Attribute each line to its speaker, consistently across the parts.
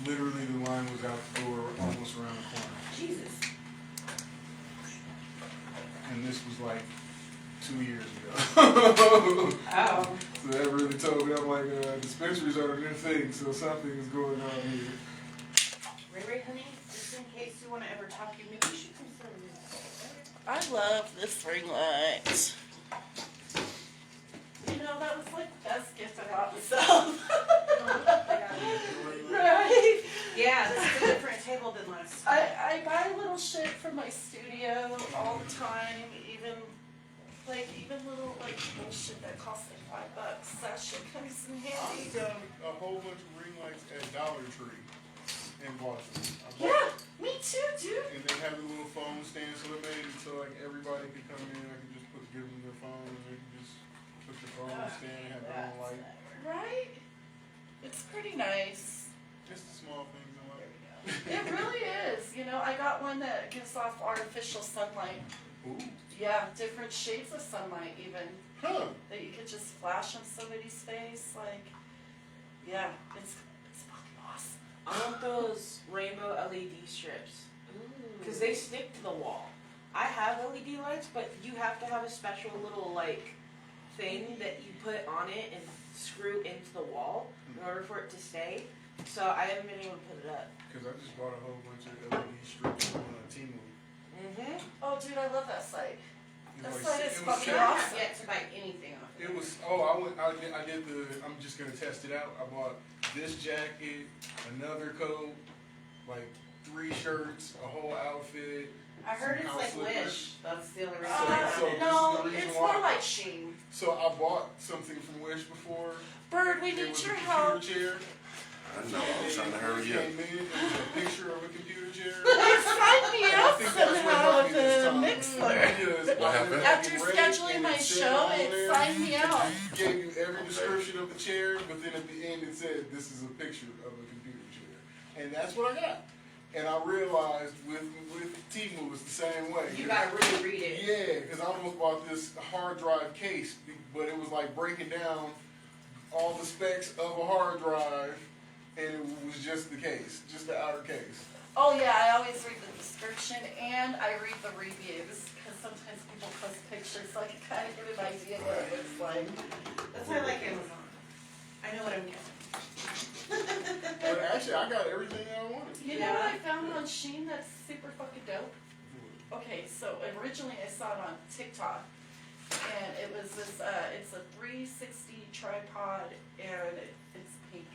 Speaker 1: Literally, the line was out the door, almost around the corner.
Speaker 2: Jesus.
Speaker 1: And this was like 2 years ago.
Speaker 2: Oh.
Speaker 1: So that really told me, I'm like, dispensaries are the new thing, so something is going on here.
Speaker 2: Ray, honey, just in case you want to ever talk, maybe you should consider this.
Speaker 3: I love this ring light. You know, that was like the best gift I bought myself. Right?
Speaker 2: Yeah, this is a different table than last time.
Speaker 3: I buy little shit from my studio all the time, even little like bullshit that costs like $5. That shit comes in handy.
Speaker 1: I've done a whole bunch of ring lights at Dollar Tree in Boston.
Speaker 3: Yeah, me too, dude.
Speaker 1: And they have a little phone stand, so they made it so like everybody could come in. I could just give them their phone, and they could just put the phone stand and have their own light.
Speaker 3: Right? It's pretty nice.
Speaker 1: Just the small things in life.
Speaker 3: It really is. You know, I got one that gives off artificial sunlight.
Speaker 1: Ooh.
Speaker 3: Yeah, different shades of sunlight even.
Speaker 1: Huh.
Speaker 3: That you could just flash on somebody's face. Like, yeah, it's fucking awesome.
Speaker 4: I want those rainbow LED strips. Because they stick to the wall. I have LED lights, but you have to have a special little, like, thing that you put on it and screw into the wall in order for it to stay. So I haven't been able to put it up.
Speaker 1: Because I just bought a whole bunch of LED strips on Temu.
Speaker 4: Mm-hmm.
Speaker 3: Oh, dude, I love that site. That
Speaker 1: Like,
Speaker 3: site is
Speaker 1: it was
Speaker 3: fucking
Speaker 1: seven-
Speaker 3: awesome.
Speaker 2: Yet to buy anything off of
Speaker 1: It was, I'm just going to test it out. I bought this jacket, another coat, like 3 shirts, a whole outfit.
Speaker 2: I heard
Speaker 1: some
Speaker 2: it's
Speaker 1: house
Speaker 2: like
Speaker 1: slippers.
Speaker 2: Wish. That's the only reason.
Speaker 1: So
Speaker 3: No,
Speaker 1: this is the reason
Speaker 3: it's
Speaker 1: why-
Speaker 3: more like Shein.
Speaker 1: So I bought something from Wish before.
Speaker 3: Bird, we
Speaker 1: It
Speaker 3: need
Speaker 1: was
Speaker 3: your
Speaker 1: a
Speaker 3: help.
Speaker 1: computer chair.
Speaker 5: I know, I'm trying to hurry up.
Speaker 1: Came in, it was a picture of a computer chair.
Speaker 3: Sign me
Speaker 1: I
Speaker 3: up
Speaker 1: think that's what
Speaker 3: somehow
Speaker 1: helped me
Speaker 3: with
Speaker 1: this
Speaker 3: a
Speaker 1: time.
Speaker 3: mixer.
Speaker 1: Because
Speaker 5: What
Speaker 1: I
Speaker 5: happened?
Speaker 1: had
Speaker 3: After
Speaker 1: it ready,
Speaker 3: scheduling
Speaker 1: and
Speaker 3: my
Speaker 1: it said
Speaker 3: show,
Speaker 1: on
Speaker 3: it
Speaker 1: there,
Speaker 3: signed me out.
Speaker 1: gave you every description of the chair, but then at the end it said, this is a picture of a computer chair. And that's what I got. And I realized with Temu it's the same way.
Speaker 2: You gotta really read it.
Speaker 1: Yeah, because I almost bought this hard drive case, but it was like breaking down all the specs of a hard drive, and it was just the case, just the outer case.
Speaker 3: Oh yeah, I always read the description and I read the reviews because sometimes people post pictures so I can kind of get an idea what it looks like.
Speaker 2: That's why I like Amazon. I know what I'm getting.
Speaker 1: But actually, I got everything that I wanted.
Speaker 3: You know what I found on Shein that's super fucking dope? Okay, so originally I saw it on TikTok, and it was this, it's a 360 tripod, and it's pink.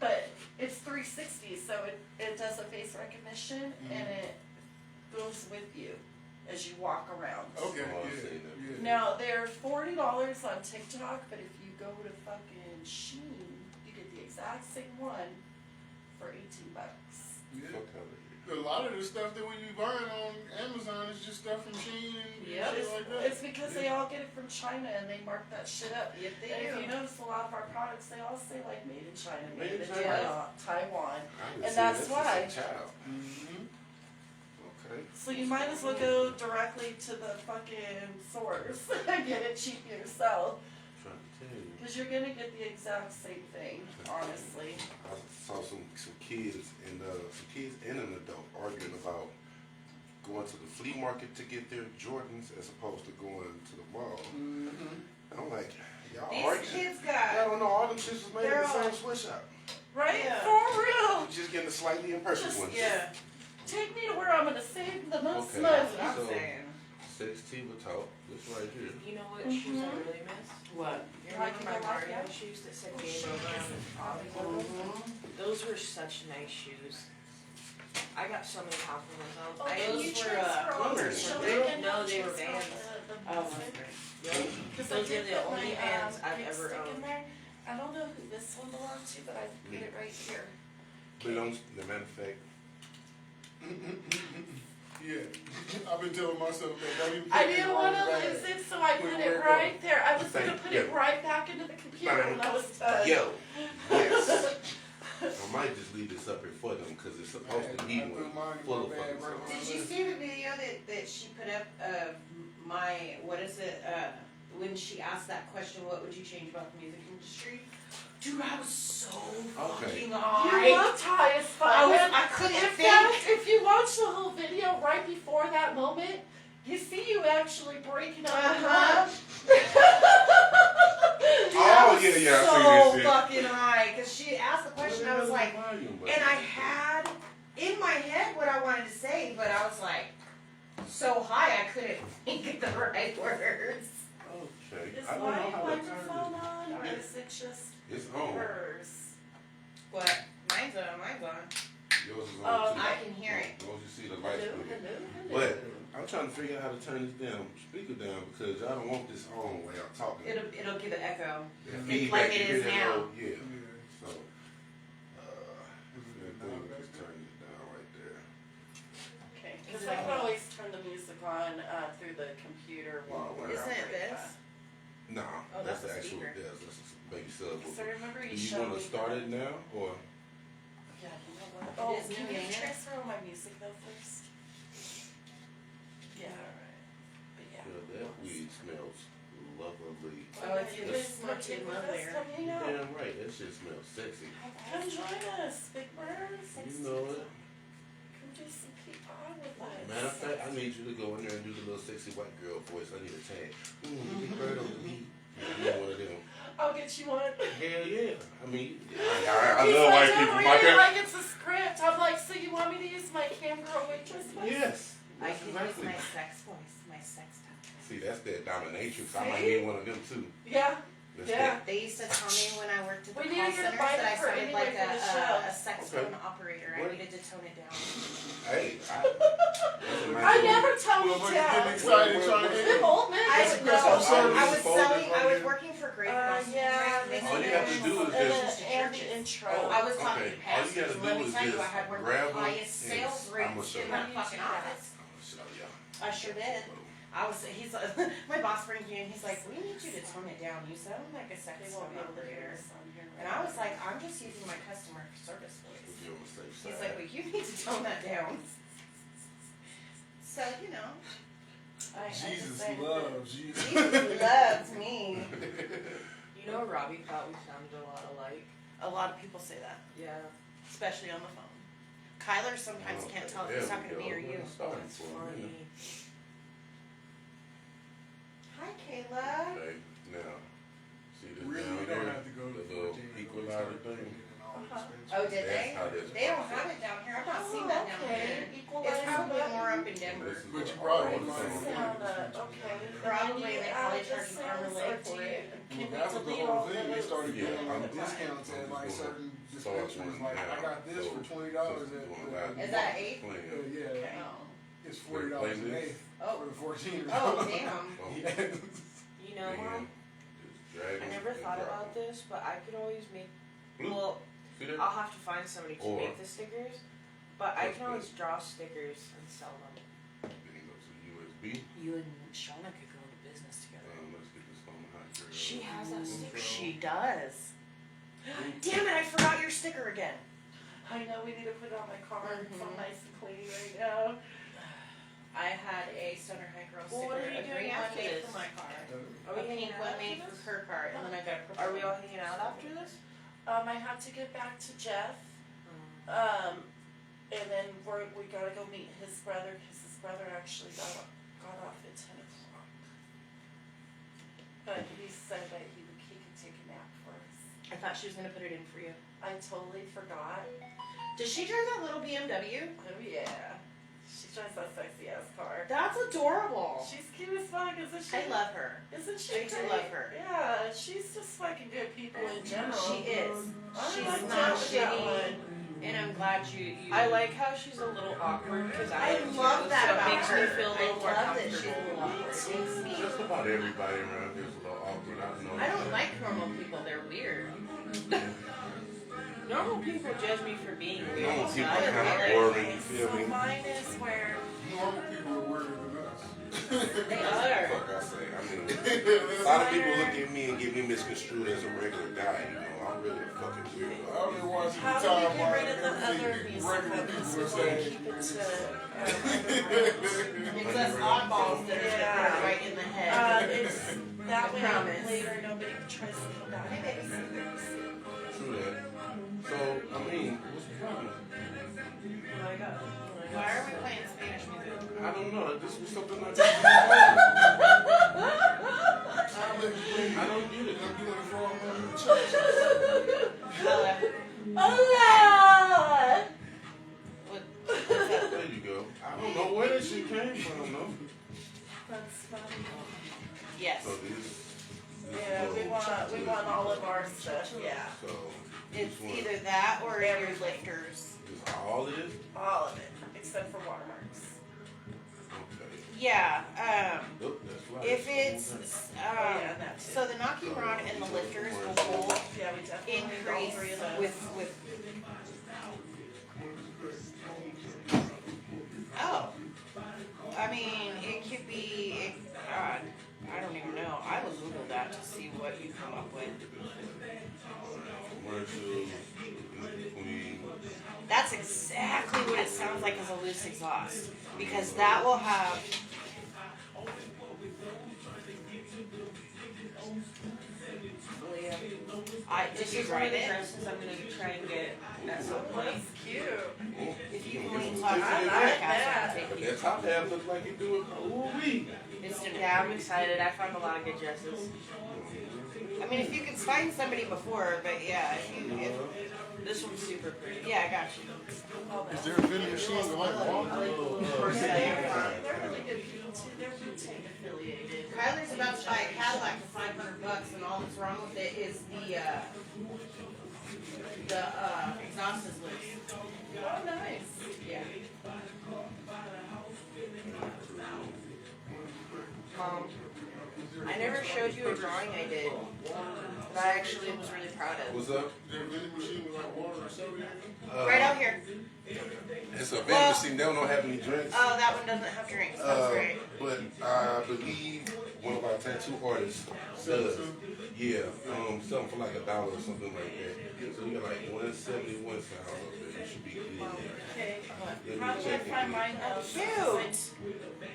Speaker 3: But it's 360, so it does a face recognition, and it goes with you as you walk around.
Speaker 1: Okay,
Speaker 5: Oh, I've seen
Speaker 1: yeah,
Speaker 5: it.
Speaker 1: yeah.
Speaker 3: Now, they're $40 on TikTok, but if you go to fucking Shein, you get the exact same one for $18.
Speaker 1: Yeah.
Speaker 5: Fuck out of here.
Speaker 1: A lot of the stuff that we be buying on Amazon is just stuff from Shein and
Speaker 2: Yep.
Speaker 1: shit like that.
Speaker 3: It's because they all get it from China and they mark that shit up.
Speaker 2: Yep, they
Speaker 3: And if
Speaker 2: do.
Speaker 3: you notice, a lot of our products, they all say like made in China,
Speaker 5: Made
Speaker 3: made
Speaker 5: in
Speaker 3: in
Speaker 5: China.
Speaker 3: Taiwan.
Speaker 5: I haven't
Speaker 3: And
Speaker 5: seen
Speaker 3: that's
Speaker 5: this
Speaker 3: why.
Speaker 5: As a child.
Speaker 1: Mm-hmm.
Speaker 5: Okay.
Speaker 3: So you might as well go directly to the fucking source and get it cheap yourself.
Speaker 5: Trying to tell you.
Speaker 3: Because you're gonna get the exact same thing, honestly.
Speaker 5: I saw some kids and an adult arguing about going to the flea market to get their Jordans as opposed to going to the mall.
Speaker 1: Mm-hmm.
Speaker 5: And I'm like, y'all
Speaker 2: These
Speaker 5: arguing?
Speaker 2: kids
Speaker 5: I
Speaker 2: got.
Speaker 5: don't know. All them shits was made in
Speaker 2: They're
Speaker 5: the same
Speaker 2: all-
Speaker 5: sweatshop.
Speaker 3: Right?
Speaker 2: Yeah.
Speaker 3: For real.
Speaker 5: You're just getting the slightly imperfect
Speaker 3: Just-
Speaker 5: ones.
Speaker 2: Yeah.
Speaker 3: Take me to where I'm gonna save the most
Speaker 5: Okay.
Speaker 3: money.
Speaker 2: That's what I'm
Speaker 5: So-
Speaker 2: saying.
Speaker 5: SEXtiva talk. This right here.
Speaker 4: You know what shoes I really miss?
Speaker 2: What?
Speaker 4: You
Speaker 3: Like
Speaker 4: remember my
Speaker 3: the
Speaker 4: Mario
Speaker 3: Lakia?
Speaker 4: shoes that said
Speaker 3: Oh,
Speaker 4: Game
Speaker 3: shit.
Speaker 4: Over on the top? Those were such nice shoes. I got so many compliments on them.
Speaker 3: Oh, can you
Speaker 4: Those were,
Speaker 3: transfer all
Speaker 5: runners.
Speaker 3: this so
Speaker 5: They
Speaker 3: we
Speaker 5: don't
Speaker 3: can
Speaker 4: know they were
Speaker 3: transfer
Speaker 4: Vans.
Speaker 3: the
Speaker 2: Oh,
Speaker 3: music?
Speaker 4: yeah,
Speaker 3: Because I
Speaker 4: those
Speaker 3: did
Speaker 4: are the
Speaker 3: put
Speaker 4: only
Speaker 3: my,
Speaker 4: Vans I've
Speaker 3: big
Speaker 4: ever
Speaker 3: stick in
Speaker 4: owned.
Speaker 3: there. I don't know who this one belongs to, but I put it right here.
Speaker 5: Belongs to the matter of fact.
Speaker 1: Yeah. I've been telling myself that. Don't even
Speaker 3: I
Speaker 1: put it
Speaker 3: didn't
Speaker 1: in
Speaker 3: want
Speaker 1: the
Speaker 3: to
Speaker 1: bag.
Speaker 3: lose it, so I
Speaker 1: Put
Speaker 3: put
Speaker 1: it where
Speaker 3: it
Speaker 1: it
Speaker 3: right there. I was
Speaker 5: Thank
Speaker 3: gonna put
Speaker 5: you.
Speaker 3: it right back into the computer when I was done.
Speaker 5: Yo. Yes. I might just leave this up here for them because it's supposed to be
Speaker 1: I threw
Speaker 5: one
Speaker 1: mine in
Speaker 5: full
Speaker 1: my
Speaker 5: of
Speaker 1: bag
Speaker 5: fucking
Speaker 1: right
Speaker 5: stuff.
Speaker 1: away.
Speaker 2: Did you see the video that she put up of my, what is it, when she asked that question, what would you change about the music industry? Dude, I was so
Speaker 5: Okay.
Speaker 2: fucking
Speaker 3: You
Speaker 2: on.
Speaker 3: were I looked high as fuck.
Speaker 2: I couldn't
Speaker 3: In
Speaker 2: think.
Speaker 3: fact, if you watch the whole video right before that moment, you see you actually breaking up the
Speaker 2: Uh-huh.
Speaker 3: drum.
Speaker 5: Oh, yeah, yeah, I
Speaker 2: So
Speaker 5: see this shit.
Speaker 2: fucking high. Because she asked the question, I was like, and I had in my head what I wanted to say, but I was like, so high I couldn't think of the right words.
Speaker 5: Okay.
Speaker 3: Is
Speaker 5: I don't
Speaker 3: my
Speaker 5: know how to turn
Speaker 3: microphone
Speaker 5: this.
Speaker 3: on, or is it just
Speaker 5: It's on.
Speaker 3: hers?
Speaker 2: What? Mine's on. Mine's on.
Speaker 5: Yours is on too.
Speaker 2: I can hear it.
Speaker 5: As long as you see the lights
Speaker 3: Hello,
Speaker 5: moving.
Speaker 3: hello, hello.
Speaker 5: But I'm trying to figure out how to turn this damn speaker down because I don't want this on while I'm talking.
Speaker 2: It'll give an echo.
Speaker 5: That
Speaker 2: It's
Speaker 5: feedback,
Speaker 2: like it
Speaker 5: you
Speaker 2: is
Speaker 5: hear that
Speaker 2: now.
Speaker 5: little- Yeah.
Speaker 1: Yeah.
Speaker 5: So, that thing just turning it down right there.
Speaker 3: Okay,
Speaker 2: Is
Speaker 3: because
Speaker 2: it
Speaker 3: I can
Speaker 2: on?
Speaker 3: always turn the music on through the computer while we're
Speaker 2: Isn't it
Speaker 3: operating
Speaker 2: this?
Speaker 3: that.
Speaker 5: No,
Speaker 2: Oh,
Speaker 5: that's
Speaker 2: that's
Speaker 5: the
Speaker 2: a
Speaker 5: actual.
Speaker 2: speaker.
Speaker 5: That's a baby sub.
Speaker 3: So remember
Speaker 5: Do
Speaker 3: you
Speaker 5: you
Speaker 3: showed
Speaker 5: want
Speaker 3: me
Speaker 5: to start
Speaker 3: that-
Speaker 5: it now or?
Speaker 3: Yeah, you know what?
Speaker 2: It
Speaker 3: Oh,
Speaker 2: is
Speaker 3: can
Speaker 2: new,
Speaker 3: you
Speaker 2: ain't it?
Speaker 3: transfer all my music though first? Yeah, alright. But yeah.
Speaker 5: Yeah, that weed smells lovely.
Speaker 2: Oh, it's
Speaker 3: you
Speaker 2: good.
Speaker 3: guys want to
Speaker 2: Smoky
Speaker 3: with us?
Speaker 2: lovelier.
Speaker 3: Come hang out.
Speaker 5: Damn right, that shit smells sexy.
Speaker 3: Come join us, Big Bird.
Speaker 5: You know it.
Speaker 3: Come do some P.R. with us.
Speaker 5: Matter of fact, I need you to go in there and do the little sexy white girl voice. I need a tag. Big bird on the beat. I need one of them.
Speaker 3: I'll get you one.
Speaker 5: Hell yeah. I mean, I
Speaker 3: He's
Speaker 5: love
Speaker 3: like,
Speaker 5: white
Speaker 3: don't
Speaker 5: people.
Speaker 3: read
Speaker 5: My
Speaker 3: it
Speaker 5: girl.
Speaker 3: like it's a script. I'm like, so you want me to use my cam girl waitress voice?
Speaker 5: Yes.
Speaker 2: I
Speaker 5: That's
Speaker 2: can
Speaker 5: exactly.
Speaker 2: use my sex voice, my sex time.
Speaker 5: See, that's that dominatrix. I might
Speaker 3: See?
Speaker 5: need one of them too.
Speaker 3: Yeah.
Speaker 5: That's
Speaker 3: Yeah.
Speaker 2: They used to tell me when I worked at the
Speaker 3: We
Speaker 2: call
Speaker 3: need you to
Speaker 2: centers
Speaker 3: buy
Speaker 2: that I
Speaker 3: it for
Speaker 2: sounded
Speaker 3: anyway
Speaker 2: like
Speaker 3: for the show.
Speaker 2: a sex
Speaker 5: Okay.
Speaker 2: phone operator. I
Speaker 5: What?
Speaker 2: needed to tone it down.
Speaker 5: Hey,
Speaker 3: I never tell
Speaker 1: Well,
Speaker 3: you
Speaker 1: but
Speaker 3: down.
Speaker 1: getting excited trying
Speaker 3: Them
Speaker 1: to.
Speaker 3: old men
Speaker 2: I
Speaker 3: just
Speaker 2: no,
Speaker 3: know.
Speaker 1: service
Speaker 2: I was
Speaker 1: folders
Speaker 2: selling. I
Speaker 1: right
Speaker 2: was
Speaker 1: here.
Speaker 2: working for Great
Speaker 3: Yeah,
Speaker 2: They
Speaker 5: All you have to do is
Speaker 3: and
Speaker 5: just-
Speaker 3: and the intro.
Speaker 2: I was talking
Speaker 5: Okay,
Speaker 2: to
Speaker 5: all you
Speaker 2: pastors.
Speaker 5: gotta
Speaker 2: and Let
Speaker 5: do
Speaker 2: me
Speaker 5: is
Speaker 2: tell you, I
Speaker 5: just
Speaker 2: had one of
Speaker 5: grab
Speaker 2: the
Speaker 5: 'em
Speaker 2: highest
Speaker 5: and
Speaker 2: sales
Speaker 5: I'ma
Speaker 2: rates
Speaker 5: show
Speaker 2: in
Speaker 5: you.
Speaker 2: that fucking office.
Speaker 5: I'll show ya.
Speaker 2: I sure did. He's my boss brings me in. He's like, we need you to tone it down. You sound like a
Speaker 3: They
Speaker 2: sex
Speaker 3: won't
Speaker 2: phone
Speaker 3: be able to hear
Speaker 2: operator.
Speaker 3: us on here.
Speaker 2: And I was like, I'm just using my customer service
Speaker 5: Put
Speaker 2: voice.
Speaker 5: you on the safe
Speaker 2: He's
Speaker 5: side.
Speaker 2: like, well, you need to tone that down. So, you know,
Speaker 3: I
Speaker 1: Jesus
Speaker 3: decided
Speaker 1: loves you.
Speaker 2: Jesus loves me.
Speaker 4: You know, Robbie thought we sounded a lot alike.
Speaker 2: A lot of people say that,
Speaker 4: Yeah.
Speaker 2: especially on the phone. Kyler sometimes
Speaker 5: Oh,
Speaker 2: can't tell if
Speaker 5: there
Speaker 2: he's
Speaker 5: we
Speaker 2: talking to
Speaker 5: go.
Speaker 2: me or you.
Speaker 5: Sorry
Speaker 4: That's
Speaker 5: for me.
Speaker 4: funny.
Speaker 2: Hi, Kayla.
Speaker 5: Okay, now, see this
Speaker 1: Really,
Speaker 5: down
Speaker 1: we don't
Speaker 5: here?
Speaker 1: have to go to
Speaker 5: The little
Speaker 1: 14 and
Speaker 5: equalizer
Speaker 1: start
Speaker 5: thing?
Speaker 1: putting in all the
Speaker 3: Uh-huh.
Speaker 1: expenses.
Speaker 2: Oh, did
Speaker 5: That's
Speaker 2: they?
Speaker 5: how this
Speaker 2: They don't
Speaker 5: works.
Speaker 2: have it down here. I've not seen that down here.
Speaker 3: Equalizer
Speaker 2: It's probably
Speaker 3: button.
Speaker 2: more up in Denver.
Speaker 5: This is
Speaker 1: But you
Speaker 5: what
Speaker 1: probably
Speaker 5: all the
Speaker 1: might
Speaker 5: songs
Speaker 1: sound,
Speaker 5: are.
Speaker 3: Okay.
Speaker 2: Probably
Speaker 3: Can you
Speaker 2: they
Speaker 3: add
Speaker 2: probably
Speaker 3: the
Speaker 2: charge an arm and
Speaker 3: sounds,
Speaker 2: leg
Speaker 3: or
Speaker 2: for
Speaker 3: do
Speaker 2: it.
Speaker 3: you-
Speaker 1: Well,
Speaker 3: Can
Speaker 1: that was
Speaker 3: we
Speaker 1: the
Speaker 3: delete
Speaker 1: whole
Speaker 3: all
Speaker 1: thing. They
Speaker 3: those?
Speaker 1: started
Speaker 5: Yeah,
Speaker 1: doing
Speaker 5: I'm
Speaker 1: discounts at like certain dispensaries. Like I got this for $20 at
Speaker 2: Is that eight?
Speaker 1: yeah,
Speaker 3: Okay.
Speaker 1: it's $40 an eighth
Speaker 2: Oh.
Speaker 1: for the 14.
Speaker 2: Oh, damn.
Speaker 1: Yeah.
Speaker 4: You know, Mom, I never thought about this, but I could always make. Well,
Speaker 5: See that?
Speaker 4: I'll have to find somebody to
Speaker 5: Or-
Speaker 4: make the stickers, but I
Speaker 5: What's
Speaker 4: can always
Speaker 5: this?
Speaker 4: draw stickers and sell them.
Speaker 5: Then you go to USB.
Speaker 2: You and Shauna could go into business together.
Speaker 5: Let's get this on the hot girl.
Speaker 2: She has that sticker.
Speaker 5: Intro.
Speaker 2: She does. Damn it, I forgot your sticker again.
Speaker 3: I know we need to put it on my car. It's all
Speaker 2: Mhm.
Speaker 3: nice and clean right now.
Speaker 2: I had a Stoner High Girl sticker.
Speaker 4: Well, what are you
Speaker 2: a
Speaker 4: doing
Speaker 2: green one
Speaker 4: after
Speaker 2: made
Speaker 4: this?
Speaker 2: for my car.
Speaker 4: Are
Speaker 2: A
Speaker 4: we hanging
Speaker 2: pink
Speaker 4: out
Speaker 2: one
Speaker 4: after
Speaker 2: made
Speaker 4: this?
Speaker 2: for her car, and then I got a purple
Speaker 4: Are we all
Speaker 2: one.
Speaker 4: hanging out after this?
Speaker 3: I have to get back to Jeff. And then we gotta go meet his brother, because his brother actually got off at 10 o'clock. But he said that he could take a nap for us.
Speaker 2: I thought she was gonna put it in for you.
Speaker 3: I totally forgot.
Speaker 2: Does she drive that little BMW?
Speaker 3: Oh yeah. She drives that sexy ass car.
Speaker 2: That's adorable.
Speaker 3: She's cute as fuck, isn't she?
Speaker 2: I love her.
Speaker 3: Isn't she
Speaker 2: I do
Speaker 3: great?
Speaker 2: love her.
Speaker 3: Yeah, she's just fucking good people in general.
Speaker 2: She is.
Speaker 3: I
Speaker 2: She's
Speaker 3: like
Speaker 2: not
Speaker 3: that
Speaker 2: shitty.
Speaker 3: one.
Speaker 2: And I'm glad you.
Speaker 4: I like how she's a little awkward because I
Speaker 2: I
Speaker 4: am too,
Speaker 2: love that
Speaker 4: so
Speaker 2: about
Speaker 4: it makes
Speaker 2: her.
Speaker 4: me feel a little
Speaker 2: I
Speaker 4: more
Speaker 2: love that she's a
Speaker 4: comfortable.
Speaker 2: little awkward. It makes me.
Speaker 5: Just about everybody around here is a little awkward. I know.
Speaker 2: I don't like normal people. They're weird.
Speaker 4: Normal people judge me for being weird.
Speaker 5: Normal
Speaker 4: so
Speaker 5: people
Speaker 4: I
Speaker 5: are
Speaker 4: don't
Speaker 5: kind of
Speaker 4: like-
Speaker 5: boring. You feel
Speaker 3: So
Speaker 5: me?
Speaker 3: mine is where
Speaker 1: Normal people are weirder than us.
Speaker 2: They are.
Speaker 5: Fuck I say. I mean, a lot of people look at me and get me misconstrued as a regular guy. You know, I'm really a fucking weirdo.
Speaker 1: I've been watching
Speaker 3: how
Speaker 1: the
Speaker 3: do we
Speaker 1: time
Speaker 3: get rid of the
Speaker 1: and
Speaker 3: other
Speaker 1: see
Speaker 3: music
Speaker 1: regular
Speaker 3: on this?
Speaker 1: people
Speaker 3: We're
Speaker 1: would
Speaker 3: going to
Speaker 1: say.
Speaker 3: keep it to
Speaker 2: It's us oddballs that are
Speaker 3: Yeah.
Speaker 2: right in the head.
Speaker 3: it's that
Speaker 2: I
Speaker 3: way
Speaker 2: promise.
Speaker 3: later nobody tries to come back.
Speaker 2: Hey, baby.
Speaker 5: True that. So, I mean, what's the problem?
Speaker 4: Why are we playing Spanish music?
Speaker 5: I don't know. This was something like
Speaker 1: I
Speaker 5: that. I don't get it.
Speaker 1: I'm doing it for all my
Speaker 4: Hola.
Speaker 3: Allah!
Speaker 4: What's that?
Speaker 5: There you go. I don't know where that shit came from, though.
Speaker 3: That's funny.
Speaker 4: Yes.
Speaker 5: So this
Speaker 3: Yeah, we want all of our stuff, yeah.
Speaker 5: So
Speaker 4: It's
Speaker 5: this one,
Speaker 4: either that or your lifters.
Speaker 5: this all it is?
Speaker 3: All of it, except for watermarks.
Speaker 5: Okay.
Speaker 4: Yeah.
Speaker 5: Nope, that's right.
Speaker 4: If it's
Speaker 3: Yeah, that too.
Speaker 4: so the knocking rod and the lifters will both
Speaker 3: Yeah, we definitely need all
Speaker 4: increase
Speaker 3: three of those.
Speaker 4: with. Oh. I mean, it could be. God, I don't even know. I will Google that to see what you come up with.
Speaker 5: Commercial, between,
Speaker 4: That's exactly what it sounds like as a loose exhaust, because that will have. This is one of the dresses I'm gonna try and get at some point.
Speaker 3: That's cute.
Speaker 4: If you can only talk to
Speaker 3: I
Speaker 4: the
Speaker 3: like
Speaker 4: podcast, I
Speaker 3: that.
Speaker 4: can take
Speaker 5: that
Speaker 4: you.
Speaker 5: top half looks like it do it. Ooh-wee.
Speaker 4: Yeah, I'm excited. I found a lot of good dresses. I mean, if you can find somebody before, but yeah, if this one's super pretty. Yeah, I got you.
Speaker 1: Is there a vending machine that like Walmart?
Speaker 3: They're really good people too, they're boutique affiliated.
Speaker 2: Kyler's about to buy a Cadillac for $500, and all that's wrong with it is the exhaust is loose.
Speaker 3: Oh, nice.
Speaker 2: Yeah.
Speaker 4: I never showed you a drawing I did that I actually was really proud of.
Speaker 5: What's up?
Speaker 1: Is there a vending machine with like water or soda in it?
Speaker 4: Right out here.
Speaker 5: It's a vending machine. They don't have any drinks.
Speaker 4: Oh, that one doesn't have drinks. That's great.
Speaker 5: But I believe one of our tattoo artists does. Yeah, something for like $1 or something like that. So you got like 171 sounds up there. You should be good.
Speaker 3: Okay,
Speaker 5: Let me
Speaker 3: how do I
Speaker 5: check it.
Speaker 3: find mine though?
Speaker 4: Cute.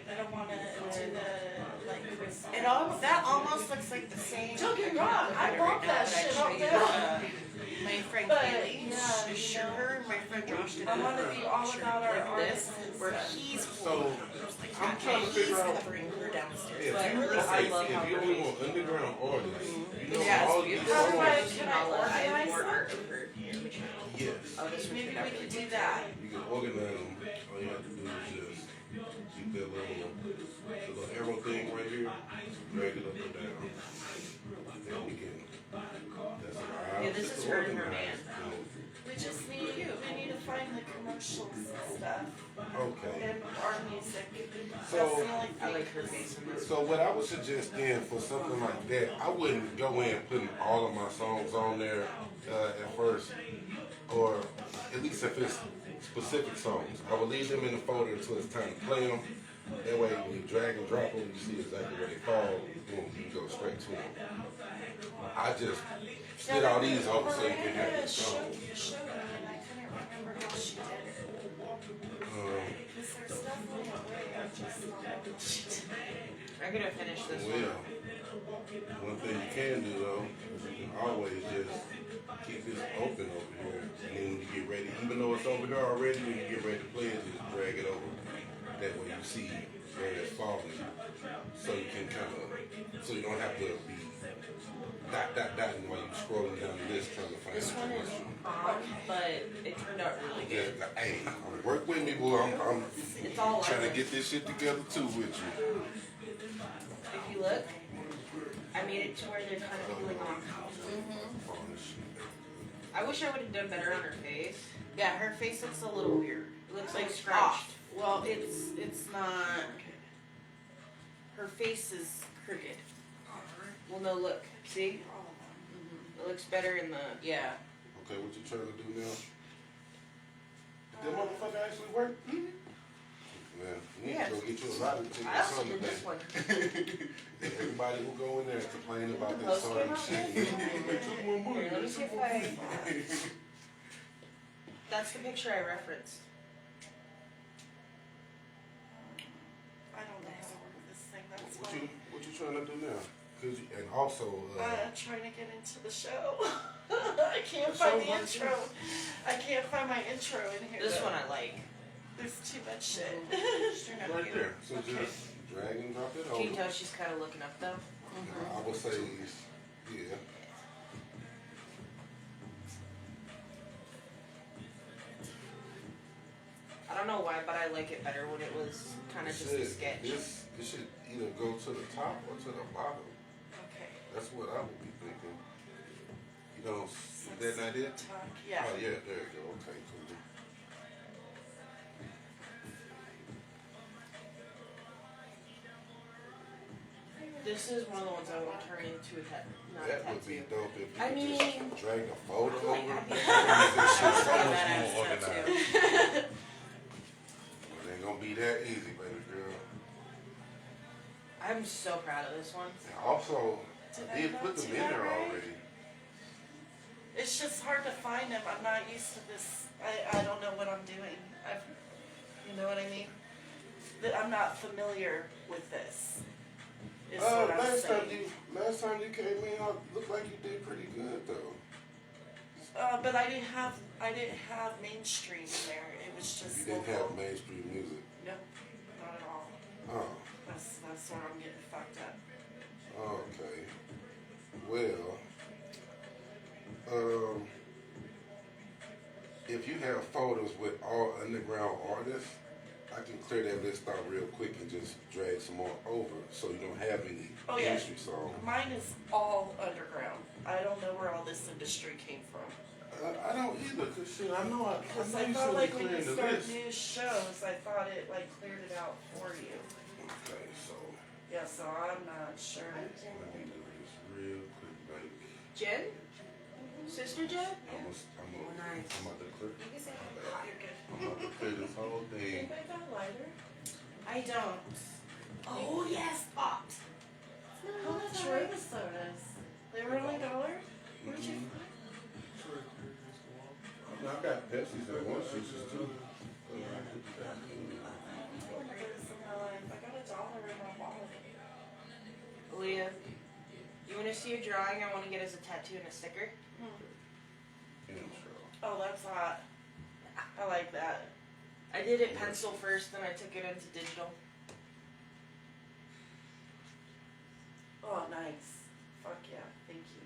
Speaker 3: I don't wanna do the, like, Christmas.
Speaker 4: That almost looks like the same.
Speaker 3: Don't get me wrong, I bought that shit up there.
Speaker 4: My friend
Speaker 3: But,
Speaker 4: Kaylee,
Speaker 3: yeah,
Speaker 4: her and my friend Josh did
Speaker 3: I wanna be all about our
Speaker 4: like
Speaker 3: artists
Speaker 4: this,
Speaker 3: and
Speaker 4: where
Speaker 3: stuff.
Speaker 4: he's
Speaker 5: So I'm trying to figure out
Speaker 4: covering her downstairs.
Speaker 5: if
Speaker 4: But
Speaker 5: you
Speaker 4: really,
Speaker 5: okay,
Speaker 4: I love how
Speaker 5: if you
Speaker 4: her
Speaker 5: only want underground artists, you know
Speaker 4: Yeah, it's
Speaker 5: all these
Speaker 4: beautiful.
Speaker 3: How do I-
Speaker 5: songs.
Speaker 3: can I organize
Speaker 4: more
Speaker 3: it?
Speaker 4: art of her.
Speaker 5: Yes.
Speaker 4: Oh, this one
Speaker 3: Maybe
Speaker 4: turned
Speaker 3: we
Speaker 4: out
Speaker 3: could
Speaker 4: really
Speaker 3: do
Speaker 4: good.
Speaker 3: that.
Speaker 5: You can organize them. All you have to do is just keep that little arrow thing right here, drag it up and down. And we can. That's
Speaker 4: Yeah, this is her and her man.
Speaker 3: We just need, we need to find the commercials and stuff,
Speaker 5: Okay.
Speaker 3: and our music. That's
Speaker 5: So,
Speaker 3: the only thing.
Speaker 4: I like her face in this.
Speaker 5: So what I would suggest then for something like that, I wouldn't go in putting all of my songs on there at first, or at least if it's specific songs. I would leave them in the folder until it's time to play them. That way, when you drag and drop them, you see exactly where they fall, boom, you can go straight to them. I just split all these over so you can have the song.
Speaker 3: Showed me, and I couldn't remember how she did it. Because there's definitely a way of just like,
Speaker 4: I'm gonna finish this one.
Speaker 5: Well, one thing you can do though, is you can always just keep this open over here, and then when you get ready, even though it's over here already, when you get ready to play it, just drag it over. That way you see where it's falling, so you can kind of, so you don't have to be dotting while you're scrolling down the list trying to find
Speaker 4: This
Speaker 5: the
Speaker 4: one is
Speaker 5: commercial.
Speaker 4: but it turned out really good.
Speaker 5: Yeah, hey, work with me, boy. I'm
Speaker 4: It's all
Speaker 5: trying to
Speaker 4: like
Speaker 5: get this shit together too with you.
Speaker 4: If you look, I made it to where they're kind of peeling off.
Speaker 5: Oh, this shit.
Speaker 4: I wish I would have done better on her face. Yeah, her face looks a little weird. It looks like scratched.
Speaker 2: Off. Well, it's not.
Speaker 4: Her face is crooked. Well, no, look. See? It looks better in the, yeah.
Speaker 5: Okay, what you trying to do now? Did that motherfucker actually work? Man, you need
Speaker 4: Yes.
Speaker 5: to go get you a lot of
Speaker 4: I also
Speaker 5: something
Speaker 4: did
Speaker 5: today.
Speaker 4: this one.
Speaker 5: Everybody will go in there and complain about that
Speaker 4: Post
Speaker 5: sort
Speaker 4: came
Speaker 5: of
Speaker 4: out
Speaker 5: shit.
Speaker 4: good.
Speaker 5: They took my money.
Speaker 4: Here, let me see if I... That's the picture I referenced.
Speaker 3: I don't know how to work this thing, that's
Speaker 5: What
Speaker 3: why.
Speaker 5: you trying to do now? And also,
Speaker 3: I'm trying to get into the show. I can't find the intro. I can't find my intro in here.
Speaker 4: This
Speaker 3: though.
Speaker 4: one I like.
Speaker 3: There's too much shit.
Speaker 5: right there. So just drag and drop it
Speaker 4: Can you
Speaker 5: over.
Speaker 4: tell she's kind of looking up though?
Speaker 5: I would say, yeah.
Speaker 4: I don't know why, but I like it better when it was kind of just a sketch.
Speaker 5: This should either go to the top or to the bottom.
Speaker 3: Okay.
Speaker 5: That's what I would be thinking. You know, is that not it?
Speaker 3: Talk. Yeah.
Speaker 5: Oh yeah, there you go. Okay, cool.
Speaker 4: This is one of the ones I want to turn into a tattoo. Not a
Speaker 5: That would be
Speaker 4: tattoo.
Speaker 5: dope if you
Speaker 4: I
Speaker 5: could
Speaker 4: mean-
Speaker 5: just drag a photo over.
Speaker 4: I'd be
Speaker 5: This shit's so much
Speaker 4: badass
Speaker 5: more organized.
Speaker 4: tattoo.
Speaker 5: It ain't gonna be that easy, baby girl.
Speaker 4: I'm so proud of this one.
Speaker 5: And also,
Speaker 3: Did
Speaker 5: I
Speaker 3: I
Speaker 5: did
Speaker 3: not
Speaker 5: put
Speaker 3: do
Speaker 5: them in
Speaker 3: that
Speaker 5: there
Speaker 3: right?
Speaker 5: already.
Speaker 3: It's just hard to find them. I'm not used to this. I don't know what I'm doing. You know what I mean? That I'm not familiar with this. Is what I'm saying.
Speaker 5: Last time you came in, it looked like you did pretty good though.
Speaker 3: But I didn't have mainstream there. It was just
Speaker 5: You didn't
Speaker 3: local.
Speaker 5: have mainstream music.
Speaker 3: Nope, not at all.
Speaker 5: Oh,
Speaker 3: That's where I'm getting fucked up.
Speaker 5: okay. Well, if you have photos with all underground artists, I can clear that list out real quick and just drag some more over, so you don't have any
Speaker 3: Oh, yeah.
Speaker 5: industry songs.
Speaker 3: Mine is all underground. I don't know where all this industry came from.
Speaker 5: I don't either, cause shit, I know
Speaker 3: Because
Speaker 5: I
Speaker 3: I
Speaker 5: know
Speaker 3: thought
Speaker 5: you
Speaker 3: like
Speaker 5: should
Speaker 3: when
Speaker 5: be
Speaker 3: you
Speaker 5: clearing the
Speaker 3: start
Speaker 5: list.
Speaker 3: new shows, I thought it like cleared it out for you.
Speaker 5: Okay, so
Speaker 3: Yeah, so I'm not sure.
Speaker 5: let me do this real quick, like
Speaker 4: Jen? Sister Jen?
Speaker 5: I'm
Speaker 4: nice.
Speaker 5: about to clear.
Speaker 2: You can say
Speaker 3: You're good.
Speaker 5: I'm about to clear this whole thing.
Speaker 3: Anybody got a lighter?
Speaker 4: I don't.
Speaker 2: Oh yes, popped.
Speaker 3: How much were the sodas? They were only $1? Where'd you find?
Speaker 5: I got Pepsi's and one juices too.
Speaker 3: I got $1 in my wallet.
Speaker 4: Leah, you want to see a drawing I want to get as a tattoo and a sticker?
Speaker 3: Oh, that's hot. I like that.
Speaker 4: I did it pencil first, then I took it into digital.
Speaker 3: Oh, nice. Fuck yeah. Thank you.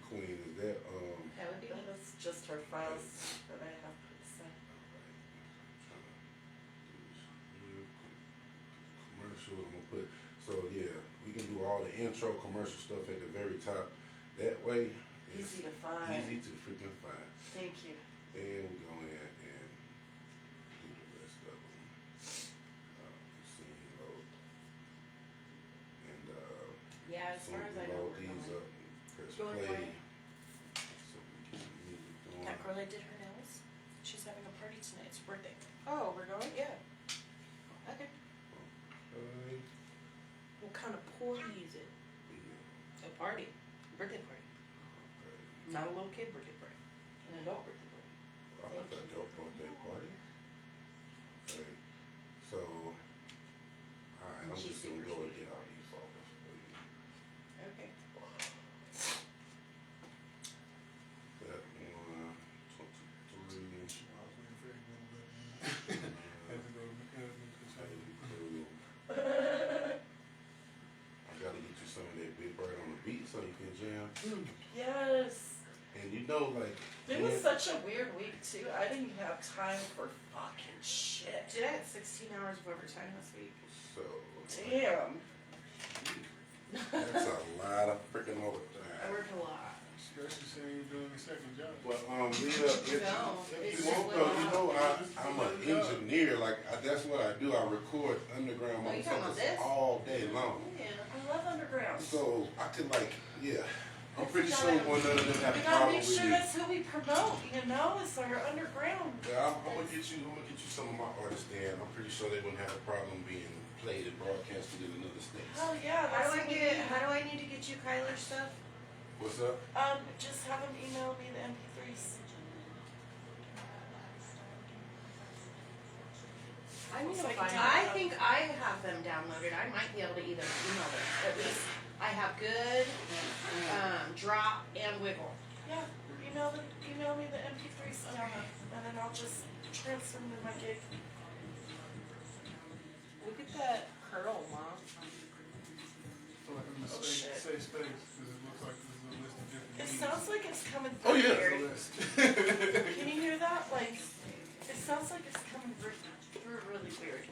Speaker 5: Queen, is that
Speaker 2: That would be me.
Speaker 3: That's just her files that I have to say.
Speaker 5: commercial? I'm gonna put so yeah, we can do all the intro commercial stuff at the very top. That way, it's
Speaker 3: Easy to find.
Speaker 5: easy to freaking find.
Speaker 3: Thank you.
Speaker 5: And we go in and do the rest of them. Scene load. And
Speaker 2: Yeah, as far as I know,
Speaker 5: load
Speaker 2: we're
Speaker 5: these
Speaker 2: going.
Speaker 5: up, press
Speaker 2: Going
Speaker 5: play.
Speaker 2: away.
Speaker 5: So we can get some music going.
Speaker 4: That girl that did her nails?
Speaker 3: She's having a party tonight. It's her birthday.
Speaker 4: Oh, we're going? Yeah. Okay.
Speaker 5: Okay.
Speaker 4: What kind of party is it?
Speaker 5: Yeah.
Speaker 4: A party. Birthday party.
Speaker 5: Okay.
Speaker 4: Not a little kid birthday party. An adult birthday party.
Speaker 5: I like that dope birthday party. Okay. So, alright, I'm
Speaker 4: She's
Speaker 5: just gonna
Speaker 4: super
Speaker 5: go and
Speaker 4: sweet.
Speaker 5: get all these photos for you.
Speaker 4: Okay.
Speaker 5: That one, 23. I gotta get you some of that Big Bird on the beat so you can jam.
Speaker 3: Yes.
Speaker 5: And you know, like,
Speaker 3: It was such a weird week too. I didn't have time for fucking shit.
Speaker 4: Did I had 16 hours of overtime this week?
Speaker 5: so,
Speaker 3: Damn.
Speaker 5: that's a lot of freaking
Speaker 4: I
Speaker 5: overtime.
Speaker 4: worked a lot.
Speaker 1: Especially saying you're doing a second job.
Speaker 5: But, Leah, if
Speaker 2: No,
Speaker 5: if
Speaker 2: it's
Speaker 5: you want
Speaker 2: just
Speaker 5: though, you know,
Speaker 1: like-
Speaker 5: I'm an engineer, like, that's what I do. I record underground
Speaker 2: Oh, you talking about
Speaker 5: motherfuckers
Speaker 2: this?
Speaker 5: all day long.
Speaker 3: Yeah, I love underground.
Speaker 5: So, I could, like, yeah. I'm
Speaker 3: Yes,
Speaker 5: pretty
Speaker 3: we
Speaker 5: sure
Speaker 3: gotta-
Speaker 5: one of them have
Speaker 3: We
Speaker 5: a
Speaker 3: gotta
Speaker 5: problem
Speaker 3: make
Speaker 5: with
Speaker 3: sure
Speaker 5: you.
Speaker 3: that's who we promote, you know, is our underground.
Speaker 5: Yeah, I'm gonna get you some of my artists there. I'm pretty sure they wouldn't have a problem being played and broadcasted in another state.
Speaker 3: Oh yeah,
Speaker 2: How
Speaker 3: that's
Speaker 2: do I
Speaker 3: what we
Speaker 2: get?
Speaker 3: need.
Speaker 2: How do I need to get you Kyler stuff?
Speaker 5: What's up?
Speaker 3: Just have them email me the MP3s.
Speaker 4: I need to
Speaker 3: So I can
Speaker 4: find
Speaker 3: take
Speaker 2: I think I have them downloaded. I might be able to either email them. At least I have good, drop, and wiggle.
Speaker 3: Yeah, email me the MP3s and then I'll just transfer them to my gig.
Speaker 4: Look at that curl, Mom.
Speaker 1: So like I'm
Speaker 3: Oh,
Speaker 1: just
Speaker 3: shit.
Speaker 1: say space because it looks like this is a list of different
Speaker 3: It
Speaker 1: needs.
Speaker 3: sounds like it's coming
Speaker 5: Oh,
Speaker 3: through
Speaker 5: yeah.
Speaker 3: weird.
Speaker 1: List.
Speaker 3: Can you hear that? Like, it sounds like it's coming through really weird.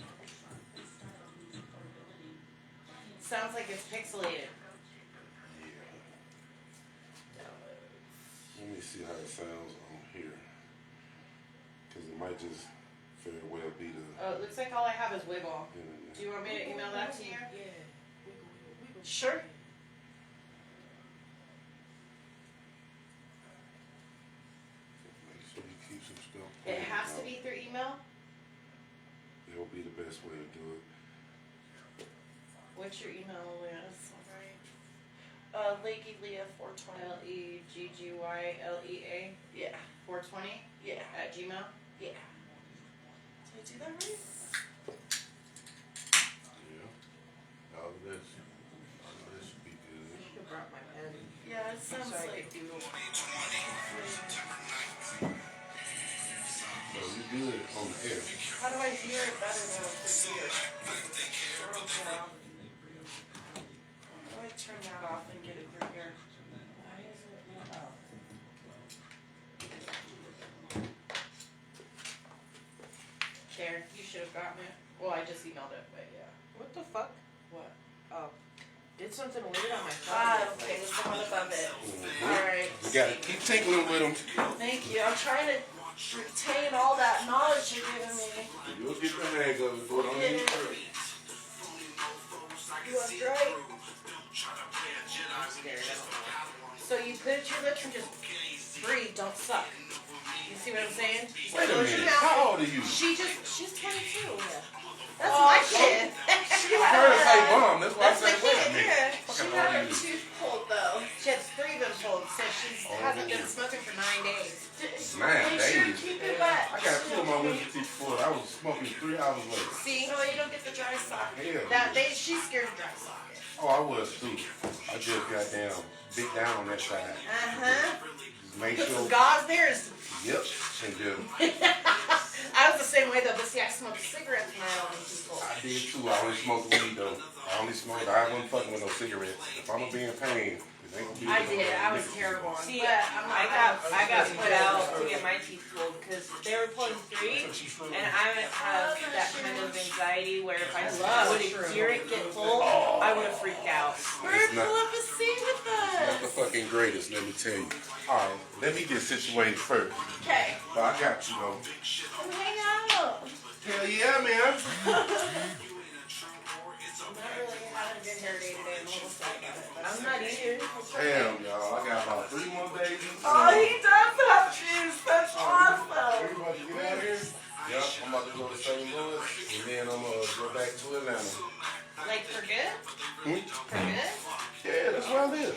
Speaker 2: Sounds like it's pixelated.
Speaker 5: Let me see how it sounds on here. Because it might just very well be the
Speaker 2: Oh, it looks like all I have is wiggle.
Speaker 5: internet.
Speaker 2: Do you want me to email that to you?
Speaker 4: Yeah. Wiggle, wiggle, wiggle.
Speaker 3: Sure.
Speaker 5: Make sure you keep some stuff.
Speaker 2: It
Speaker 5: planned
Speaker 2: has to
Speaker 5: out.
Speaker 2: be through email.
Speaker 5: It will be the best way to do it.
Speaker 2: What's your email, Liz?
Speaker 3: Lakey Leah 420.
Speaker 2: LEGGYLEA
Speaker 3: Yeah,
Speaker 2: 420
Speaker 3: yeah,
Speaker 2: at Gmail.
Speaker 3: yeah. Did I do that right?
Speaker 5: Yeah. All of this should be
Speaker 4: I
Speaker 5: good.
Speaker 4: should have brought my pen.
Speaker 3: Yeah, it sounds
Speaker 4: So I
Speaker 3: like.
Speaker 4: could do.
Speaker 5: So you good on the air.
Speaker 3: How do I hear it better than through here? How do I turn that off and get it through here?
Speaker 4: Why is it not out?
Speaker 2: There, you should have gotten it. Well, I just emailed it, but yeah.
Speaker 4: What the fuck?
Speaker 2: What?
Speaker 4: Oh. Did something weird on my phone.
Speaker 3: Ah, okay, it's the one above it. Alright.
Speaker 5: You gotta keep tinkling with them.
Speaker 3: Thank you. I'm trying to retain all that knowledge you're giving me.
Speaker 5: You'll get the hang of it, but don't need to.
Speaker 3: You was right.
Speaker 2: So you put it to your lips and just breathe, don't suck. You see what I'm saying?
Speaker 5: Wait a
Speaker 2: Close your
Speaker 5: minute.
Speaker 2: mouth.
Speaker 5: How old are you?
Speaker 2: She's 22. That's
Speaker 3: Oh,
Speaker 2: my
Speaker 3: she-
Speaker 2: kid.
Speaker 5: I heard her say mom. That's why I
Speaker 2: That's my
Speaker 5: said, wait a
Speaker 2: kid,
Speaker 5: minute.
Speaker 2: yeah.
Speaker 5: Fuck,
Speaker 3: She
Speaker 5: how
Speaker 3: had
Speaker 5: old are
Speaker 3: her
Speaker 5: you?
Speaker 3: tooth pulled though.
Speaker 2: She has 3 of them pulled, so she hasn't been smoking for 9 days.
Speaker 5: 9
Speaker 3: Make sure you
Speaker 5: days.
Speaker 3: keep it wet.
Speaker 5: I got 2 of my wisdom teeth full. I was smoking 3 hours later.
Speaker 2: See?
Speaker 3: Oh, you don't get the dry sock.
Speaker 5: Hell.
Speaker 2: She's scared of dry socket.
Speaker 5: Oh, I was too. I just got down, big down on that side. Just make
Speaker 2: Put some
Speaker 5: sure.
Speaker 2: gauze there.
Speaker 5: Yep. And just,
Speaker 2: I was the same way though, but see, I smoked cigarettes when I was people.
Speaker 5: I did too. I only smoked weed though. I wasn't fucking with no cigarettes. If I'm gonna be in pain, it ain't gonna be.
Speaker 2: I did. I was terrible.
Speaker 4: See,
Speaker 2: But I'm not
Speaker 4: I got put out to get my teeth pulled because they were pulling 3, and I have that kind of anxiety where if I would hear it get pulled, I would have freaked out.
Speaker 5: It's
Speaker 3: Pull
Speaker 5: not,
Speaker 3: up a seat with
Speaker 5: not the
Speaker 3: us.
Speaker 5: fucking greatest, let me tell you. Alright, let me get situated first.
Speaker 3: Okay.
Speaker 5: But I got you though.
Speaker 3: Come hang out.
Speaker 5: Hell yeah, man.
Speaker 2: I'm not really having a good hair day today. I'm a little sad about it. But
Speaker 4: I'm not either.
Speaker 5: Damn, y'all. I got about 3 more days.
Speaker 3: Oh, he does have juice. That's awesome.
Speaker 5: Everybody get out here? Yeah, I'm about to go to St. Louis, and then I'm gonna go back to Atlanta.
Speaker 2: like for good? For good?
Speaker 5: Yeah, that's where I live.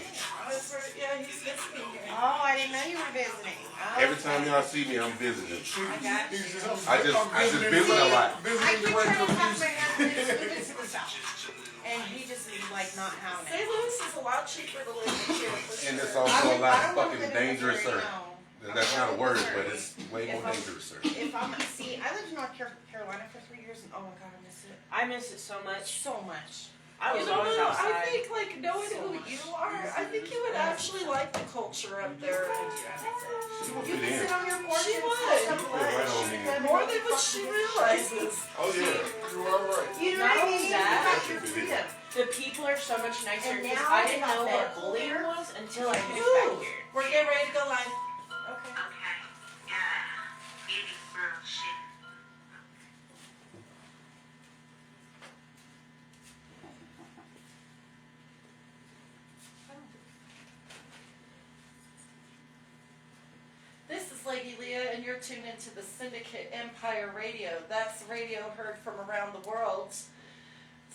Speaker 3: Yeah, he's visiting here.
Speaker 2: Oh, I didn't know you were visiting. Oh,
Speaker 5: Every time y'all see me, I'm visiting.
Speaker 2: I got you.
Speaker 5: I just visit a lot.
Speaker 2: I
Speaker 1: Visiting
Speaker 2: keep
Speaker 1: the
Speaker 2: trying to
Speaker 1: regular
Speaker 2: have my
Speaker 1: people.
Speaker 2: husband move into the south. And he just is like not having
Speaker 3: St.
Speaker 2: it.
Speaker 3: Louis is a lot cheaper to live in here, for
Speaker 5: And it's
Speaker 3: sure.
Speaker 5: also a lot
Speaker 2: I don't wanna
Speaker 5: fucking
Speaker 2: live in
Speaker 5: dangerous,
Speaker 2: Missouri,
Speaker 5: sir.
Speaker 2: no.
Speaker 5: That's not a word, but it's way more
Speaker 2: If I'm-
Speaker 5: dangerous, sir.
Speaker 2: If I'm, see, I lived in North Carolina for 3 years and oh my god, I miss it
Speaker 4: I miss it so much.
Speaker 2: so much.
Speaker 4: I was
Speaker 3: You know,
Speaker 4: always
Speaker 3: I
Speaker 4: outside.
Speaker 3: think like knowing
Speaker 2: So
Speaker 3: who
Speaker 2: much.
Speaker 3: you are, I think you would actually like the culture up there.
Speaker 5: She will
Speaker 2: You
Speaker 5: fit
Speaker 2: can
Speaker 5: in.
Speaker 2: sit on your porch
Speaker 3: She
Speaker 2: and
Speaker 3: would.
Speaker 2: stuff
Speaker 5: Put right on in.
Speaker 3: More than what she realizes.
Speaker 5: Oh yeah.
Speaker 1: You are right.
Speaker 2: You know
Speaker 4: Not
Speaker 2: what I
Speaker 4: only
Speaker 2: mean?
Speaker 4: that,
Speaker 2: You got your freedom.
Speaker 4: The people are so much nicer
Speaker 2: And
Speaker 4: because
Speaker 2: now
Speaker 4: I didn't
Speaker 2: I
Speaker 4: know
Speaker 2: got
Speaker 4: what
Speaker 2: that
Speaker 4: bullying
Speaker 2: clear.
Speaker 4: was until I moved
Speaker 3: Ooh,
Speaker 4: back here.
Speaker 3: we're getting ready to go live.
Speaker 2: Okay.
Speaker 3: This is Lady Leah, and you're tuned into the Syndicate Empire Radio. That's radio heard from around the world.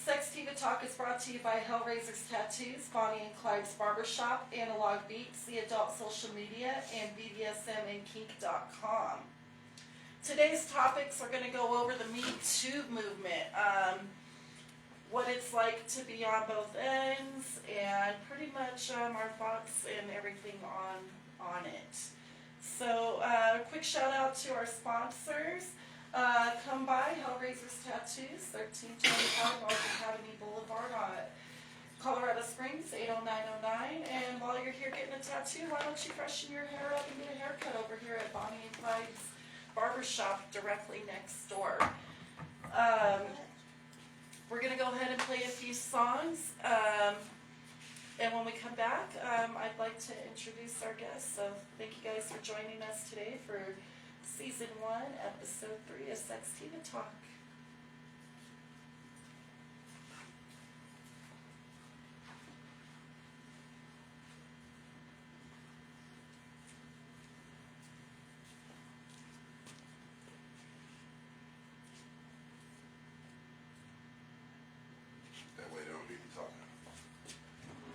Speaker 3: SEXtiva Talk is brought to you by Hellraiser's Tattoos, Bonnie and Clyde's Barbershop, Analog Beats, the Adult Social Media, and BDSMandKink.com. today's topics are going to go over the Me Too movement, what it's like to be on both ends, and pretty much our thoughts and everything on it. So, quick shout out to our sponsors. Come by Hellraiser's Tattoos, 1325 North Academy Boulevard on Colorado Springs, 80909. And while you're here getting a tattoo, why don't you freshen your hair up and get a haircut over here at Bonnie and Clyde's Barbershop directly next door. We're going to go ahead and play a few songs. And when we come back, I'd like to introduce our guests. So thank you guys for joining us today for Season 1, Episode 3 of SEXtiva Talk.
Speaker 5: That way they don't need me talking.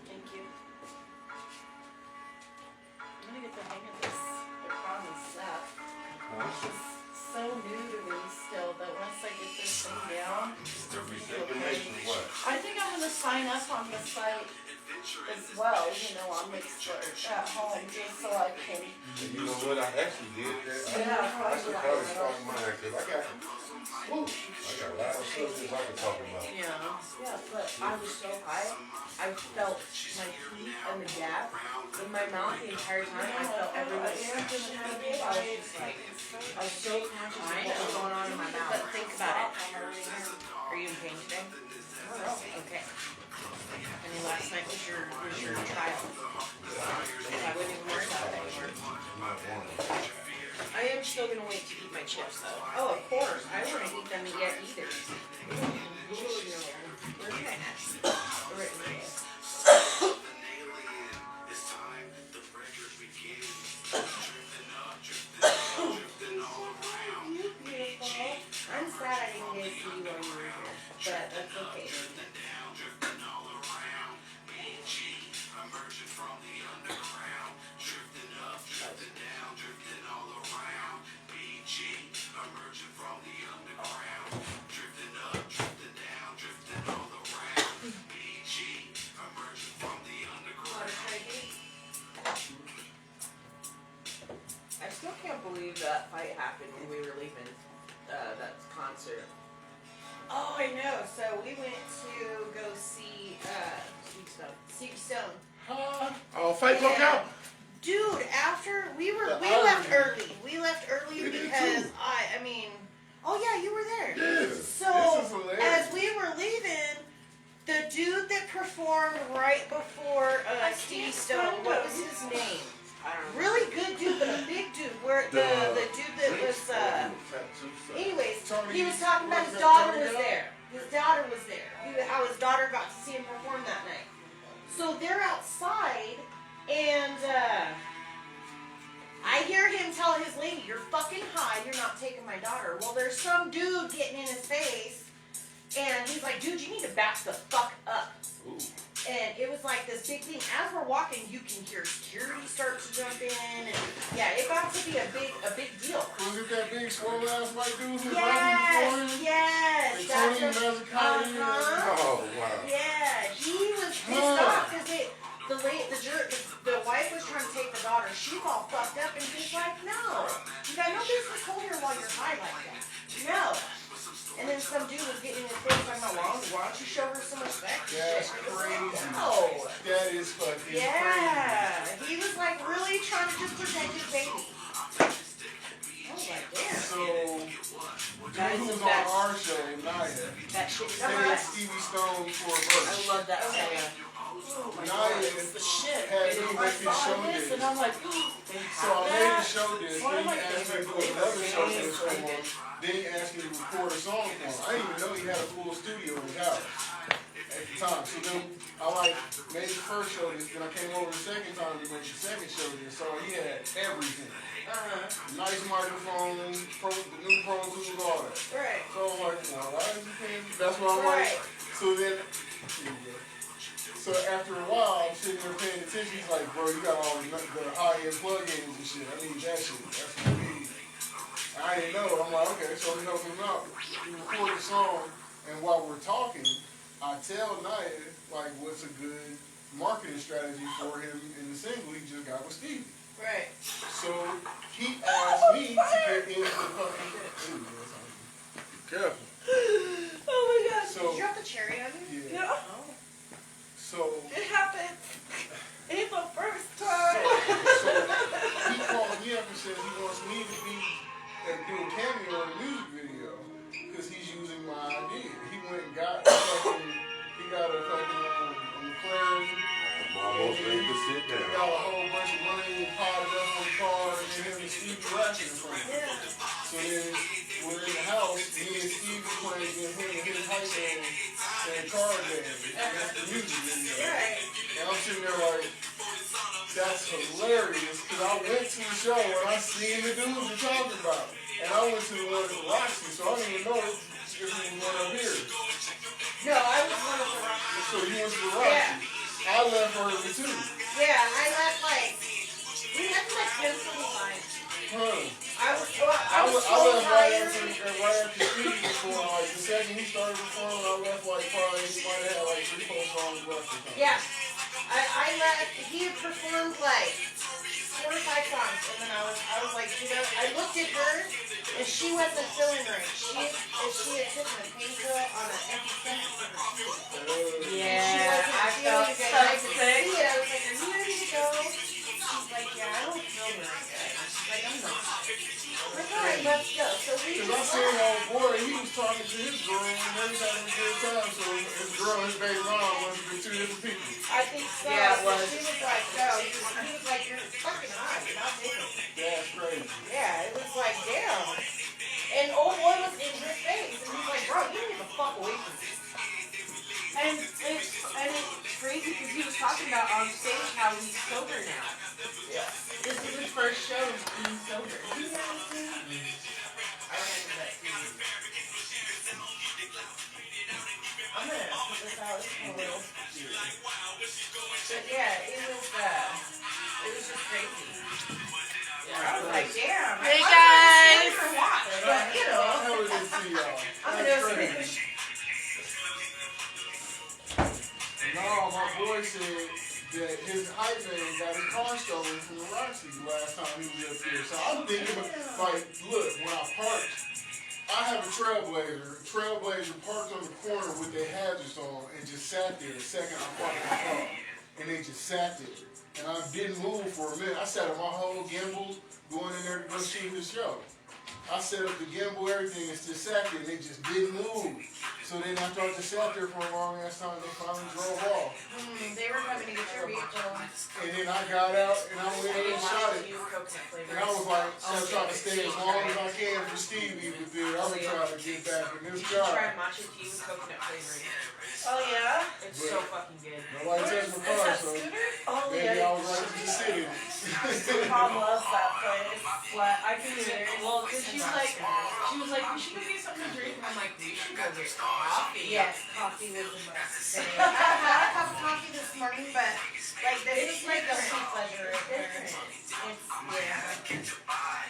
Speaker 3: Thank you. I'm going to get the hang of this. They're calling me Seth. It's just so new to me still that once I get this thing down,
Speaker 5: What?
Speaker 3: I think I'm going to sign up on the site as well, you know, on Mixler at home, just so I can.
Speaker 5: You know what? I actually did that.
Speaker 3: Yeah,
Speaker 5: I should probably start mine because I got a lot of subjects I could talk about.
Speaker 4: Yeah, but I was so high. I felt my teeth and the gap in my mouth the entire time. I felt everything. I was so high. What was going on in my mouth? But think about it. Are you in pain today? Okay. And then last night was your trial. I wouldn't even worry about it anymore. I am still gonna wait to eat my chips though. Oh, of course. I don't want to eat them yet either.
Speaker 2: I'm sad I didn't get to see you while you were here, but that's okay.
Speaker 4: I still can't believe that fight happened when we were leaving that concert.
Speaker 2: Oh, I know. So we went to go see Steve Stone.
Speaker 5: Oh, fight broke out.
Speaker 2: Dude, after we left early. We left early
Speaker 5: We did
Speaker 2: because
Speaker 5: too.
Speaker 2: I mean, oh yeah, you were there.
Speaker 5: Yes.
Speaker 2: So
Speaker 1: This is hilarious.
Speaker 2: as we were leaving, the dude that performed right before Steve Stone, what was his name?
Speaker 4: I don't know.
Speaker 2: Really good dude, but a big dude. Where the dude that was anyways, he was talking about his daughter was there. His daughter was there. How his daughter got to see him perform that night. So they're outside, and I hear him tell his lady, "You're fucking high. You're not taking my daughter." Well, there's some dude getting in his face, and he's like, "Dude, you need to back the fuck up."
Speaker 5: Ooh.
Speaker 2: And it was like this big thing. As we're walking, you can hear security start to jump in, and yeah, it got to be a big deal.
Speaker 1: Was it that big swole ass white dude who
Speaker 2: Yes,
Speaker 1: They
Speaker 2: that's
Speaker 1: told him
Speaker 2: a,
Speaker 1: Mazzacati.
Speaker 5: Oh, wow.
Speaker 2: yeah, he was pissed off because the wife was trying to take the daughter. She's all fucked up, and he's like, "No, you got no business holding her while you're high like that. No." And then some dude was getting in his face like, "Why don't you show her some respect?"
Speaker 1: That's crazy.
Speaker 2: No.
Speaker 1: That is fucking crazy.
Speaker 2: Yeah, he was like really trying to just protect his baby. I was like, damn.
Speaker 1: So, dude who was on our show, Naya,
Speaker 4: That shit is
Speaker 1: sang Stevie Stone for a
Speaker 4: I
Speaker 1: verse.
Speaker 4: love that song.
Speaker 3: Oh my
Speaker 1: Naya
Speaker 3: God, it's the shit.
Speaker 1: had
Speaker 3: And
Speaker 1: me
Speaker 3: I
Speaker 1: make his
Speaker 3: saw
Speaker 1: show
Speaker 3: this,
Speaker 1: this.
Speaker 3: and I'm like,
Speaker 1: So I made the show this,
Speaker 3: One
Speaker 1: then
Speaker 3: of my
Speaker 1: he asked me to do
Speaker 3: favorite
Speaker 1: another show
Speaker 3: things.
Speaker 1: this for him. Then he asked me to record a song for him. I didn't even know he had a full studio in his house at the time. So then I made the first show this, then I came over the second time to make the second show this. So he had everything. Nice microphone, the new Pro Tools, all that.
Speaker 2: Right.
Speaker 1: So I'm like, well, why is he paying? That's what I'm
Speaker 2: Right.
Speaker 1: like. So then, so after a while, I'm sitting there paying attention. He's like, "Bro, you got all the high-end plugins and shit. I need that shit. That's what I need." I I didn't know. I'm like, okay, so I'm helping him out. We record the song, and while we're talking, I tell Naya, like, what's a good marketing strategy for him in the single he just got with Stevie.
Speaker 2: Right.
Speaker 1: So he asked me to get into the fucking. Careful.
Speaker 3: Oh my god.
Speaker 1: So
Speaker 2: Did you drop the cherry on me?
Speaker 1: yeah.
Speaker 3: Yeah.
Speaker 1: So
Speaker 3: It happened. It's the first
Speaker 1: So,
Speaker 3: time.
Speaker 1: so he called me up and said he wants me to be and do a cameo in the music video because he's using my idea. He went and got a fucking, he got a fucking McLaren.
Speaker 5: I'm almost ready to sit
Speaker 1: He
Speaker 5: down.
Speaker 1: got a whole bunch of money and potted up on the car, and then him and Stevie rapping in front of him. So then we're in the house, me and Stevie playing him and his high school and car band. That's the music video.
Speaker 2: Right.
Speaker 1: And I'm sitting there like, that's hilarious, because I went to the show and I seen the dudes you're talking about. And I went to the one at the Roxy, so I didn't even know if it was one up here.
Speaker 2: No, I was one of the rock.
Speaker 1: So you went to the Roxy.
Speaker 2: Yeah.
Speaker 1: I left early too.
Speaker 2: Yeah, I left like, we left like 10:45.
Speaker 1: Huh.
Speaker 2: I was so
Speaker 1: I left
Speaker 2: tired.
Speaker 1: right after Stevie before, like, the second he started performing, I left like probably, he might have had like 3-4 songs left or something.
Speaker 2: Yeah. I left, he had performed like 4 or 5 songs, and then I was like, you know, I looked at her, and she wasn't feeling right. She had taken a painkiller on an empty stomach.
Speaker 4: Yeah, I felt so
Speaker 2: I could
Speaker 4: sick.
Speaker 2: see it. I was like, are you ready to go? She's like, yeah, I don't feel very good. She's like, I'm not. I'm like, all right, let's go. So we
Speaker 1: Because I seen old boy, he was talking to his girl, and they was having a good time, so his girl and his baby mom must be 2 different people.
Speaker 2: I think so.
Speaker 4: Yeah, it
Speaker 2: So
Speaker 4: was.
Speaker 2: she was like, no. He was like, you're fucking hot. You're not taking it.
Speaker 1: That's crazy.
Speaker 2: Yeah, it was like, damn. And old boy was in his face, and he's like, bro, you need to fuck away from me.
Speaker 4: And it's crazy because he was talking about on stage how he's sober now.
Speaker 2: Yeah.
Speaker 4: This is his first show being sober.
Speaker 2: You know what I'm saying? I remember that. I'm gonna put this out a little. But yeah, it was just crazy. Yeah, I was like, damn.
Speaker 3: Hey,
Speaker 2: I
Speaker 3: guys.
Speaker 2: for what? But you know,
Speaker 1: How would they see y'all?
Speaker 2: I'm
Speaker 1: That's
Speaker 2: gonna
Speaker 1: crazy.
Speaker 2: finish.
Speaker 1: No, my boy said that his hype man got his car stolen from the Roxy last time he was up there. So I'm thinking, like, look, when I parked, I have a Trailblazer. Trailblazer parked on the corner with their hazards on and just sat there the second I parked my car. And they just sat there. And I didn't move for a minute. I set up my whole gimbal going in there to go shoot the show. I set up the gimbal, everything, and just sat there, and they just didn't move. So then after I just sat there for a long ass time, they finally drove off.
Speaker 2: They were coming to get your vehicle.
Speaker 1: And then I got out, and I went in and shot it. And I was like, I'm trying to stay as long as I can for Stevie, but then I'm trying to get back in this job.
Speaker 4: Try matcha tea with coconut flavoring.
Speaker 3: Oh yeah.
Speaker 4: It's so fucking good.
Speaker 1: Nobody touched my car, so
Speaker 3: Oh
Speaker 1: maybe
Speaker 3: yeah.
Speaker 1: I was right to the city.
Speaker 3: Mom loves that place.
Speaker 4: But I can do it. Well, because she was like, we should go get something to drink. And I'm like, we should go get coffee.
Speaker 2: Yes, coffee was the best thing. I had a cup of coffee this morning, but like this is like a sweet pleasure right there. It's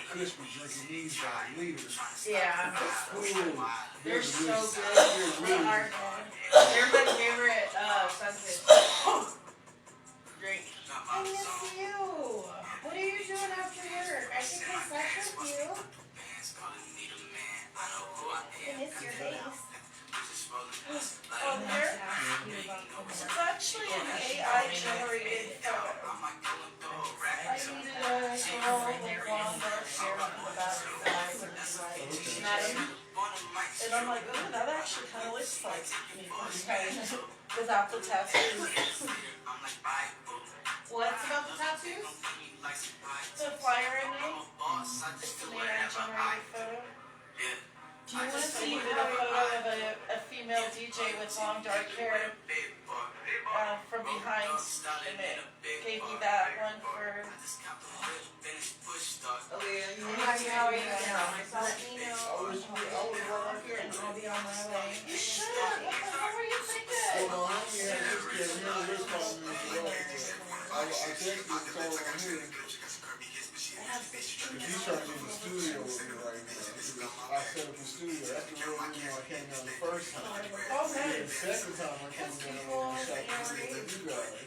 Speaker 1: I just been drinking these by liters.
Speaker 2: yeah.
Speaker 1: Ooh,
Speaker 4: They're so good.
Speaker 2: They are good.
Speaker 4: They're my favorite sunfish drink.
Speaker 2: I miss you. What are you doing after work? I can come back with you. I miss your face.
Speaker 3: Oh, there. It's actually an AI generated photo. I needed a girl with long dark hair on the back side and like matted. And I'm like, oh, that actually kind of looks like me. Okay. Without the tattoos.
Speaker 2: What's about the tattoos?
Speaker 3: The flyer I made. It's an AI generated photo. Do you want to see a photo of a female DJ with long dark hair from behind? And it gave me that one for.
Speaker 2: How are you doing? Let me know.
Speaker 1: I was right up here.
Speaker 3: And I'll be on my way.
Speaker 2: You should. What the hell were you thinking?
Speaker 1: Hold on, I only had this kid. Remember this call me. I texted you and told him here.
Speaker 3: I
Speaker 1: Cause he's trying to get in the studio with me right now. Because I set up the studio. That's the real reason why I came down the first time.
Speaker 3: Oh,
Speaker 1: And
Speaker 3: nice.
Speaker 1: the second time I came down and shot the video with you guys.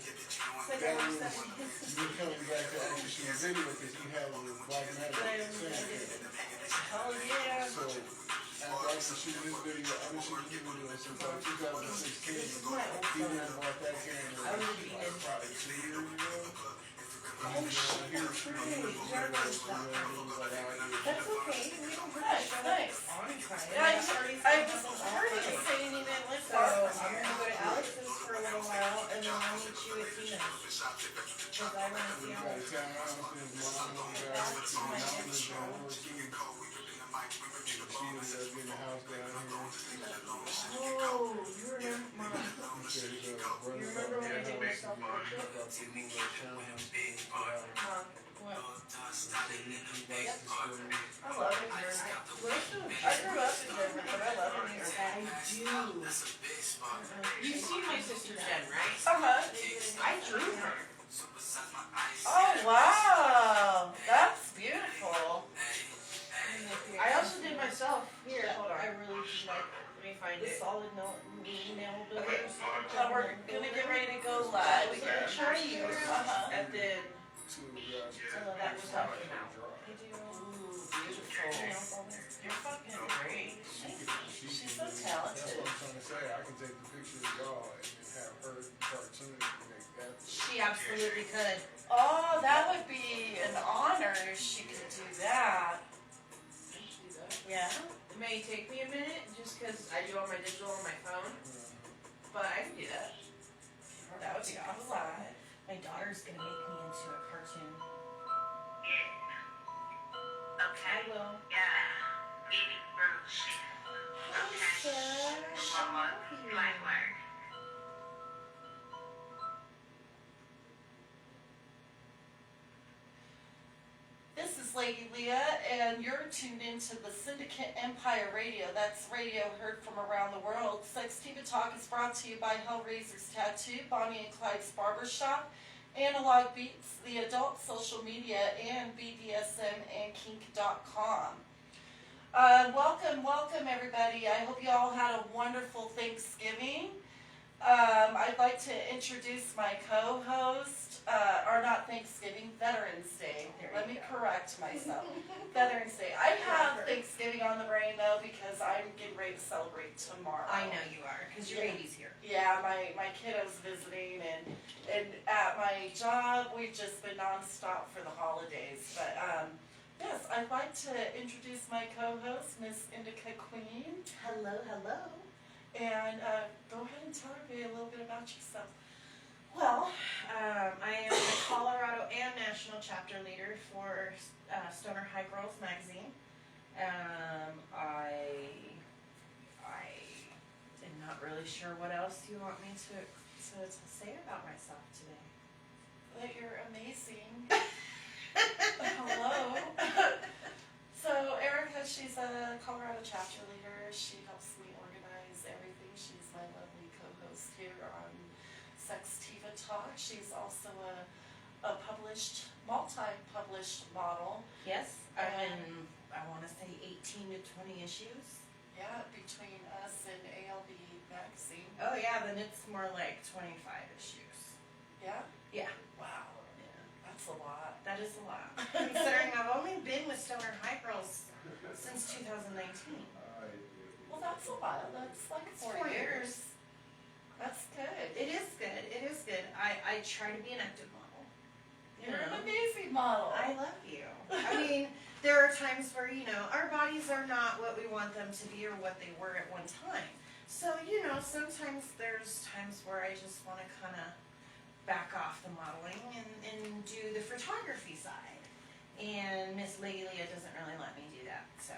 Speaker 1: That was me coming back to actually shoot a video because he had it with Black Magic Syndicate.
Speaker 3: Oh, yeah.
Speaker 1: So after I actually shoot this video, I've been shooting this video since like 2016. He went and bought that camera like probably 2 years ago.
Speaker 3: Oh, shit, that's right. That's okay. We don't put that
Speaker 2: Nice.
Speaker 3: on time.
Speaker 2: Yeah,
Speaker 3: I
Speaker 2: I
Speaker 3: was
Speaker 2: was
Speaker 3: already
Speaker 2: already saying you didn't live
Speaker 3: So
Speaker 2: far.
Speaker 3: I'm gonna go to Alex's for a little while, and then I'll meet you at Tina's. Cause I wanna see
Speaker 1: You
Speaker 3: how.
Speaker 1: gotta tell him his mom and dad, his mom is down work too. She ended up getting a house down here.
Speaker 3: Oh, you remember, Mom?
Speaker 1: He said his brother
Speaker 3: You remember when I did my
Speaker 1: got
Speaker 3: self-portrait?
Speaker 1: about to move to townhouse to get out.
Speaker 3: Mom, what?
Speaker 1: So he likes to stay.
Speaker 3: I love it here. I grew up in Denver, but I love it here.
Speaker 4: I do. You've seen my sister Jen, right?
Speaker 3: Uh-huh.
Speaker 4: I drew her.
Speaker 3: Oh, wow. That's beautiful.
Speaker 4: I also did myself. Here, hold on.
Speaker 3: I really just like
Speaker 4: Let me find
Speaker 3: the
Speaker 4: it.
Speaker 3: solid nail builders.
Speaker 4: Okay.
Speaker 3: So we're gonna get ready to go live. We're gonna try you. Uh-huh.
Speaker 4: And then
Speaker 1: Two guys.
Speaker 4: that was how it came out.
Speaker 3: I do.
Speaker 4: Ooh, beautiful. You're fucking great.
Speaker 3: She's so
Speaker 1: That's
Speaker 3: talented.
Speaker 1: what I'm trying to say. I can take the picture of y'all and then have her cartoon and make that.
Speaker 4: She absolutely could.
Speaker 3: Oh, that would be an honor if she could do that.
Speaker 4: Yeah. It may take me a minute just because I do all my digital on my phone, but I can do that.
Speaker 3: That would be awesome.
Speaker 4: My daughter's gonna make me into a cartoon.
Speaker 6: Okay.
Speaker 4: I will.
Speaker 6: Yeah. Meeting Bruce. Okay. Mama, light work.
Speaker 3: This is Lady Leah, and you're tuned into the Syndicate Empire Radio. That's radio heard from around the world. SEXtiva Talk is brought to you by Hellraiser's Tattoo, Bonnie and Clyde's Barbershop, Analog Beats, the adult social media, and BDSM and Kink.com. Welcome everybody. I hope you all had a wonderful Thanksgiving. I'd like to introduce my co-host, or not Thanksgiving, Veterans Day. Let me correct myself. Veterans Day. I have Thanksgiving on the brain though because I'm getting ready to celebrate tomorrow.
Speaker 4: I know you are, because your baby's here.
Speaker 3: Yeah, my kiddo's visiting, and at my job we've just been nonstop for the holidays. But yes, I'd like to introduce my co-host, Miss Indica Queen.
Speaker 4: Hello, hello.
Speaker 3: And go ahead and tell everybody a little bit about yourself.
Speaker 4: Well, I am the Colorado and national chapter leader for Stoner High Girls magazine. I am not really sure what else you want me to say about myself today.
Speaker 3: That you're amazing. Hello. So Erica, she's a Colorado chapter leader. She helps me organize everything. She's my lovely co-host here on SEXtiva Talk. She's also a multi-published model.
Speaker 4: Yes, I'm in, I want to say 18 to 20 issues.
Speaker 3: Yeah, between us and ALB magazine.
Speaker 4: Oh yeah, then it's more like 25 issues.
Speaker 3: Yeah?
Speaker 4: Yeah.
Speaker 3: Wow.
Speaker 4: Yeah.
Speaker 3: That's a lot.
Speaker 4: That is a lot. Considering I've only been with Stoner High Girls since 2019.
Speaker 3: Well, that's a while. That's like 4 years. That's good.
Speaker 4: It is good. It is good. I try to be an active model.
Speaker 3: You're an amazing model.
Speaker 4: I love you. I mean, there are times where, our bodies are not what we want them to be or what they were at one time. So, sometimes there's times where I just want to kind of back off the modeling and do the photography side. And Miss Lady Leah doesn't really let me do that, so.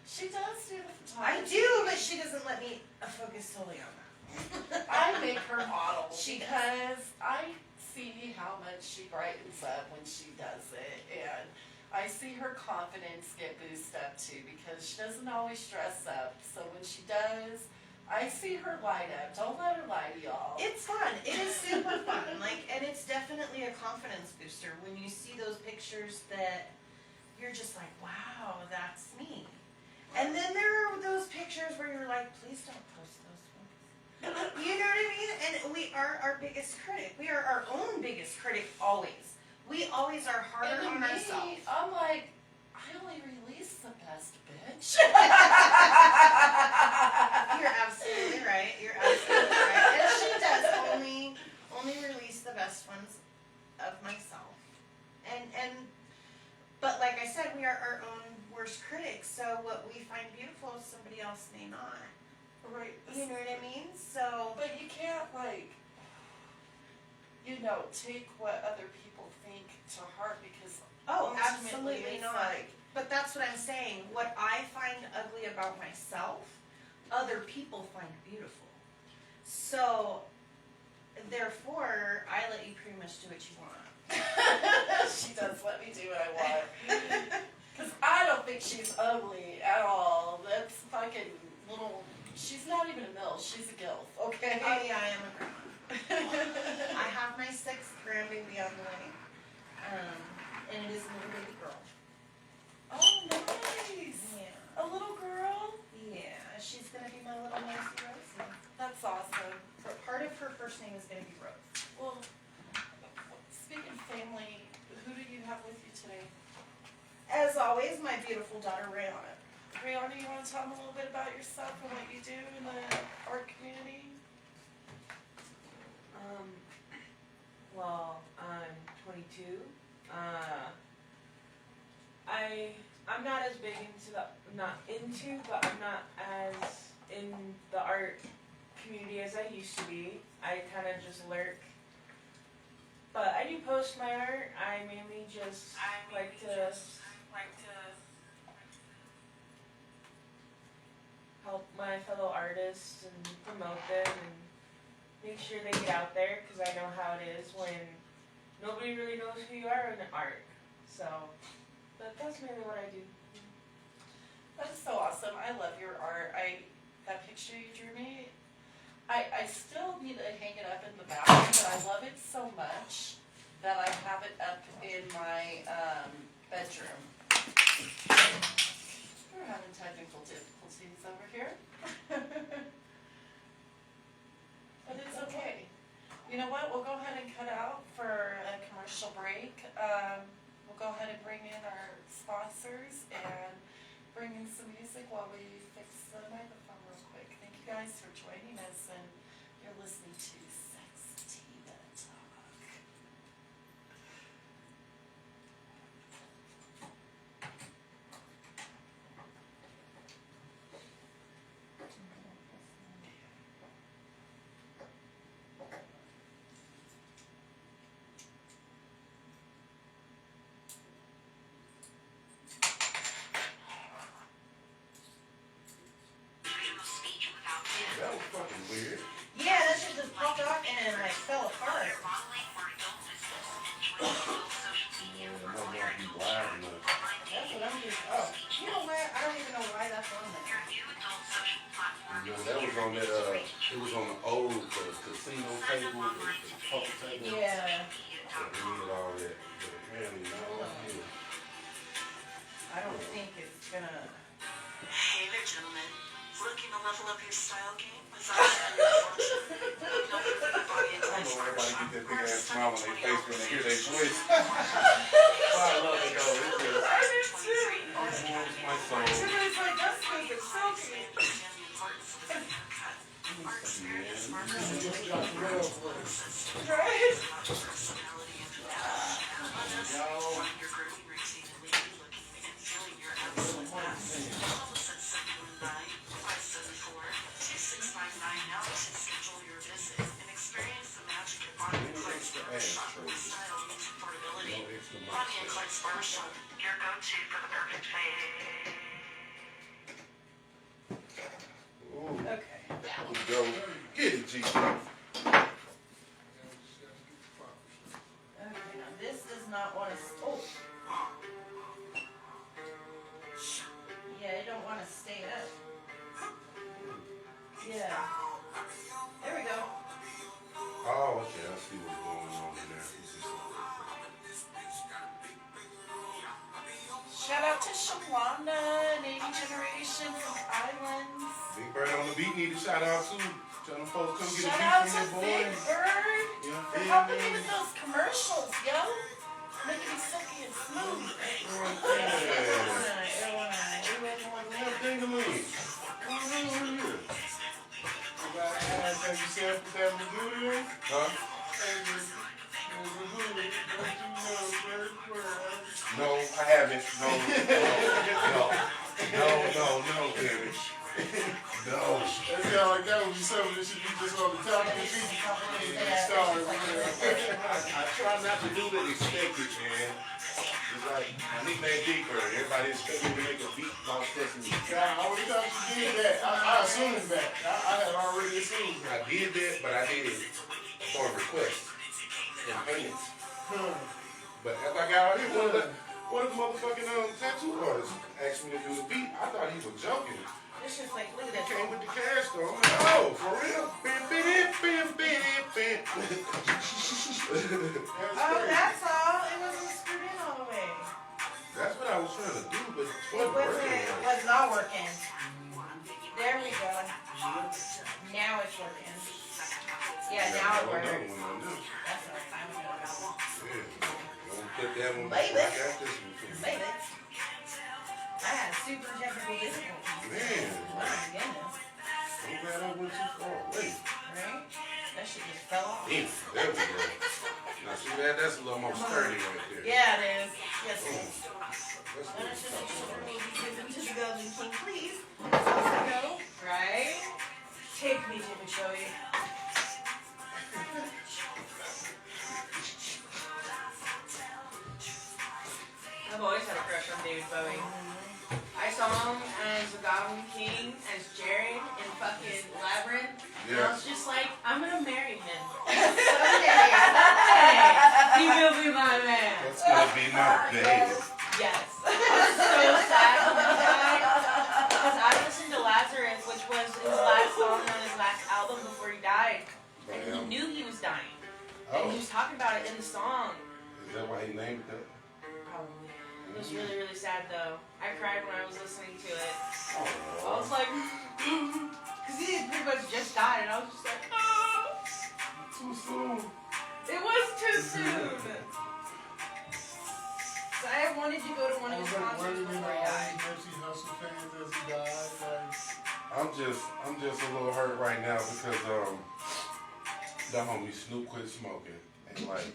Speaker 3: She does do the
Speaker 4: I
Speaker 3: photography.
Speaker 4: do, but she doesn't let me focus solely on that.
Speaker 3: I make her model
Speaker 4: She does.
Speaker 3: because I see how much she brightens up when she does it, and I see her confidence get boosted up too because she doesn't always dress up. So when she does, I see her light up. Don't let her lie to y'all.
Speaker 4: It's fun. It is super fun. And it's definitely a confidence booster when you see those pictures that
Speaker 2: you're just like, wow, that's me. And then there are those pictures where you're like, please don't post those ones. You know what I mean? And we are our biggest critic. We are our own biggest critic always. We always are harder on ourselves.
Speaker 3: I'm like, I only release the best, bitch.
Speaker 2: You're absolutely right. You're absolutely right. And she does only release the best ones of myself. But like I said, we are our own worst critics. So what we find beautiful, somebody else may not.
Speaker 3: Right.
Speaker 2: You know what I mean? So.
Speaker 3: But you can't take what other people think to heart because
Speaker 2: Oh,
Speaker 3: ultimately
Speaker 2: absolutely
Speaker 3: it's
Speaker 2: not.
Speaker 3: like,
Speaker 2: But that's what I'm saying. What I find ugly about myself, other people find beautiful. So, therefore, I let you pretty much do what you want.
Speaker 3: she does let me do what I want. Because I don't think she's ugly at all. That's fucking little. She's not even a MILF. She's a GILF. Okay.
Speaker 2: Oh yeah, I am a grandma. I have my 6th grandbaby on the way, and it is a little baby girl.
Speaker 3: Oh, nice.
Speaker 2: Yeah.
Speaker 3: A little girl.
Speaker 2: Yeah, she's gonna be my little Nancy Rosie.
Speaker 3: That's awesome.
Speaker 2: Part of her first name is gonna be Rose.
Speaker 3: Well, speaking of family, who do you have with you today?
Speaker 2: As always, my beautiful daughter Rihanna.
Speaker 3: Rihanna, you want to tell them a little bit about yourself and what you do in the art community?
Speaker 4: Well, I'm 22. I'm not as big but I'm not as in the art community as I used to be. I kind of just lurk. But I do post my art. I mainly just like to help my fellow artists and promote them and make sure they get out there because I know how it is when nobody really knows who you are in art. So, but that's mainly what I do.
Speaker 3: That is so awesome. I love your art. That picture you drew me, I still need to hang it up in the bathroom, but I love it so much that I have it up in my bedroom. We're having technical difficulties over here. But it's okay. You know what? We'll go ahead and cut out for a commercial break. We'll go ahead and bring in our sponsors and bring in some music while we fix the microphone real quick. Thank you guys for joining us, and you're listening to SEXtiva Talk.
Speaker 5: That was fucking weird.
Speaker 2: Yeah, that shit just popped off and I fell apart.
Speaker 5: Yeah, it might not be live enough.
Speaker 2: That's what I'm just. Oh, you know what? I don't even know why that's on there.
Speaker 5: You know, that was on that, it was on the old casino table, the poker table.
Speaker 2: Yeah.
Speaker 5: So we needed all that. But apparently not here.
Speaker 2: I don't think it's gonna.
Speaker 7: Hey there, gentlemen. Looking to level up your style game? Was I unfortunate? No further body and
Speaker 5: I
Speaker 7: touch
Speaker 5: know everybody
Speaker 7: workshop.
Speaker 5: get that big ass smile on their face when they hear their voice.
Speaker 7: I
Speaker 5: love it though. It's just,
Speaker 3: I do too.
Speaker 5: it warms my soul.
Speaker 3: Everybody's like, that's good, it's silky. Right?
Speaker 7: Your go-to for the perfect fade.
Speaker 5: Ooh,
Speaker 3: Okay.
Speaker 5: that was dope. Get it, G.
Speaker 2: Okay, now this does not want to. Oh. Yeah, it don't want to stay up. Yeah. There we go.
Speaker 5: Oh, okay. I see what's going on in there.
Speaker 2: Shut
Speaker 3: to Shawanda and 80 Generation from Islands.
Speaker 5: Big Bird on the beat need a shout out too. Tell them folks come get
Speaker 3: Shout
Speaker 5: a
Speaker 3: out
Speaker 5: beat
Speaker 3: to
Speaker 5: from your
Speaker 3: Big
Speaker 5: boy.
Speaker 3: Bird
Speaker 5: Yeah,
Speaker 3: for helping me with those commercials, yo. Making me silky and smooth.
Speaker 1: Have you sampled that Magudio?
Speaker 5: Huh? No, I haven't. No, David. No.
Speaker 1: That sound like that would be something that should be just on the top of the feet.
Speaker 5: I try not to do the expected, man. It's like my nickname Big Bird. Everybody expects me to make a beat about Sesame.
Speaker 1: Yeah, I already thought you did that. I assumed that. I had already assumed
Speaker 5: I
Speaker 1: that.
Speaker 5: did that, but I did it for a request and payments. But as I got out here, one of the motherfucking tattoo artists asked me to do the beat. I thought he was joking.
Speaker 2: It's just like, look at
Speaker 5: He
Speaker 2: that.
Speaker 5: came with the cash though. I'm like, oh, for real?
Speaker 2: Oh, that's all. It wasn't screwed in all the way.
Speaker 5: That's what I was trying to do, but it
Speaker 2: It
Speaker 5: wasn't working.
Speaker 2: was not working. There we go. Now it's working. Yeah, now it works.
Speaker 5: Another one on this.
Speaker 2: That's all right. I don't know about that.
Speaker 5: Yeah. Gonna put that one
Speaker 2: Baby.
Speaker 5: back out this one too.
Speaker 2: Baby. I had super technical difficulties.
Speaker 5: Man,
Speaker 2: Oh my goodness.
Speaker 5: I'm glad I went too far away.
Speaker 2: Right? That shit just fell off.
Speaker 5: Damn, there we go. Now see that? That's a little more sturdy right there.
Speaker 2: Yeah, it is. Yes, it
Speaker 5: Boom.
Speaker 2: is.
Speaker 5: That's what I'm talking about.
Speaker 2: Give them to the Golden King, please. Go. Right? Take me to the show you.
Speaker 4: I've always had a crush on David Bowie. I saw him as the Goblin King, as Jared in fucking Labyrinth. And I was just like, I'm gonna marry him.
Speaker 2: Someday.
Speaker 4: He will be my man.
Speaker 5: That's gonna be my baby.
Speaker 4: Yes. I was so sad when he died. Because I listened to Lazarus, which was his last song on his last album before he died. And he knew he was dying. And he was talking about it in the song.
Speaker 5: Is that why he named it that?
Speaker 4: Probably. It was really, really sad though. I cried when I was listening to it. I
Speaker 5: Oh,
Speaker 4: was like, because he had pretty much just died, and I was just like, oh.
Speaker 5: too soon.
Speaker 4: It was too soon. So I wanted to go to one
Speaker 1: I
Speaker 4: of
Speaker 1: was
Speaker 4: his
Speaker 1: like
Speaker 4: concerts
Speaker 1: wondering
Speaker 4: before
Speaker 1: all
Speaker 4: he died.
Speaker 1: these Nipsey Hussle fans as he died. Like,
Speaker 5: I'm just a little hurt right now because the homie Snoop quit smoking. And like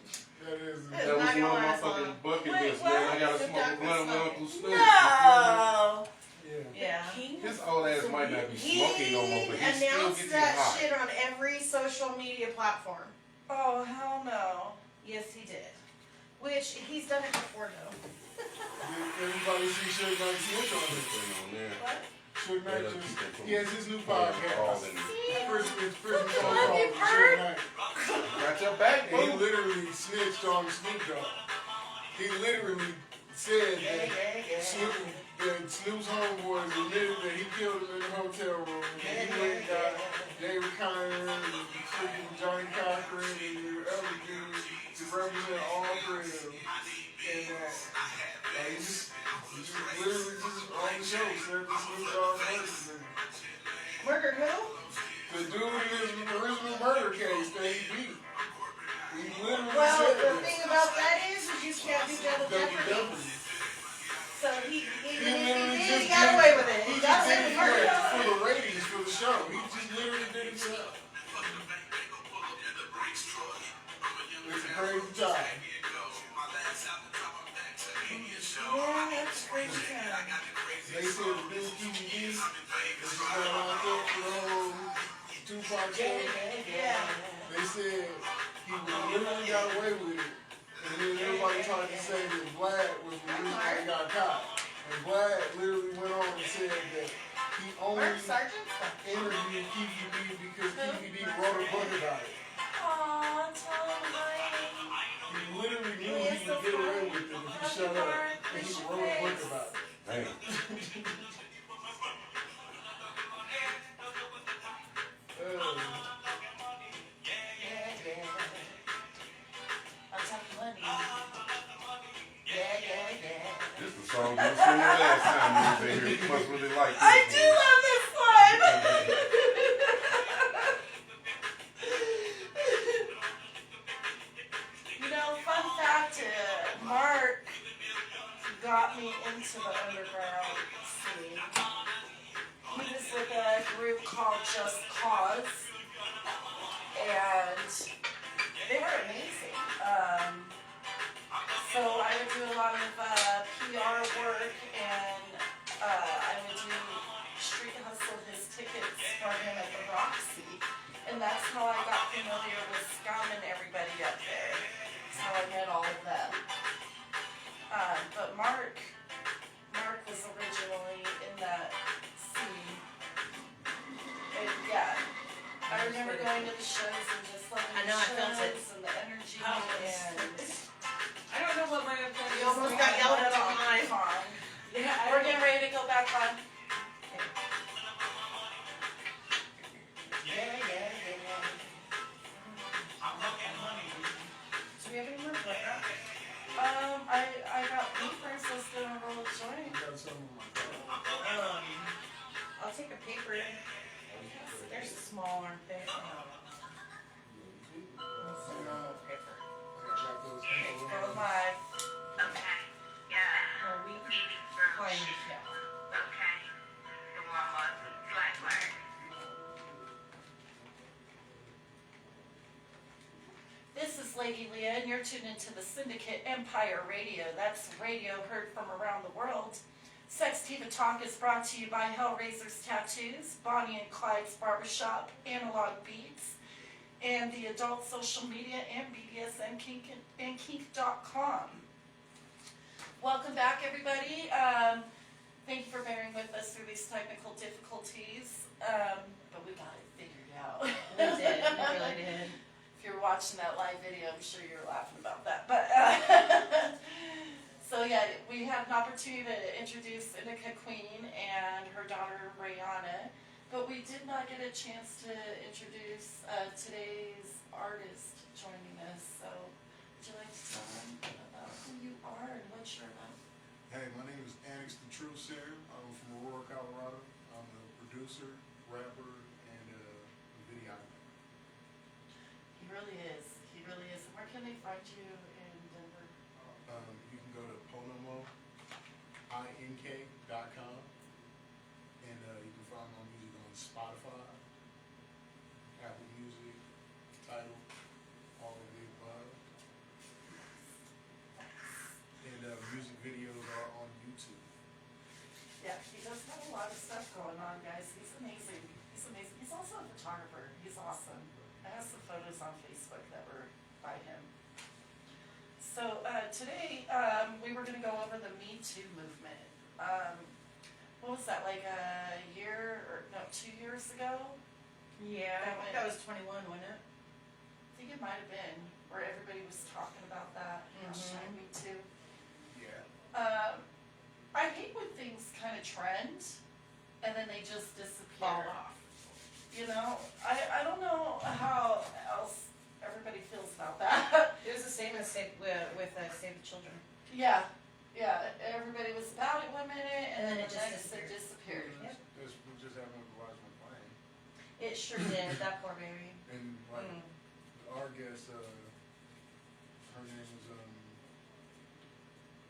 Speaker 1: that is.
Speaker 2: It's
Speaker 5: that was
Speaker 2: not
Speaker 5: one
Speaker 2: gonna
Speaker 5: of my
Speaker 2: last long.
Speaker 5: fucking bucket
Speaker 2: Wait,
Speaker 5: list,
Speaker 2: what?
Speaker 5: man. I gotta
Speaker 2: The
Speaker 5: smoke a
Speaker 2: Dr.
Speaker 5: blunt with
Speaker 2: Smoke.
Speaker 5: Uncle Snoop.
Speaker 2: No.
Speaker 1: Yeah.
Speaker 2: Yeah.
Speaker 5: His old ass might not be
Speaker 2: He
Speaker 5: smoking no more, but he still
Speaker 2: announced
Speaker 5: gets
Speaker 2: that
Speaker 5: hot.
Speaker 2: shit on every social media platform.
Speaker 3: Oh, hell no.
Speaker 2: Yes, he did. Which, he's done it before, though.
Speaker 1: Did everybody see Suge Knight Snitch on it?
Speaker 5: Thing on there.
Speaker 2: What?
Speaker 1: Suge Knight
Speaker 5: Yeah,
Speaker 1: just, he has his new
Speaker 5: All
Speaker 1: podcast.
Speaker 5: in
Speaker 1: It's prison
Speaker 2: Have
Speaker 1: called
Speaker 2: you
Speaker 1: Suge
Speaker 2: heard?
Speaker 1: Knight.
Speaker 5: got your back,
Speaker 1: He
Speaker 5: boo.
Speaker 1: literally snitched on Snoop Dogg. He literally said that Snoop's homeboys admitted that he killed him in the hotel room. And he went and got David Conner and freaking Johnny Cochran and the other dude to represent all three of them. And like, he just literally just on the show said that Snoop Dogg murdered him.
Speaker 2: Murdered who?
Speaker 1: The dude in his original murder case that he beat. He literally
Speaker 2: Well,
Speaker 1: said
Speaker 2: the
Speaker 1: that.
Speaker 2: thing about that is you can't do double
Speaker 1: Double
Speaker 2: jeopardy.
Speaker 1: jeopardy.
Speaker 2: So even if
Speaker 1: literally
Speaker 2: he did,
Speaker 1: just
Speaker 2: he got away with it.
Speaker 1: He
Speaker 2: He
Speaker 1: just
Speaker 2: got
Speaker 1: did
Speaker 2: away
Speaker 1: it
Speaker 2: with murder.
Speaker 1: for the ratings for the show. He just literally did it himself. It's a crazy time.
Speaker 2: Yeah, that's crazy time.
Speaker 1: They said the new DVD is just going out there for the whole Tupac thing.
Speaker 2: Yeah.
Speaker 1: They said he literally got away with it. And then everybody tried to say that Vlad was the reason why he got caught. And Vlad literally went on and said that he only
Speaker 2: Mark Sargent?
Speaker 1: interviewed KVD because KVD wrote a book about it.
Speaker 3: Aw, tell him hi.
Speaker 1: He literally knew he could get away with it if he shut up. And he wrote a book about it.
Speaker 5: Damn.
Speaker 2: I'll tell you money. Yeah.
Speaker 5: This is the song. You seen it last time you was in here. You must really like this
Speaker 3: I
Speaker 5: one.
Speaker 3: do love this one. You know, fun fact, Mark got me into the underground scene. He was with a group called Just Cause, and they were amazing. So I would do a lot of PR work, and I would do street hustle his tickets for him at the Roxy, and that's how I got familiar with Scum and everybody up there. That's how I met all of them. But Mark was originally in that scene. And yeah, I remember going to the shows and just loving
Speaker 2: I know,
Speaker 3: the
Speaker 2: I felt it.
Speaker 3: shows and the energy
Speaker 2: Oh,
Speaker 3: and
Speaker 4: I don't know what my opinion is.
Speaker 2: You almost got yelled at online.
Speaker 4: Yeah,
Speaker 3: We're getting ready to go back on.
Speaker 2: Yeah.
Speaker 3: Do we have any more flavor? I got papers. Let's gonna roll a joint.
Speaker 1: Got some on my phone.
Speaker 2: I'll take a paper. There's a small, aren't they?
Speaker 3: Oh my.
Speaker 6: Okay. Yeah.
Speaker 2: Well, we
Speaker 6: Eating fruit.
Speaker 2: claim, yeah.
Speaker 6: Okay. The warm up. Black work.
Speaker 3: This is Lady Leah, and you're tuned into the Syndicate Empire Radio. That's radio heard from around the world. SEXtiva Talk is brought to you by Hellraiser's Tattoos, Bonnie and Clyde's Barbershop, Analog Beats, and the adult social media and BDSM and kink.com. Welcome back, everybody. Thank you for bearing with us through these technical difficulties, but we got it figured out.
Speaker 2: We did, we really did.
Speaker 3: If you're watching that live video, I'm sure you're laughing about that. But so yeah, we had an opportunity to introduce Indica Queen and her daughter Rayana, but we did not get a chance to introduce today's artist joining us. So would you like to tell them about who you are and what you're about?
Speaker 1: Hey, my name is Annex the Truth Serum. I'm from Aurora, Colorado. I'm a producer, rapper, and videographer.
Speaker 3: He really is. He really is. And where can they find you in Denver?
Speaker 1: You can go to ponomo.ink.com, and you can find my music on Spotify, Apple Music, Tidal, all of the above. And music videos are on YouTube.
Speaker 3: Yeah, he does have a lot of stuff going on, guys. He's amazing. He's amazing. He's also a photographer. He's awesome. I have some photos on Facebook that were by him. So today we were going to go over the Me Too movement. What was that, like a year or no, 2 years ago?
Speaker 2: Yeah, I think that was 21, wasn't it?
Speaker 3: I think it might have been where everybody was talking about that. Hashtag Me Too.
Speaker 1: Yeah.
Speaker 3: I hate when things kind of trend and then they just disappear.
Speaker 2: Fall off.
Speaker 3: You know, I don't know how else everybody feels about that.
Speaker 2: It was the same as Save the Children.
Speaker 3: Yeah, everybody was about it 1 minute and then
Speaker 2: And then
Speaker 3: the
Speaker 2: it just
Speaker 3: next it disappeared.
Speaker 2: Yep.
Speaker 1: We just happened with Elijah McClain.
Speaker 2: It sure did, that poor baby.
Speaker 1: And like our guest, her name was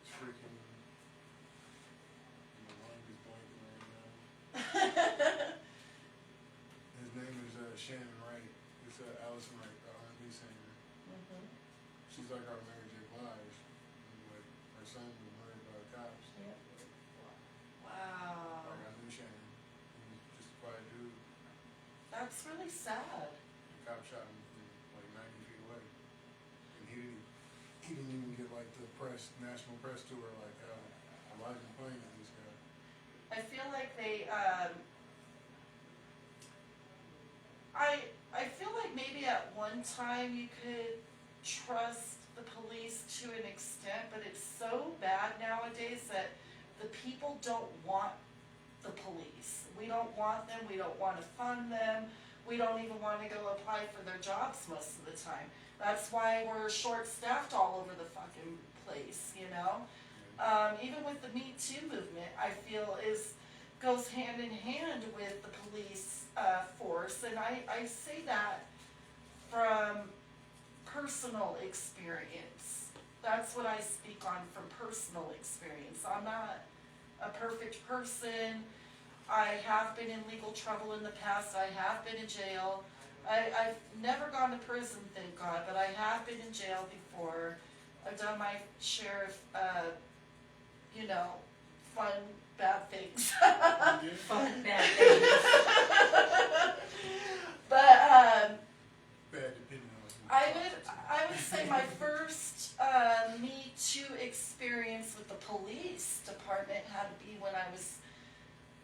Speaker 1: it's freaking. My mind is blanking right now. His name is Shannon Wright. It's Allison Wright, the R&B singer. She's like our Mary J. Blige. And like her son was murdered by the cops.
Speaker 2: Yep.
Speaker 3: Wow,
Speaker 1: Like I knew Shannon. He was just a quiet dude.
Speaker 3: that's really sad.
Speaker 1: The cop shot him from like 90 feet away. And he didn't even get like the national press tour like Elijah McClain and this guy.
Speaker 3: I feel like they, I feel like maybe at one time you could trust the police to an extent, but it's so bad nowadays that the people don't want the police. We don't want them, we don't want to fund them, we don't even want to go apply for their jobs most of the time. That's why we're short-staffed all over the fucking place, you know? even with the Me Too movement, I feel goes hand in hand with the police force, and I say that from personal experience. That's what I speak on from personal experience. I'm not a perfect person. I have been in legal trouble in the past. I have been in jail. I've never gone to prison, thank God, but I have been in jail before. I've done my share of, fun, bad things.
Speaker 4: Fun bad things.
Speaker 3: But,
Speaker 1: Bad depending on who.
Speaker 3: I would say my first Me Too experience with the police department had to be when I was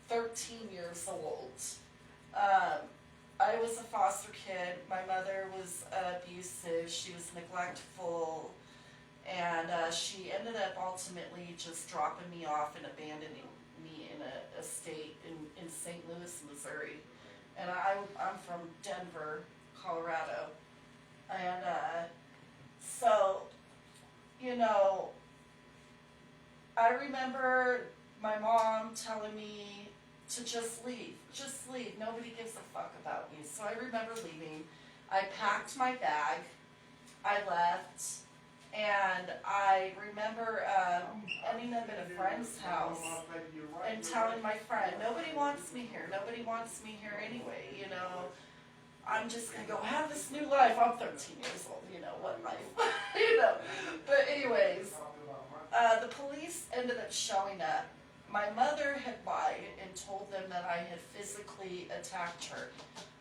Speaker 3: 13 years old. I was a foster kid. My mother was abusive. She was neglectful. And she ended up ultimately just dropping me off and abandoning me in a state in St. Louis, Missouri. And I'm from Denver, Colorado. And so, I remember my mom telling me to just leave. Just leave. Nobody gives a fuck about you. So I remember leaving. I packed my bag. I left. And I remember ending up at a friend's house and telling my friend, nobody wants me here. Nobody wants me here anyway, I'm just going to go have this new life. I'm 13 years old, what life, But anyways, the police ended up showing up. My mother had lied and told them that I had physically attacked her.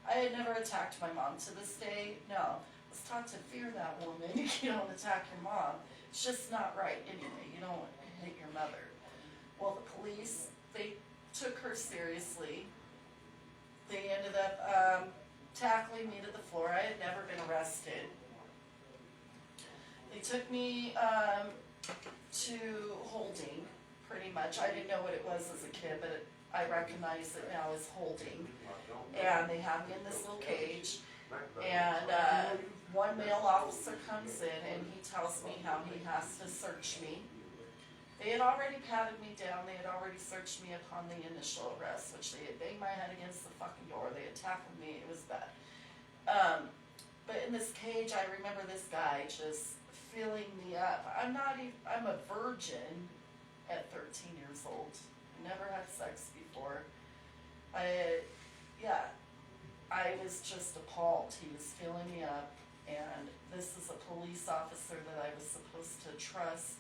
Speaker 3: I had never attacked my mom. To this day, no. I was taught to fear that woman. You don't attack your mom. It's just not right anyway. You don't hit your mother. Well, the police, they took her seriously. They ended up tackling me to the floor. I had never been arrested. They took me to holding, pretty much. I didn't know what it was as a kid, but I recognize it now as holding. And they have me in this little cage. And one male officer comes in and he tells me how he has to search me. They had already patted me down. They had already searched me upon the initial arrest, which they had banged my head against the fucking door. They had tackled me. It was bad. But in this cage, I remember this guy just filling me up. I'm a virgin at 13 years old. Never had sex before. I was just appalled. He was filling me up, and this is a police officer that I was supposed to trust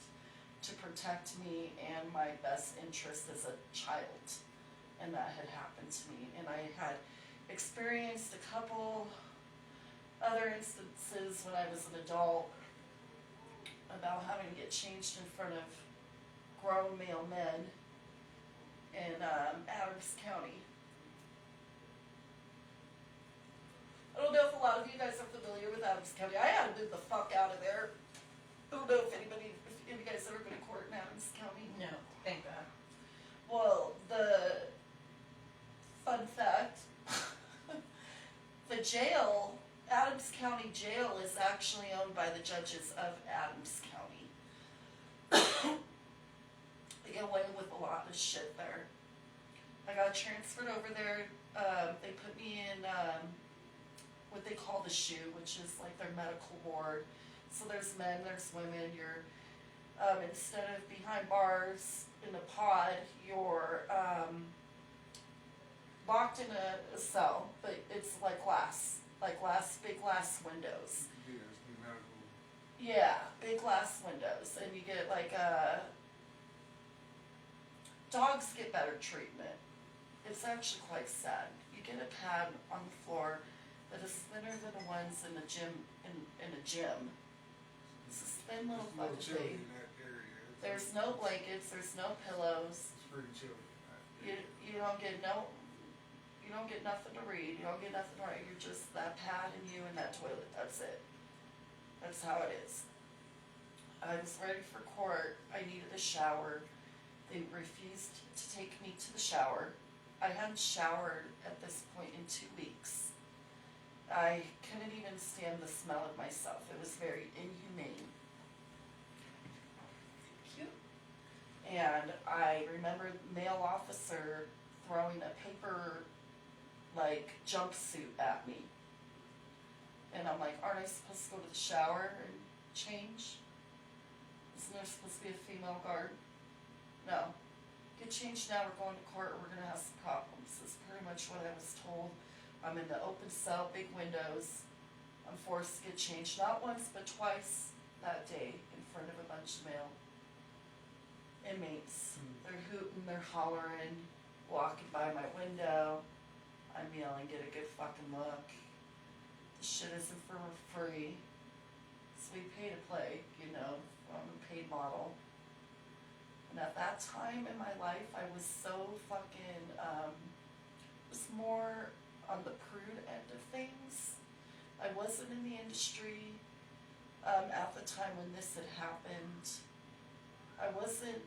Speaker 3: to protect me and my best interest as a child. And that had happened to me. And I had experienced a couple other instances when I was an adult about having to get changed in front of grown male men in Adams County. I don't know if a lot of you guys are familiar with Adams County. I had to move the fuck out of there. I don't know if any of you guys ever been to court in Adams County.
Speaker 4: No, thank God.
Speaker 3: Well, the fun fact, the jail, Adams County Jail, is actually owned by the judges of Adams County. They get away with a lot of shit there. I got transferred over there. They put me in what they call the SHU, which is like their medical ward. So there's men, there's women. You're instead of behind bars in a pod, you're locked in a cell, but it's like glass, big glass windows.
Speaker 1: Yeah, it's the medical.
Speaker 3: Yeah, big glass windows, and you get like dogs get better treatment. It's actually quite sad. You get a pad on the floor that is thinner than the ones in the gym in a gym. It's a thin little
Speaker 1: There's no
Speaker 3: fucking
Speaker 1: children
Speaker 3: thing.
Speaker 1: in that area.
Speaker 3: There's no blankets. There's no pillows.
Speaker 1: It's pretty chilly.
Speaker 3: You don't get nothing to read. You don't get nothing to write. You're just that pad and you and that toilet. That's it. That's how it is. I was ready for court. I needed a shower. They refused to take me to the shower. I hadn't showered at this point in 2 weeks. I couldn't even stand the smell of myself. It was very inhumane. Cute. And I remember male officer throwing a paper, like, jumpsuit at me. And I'm like, aren't I supposed to go to the shower and change? Isn't there supposed to be a female guard? No. Get changed now, we're going to court, or we're gonna have some problems. That's pretty much what I was told. I'm in the open cell, big windows. I'm forced to get changed, not once, but twice that day in front of a bunch of male inmates. They're hooting, they're hollering, walking by my window. I'm yelling, get a good fucking look. This shit isn't for free. So we pay to play, you know, I'm a paid model. And at that time in my life, I was so fucking, was more on the prude end of things. I wasn't in the industry at the time when this had happened. I wasn't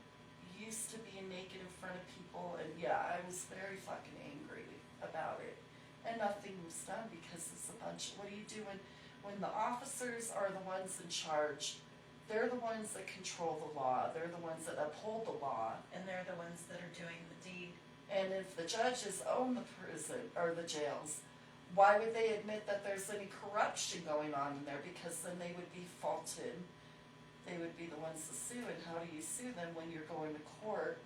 Speaker 3: used to being naked in front of people, and yeah, I was very fucking angry about it. And nothing was done because it's a bunch of, what do you do when the officers are the ones in charge? They're the ones that control the law. They're the ones that uphold the law.
Speaker 2: And they're the ones that are doing the deed.
Speaker 3: And if the judges own the prison or the jails, why would they admit that there's any corruption going on in there? Because then they would be faulted. They would be the ones to sue. And how do you sue them when you're going to court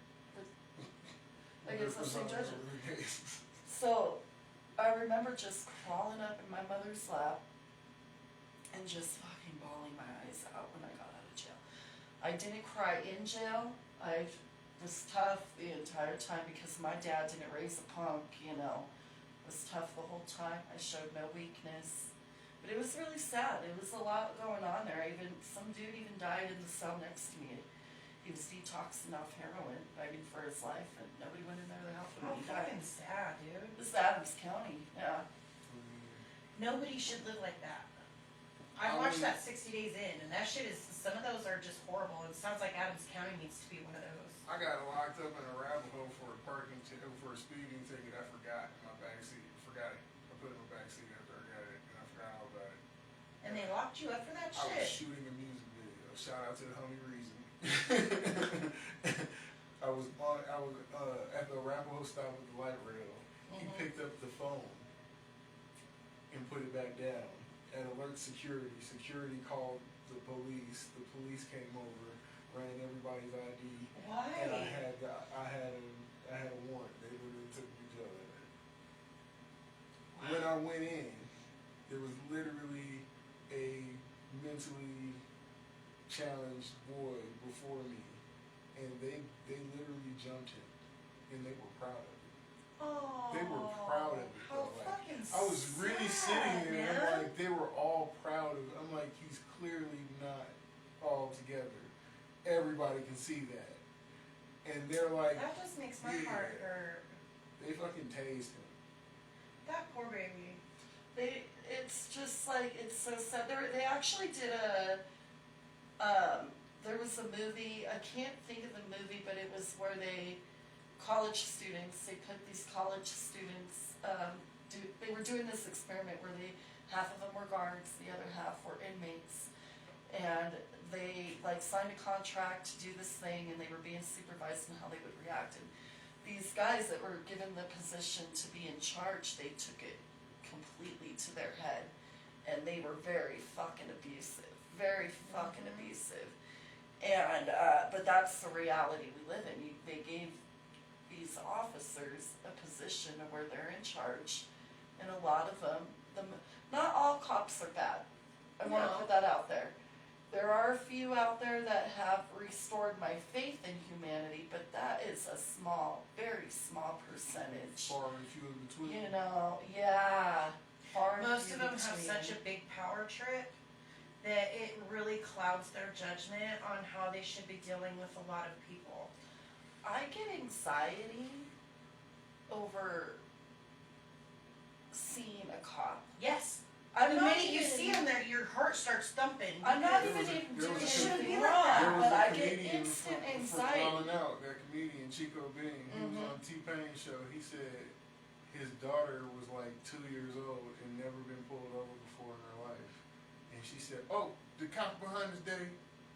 Speaker 3: against the same judges? So I remember just crawling up in my mother's lap and just fucking bawling my eyes out when I got out of jail. I didn't cry in jail. I was tough the entire time because my dad didn't raise a punk, you know. I was tough the whole time. I showed no weakness. But it was really sad. It was a lot going on there. Some dude even died in the cell next to me. He was detoxing off heroin, begging for his life, and nobody went in there to help him.
Speaker 2: How
Speaker 3: He died.
Speaker 2: fucking sad, dude.
Speaker 3: This is Adams County, yeah.
Speaker 2: Nobody should live like that. I watched that 60 Days In, and that shit is, some of those are just horrible. It sounds like Adams County needs to be one of those.
Speaker 1: I got locked up in a rabbit hole for a parking ticket, for a speeding ticket. I forgot in my backseat. Forgot it. I put it in my backseat after I got it, and I forgot all about it.
Speaker 2: And they locked you up for that
Speaker 1: I was
Speaker 2: shit.
Speaker 1: shooting a music video. Shout out to the homie Reason. I was at the Arapahoe stop with the light rail. He picked up the phone and put it back down and alert security. Security called the police. The police came over, ran everybody's ID.
Speaker 2: Why?
Speaker 1: And I had a warrant. They literally took me to jail that day. When I went in, there was literally a mentally challenged boy before me, and they literally jumped him, and they were proud of it.
Speaker 2: Oh,
Speaker 1: They were proud of it.
Speaker 2: How
Speaker 1: Though. Like,
Speaker 2: fucking
Speaker 1: I was really
Speaker 2: sad,
Speaker 1: sitting there,
Speaker 2: man.
Speaker 1: and like they were all proud of it. I'm like, he's clearly not all together. Everybody can see that, and they're like,
Speaker 2: That just makes my
Speaker 1: Yeah.
Speaker 2: heart hurt.
Speaker 1: they fucking tased him.
Speaker 2: That poor baby.
Speaker 3: It's just like, it's so sad. They actually did there was a movie, I can't think of the movie, but it was where college students, they put these college students, they were doing this experiment where half of them were guards, the other half were inmates. And they like signed a contract to do this thing, and they were being supervised in how they would react. And these guys that were given the position to be in charge, they took it completely to their head, and they were very fucking abusive, very fucking abusive. And but that's the reality we live in. They gave these officers a position where they're in charge, and a lot of them, not all cops are bad. I want to
Speaker 2: No.
Speaker 3: put that out there. There are a few out there that have restored my faith in humanity, but that is a small, very small percentage.
Speaker 1: Far and few in between.
Speaker 3: You know, yeah. Far and
Speaker 2: Most
Speaker 3: few
Speaker 2: of them have
Speaker 3: between.
Speaker 2: such a big power trip that it really clouds their judgment on how they should be dealing with a lot of people.
Speaker 3: I get anxiety over seeing a cop.
Speaker 2: Yes.
Speaker 3: I'm
Speaker 2: The
Speaker 3: not
Speaker 2: minute you
Speaker 3: even-
Speaker 2: see them there, your heart starts thumping.
Speaker 3: I'm not
Speaker 2: because-
Speaker 3: even
Speaker 1: there
Speaker 3: doing
Speaker 1: was
Speaker 2: a-
Speaker 3: anything
Speaker 2: There
Speaker 3: wrong,
Speaker 1: There was
Speaker 3: but
Speaker 1: a
Speaker 3: I get
Speaker 1: comedian
Speaker 3: instant
Speaker 1: for
Speaker 3: anxiety.
Speaker 1: Falling Out, that comedian Chico Bean, he was on T-Pain's show. He said his daughter was like 2 years old and never been pulled over before in her life. And she said, "Oh, the cop behind us, Daddy,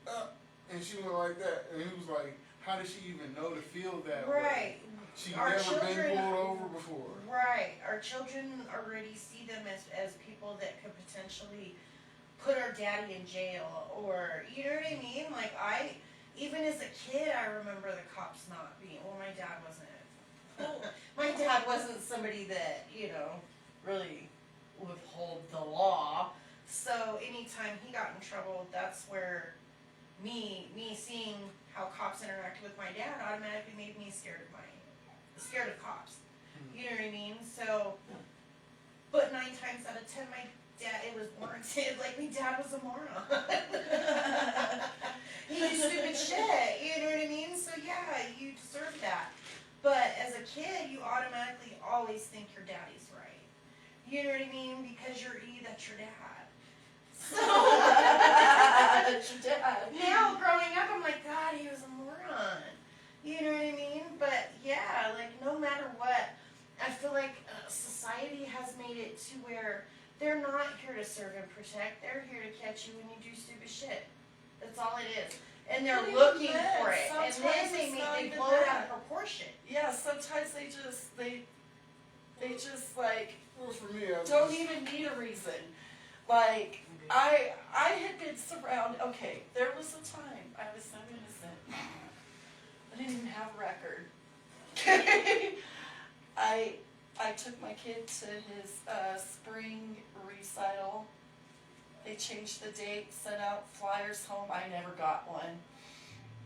Speaker 1: up." And she went like that. And he was like, how did she even know to feel that way?
Speaker 2: Right.
Speaker 1: She
Speaker 2: Our
Speaker 1: never been
Speaker 2: children-
Speaker 1: pulled over before.
Speaker 2: Right. Our children already see them as people that could potentially put our daddy in jail, or you know what I mean? Like even as a kid, I remember the cops not being. Well, my dad wasn't. My dad wasn't somebody that really would hold the law. So anytime he got in trouble, that's where me seeing how cops interacted with my dad automatically made me scared of cops. You know what I mean? So, but 9 times out of 10, my dad, it was warranted. Like, my dad was a moron. He did stupid shit. You know what I mean? So yeah, you deserve that. But as a kid, you automatically always think your daddy's right. You know what I mean? Because that's your dad. So
Speaker 3: That's your dad.
Speaker 2: now growing up, I'm like, God, he was a moron. You know what I mean? But yeah, like no matter what, I feel like society has made it to where they're not here to serve and protect. They're here to catch you when you do stupid shit. That's all it is. And they're
Speaker 3: But even
Speaker 2: looking
Speaker 3: then,
Speaker 2: for it. And
Speaker 3: sometimes
Speaker 2: then
Speaker 3: it's not
Speaker 2: they
Speaker 3: even
Speaker 2: blow it out
Speaker 3: that.
Speaker 2: of proportion.
Speaker 3: Yeah, sometimes they just like
Speaker 1: Well, for me, I
Speaker 3: don't
Speaker 1: was,
Speaker 3: even need a reason. Like I had been surrounded. Okay, there was a time I was so innocent. I didn't even have a record. I took my kid to his spring recital. They changed the date, sent out flyers home. I never got one.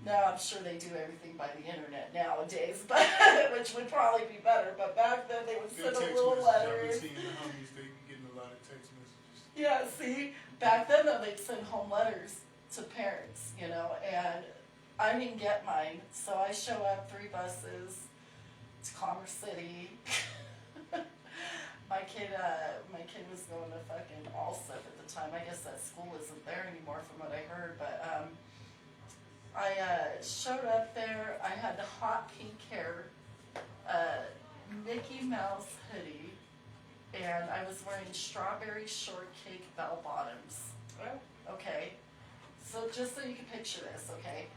Speaker 3: Now I'm sure they do everything by the internet nowadays, but which would probably be better. But back then they would
Speaker 1: their
Speaker 3: send a
Speaker 1: text
Speaker 3: little
Speaker 1: messages, I've
Speaker 3: letter.
Speaker 1: been seeing the homies, they be getting a lot of text messages.
Speaker 3: Yeah, see, back then though they'd send home letters to parents, and I didn't get mine, so I show up 3 buses to Commerce City. My kid was going to fucking Allsup at the time. I guess that school isn't there anymore from what I heard, but I showed up there. I had the hot pink hair, Mickey Mouse hoodie, and I was wearing strawberry shortcake bell bottoms. Okay, so just so you can picture this, okay?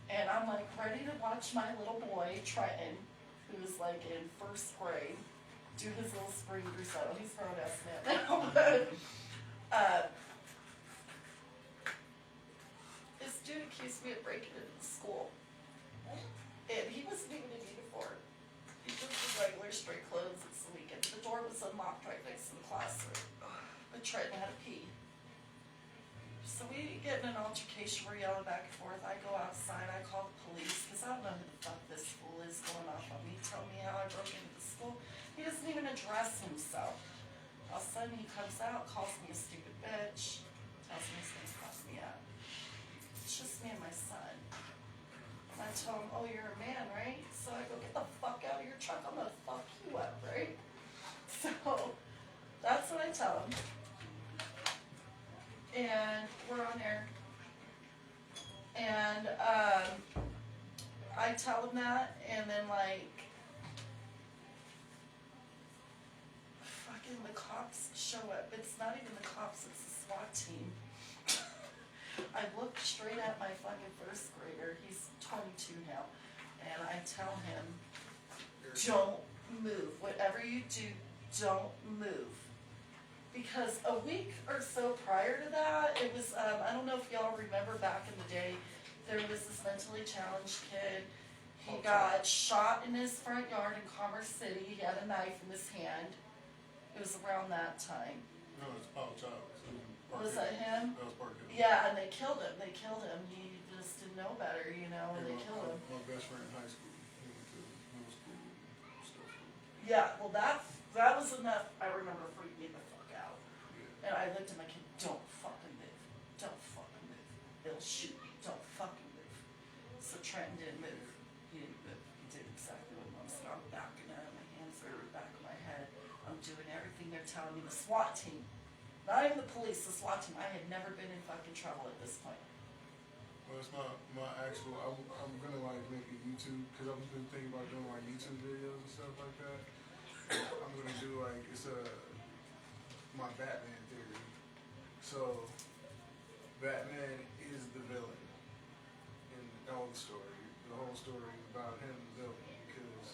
Speaker 3: And I'm like ready to watch my little boy Trenton, who's like in 1st grade, do his little spring recital. He's grown up now, but this dude accused me of breaking into the school, and he wasn't even in uniform. He was in regular straight clothes. It's the weekend. The door was unlocked right next to the classroom. But Trenton had to pee. So we get in an altercation, we're yelling back and forth. I go outside, I call the police, because I don't know who the fuck this fool is going off on me, tell me how I broke into the school. He doesn't even address himself. All of a sudden he comes out, calls me a stupid bitch, tells me he's gonna fuck me up. It's just me and my son. And I tell him, oh, you're a man, right? So I go, get the fuck out of your truck, I'm gonna fuck you up, right? So that's what I tell him. And we're on air. And I tell him that, and then fucking the cops show up. It's not even the cops, it's the SWAT team. I look straight at my fucking 1st grader, he's 22 now, and I tell him, don't move. Whatever you do, don't move. Because a week or so prior to that, it was, I don't know if y'all remember back in the day, there was this mentally challenged kid. He got shot in his front yard in Commerce City. He had a knife in his hand. It was around that time.
Speaker 1: No, it's Paul Childs.
Speaker 3: Was that him?
Speaker 1: That was Park Hill.
Speaker 3: Yeah, and they killed him. He just didn't know better, and they killed him.
Speaker 1: My best friend in high school, he went to middle school stuff.
Speaker 3: Yeah, well that was enough, I remember, freaking me the fuck out.
Speaker 1: Yeah.
Speaker 3: And I looked at my kid, don't fucking move. Don't fucking move. They'll shoot you. Don't fucking move. So Trenton didn't move. He didn't move. He did exactly what Mom said. I'm backing out. My hands are back of my head. I'm doing everything they're telling me. The SWAT team. Not even the police, the SWAT team. I had never been in fucking trouble at this point.
Speaker 1: Well, it's my actual, I'm gonna make a YouTube, because I've been thinking about doing YouTube videos and stuff like that. I'm gonna do it's my Batman theory. So, Batman is the villain in all the story. The whole whole story is about him and villain, because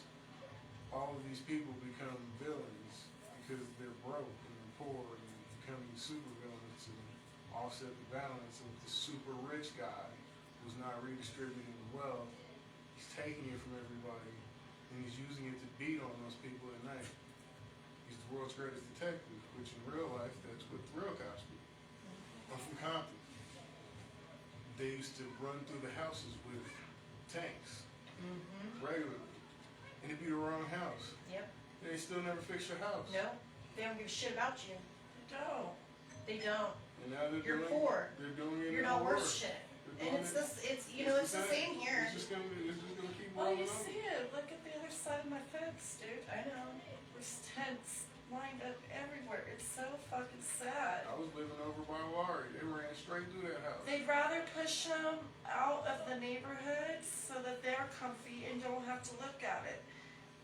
Speaker 1: all of these people become villains because they're broke and they're poor and they become these super villains to offset the balance of the super rich guy who's not redistributing the wealth. He's taking it from everybody and he's using it to beat on those people at night. He's the world's greatest detective, which in real life, that's what real cops do. I'm from Compton. They used to run through the houses with tanks regularly, and it'd be the wrong house.
Speaker 2: Yep.
Speaker 1: They still never fix your house.
Speaker 2: No, they don't give a shit about you.
Speaker 3: No.
Speaker 2: They don't.
Speaker 1: And now they're
Speaker 2: You're
Speaker 1: doing,
Speaker 2: poor.
Speaker 1: They're doing it.
Speaker 2: You're
Speaker 1: even
Speaker 2: not worth
Speaker 1: worse.
Speaker 2: shit.
Speaker 1: They're
Speaker 2: And
Speaker 1: doing
Speaker 2: it's
Speaker 1: it-
Speaker 2: this. It's it's the same here.
Speaker 1: It's just gonna keep
Speaker 3: Well,
Speaker 1: rolling
Speaker 3: you
Speaker 1: on.
Speaker 3: see it. Look at the other side of my fence, dude. I know. There's tents lined up everywhere. It's so fucking sad.
Speaker 1: I was living over by Laurie. They ran straight through that house.
Speaker 3: They'd rather push them out of the neighborhood so that they're comfy and don't have to look at it.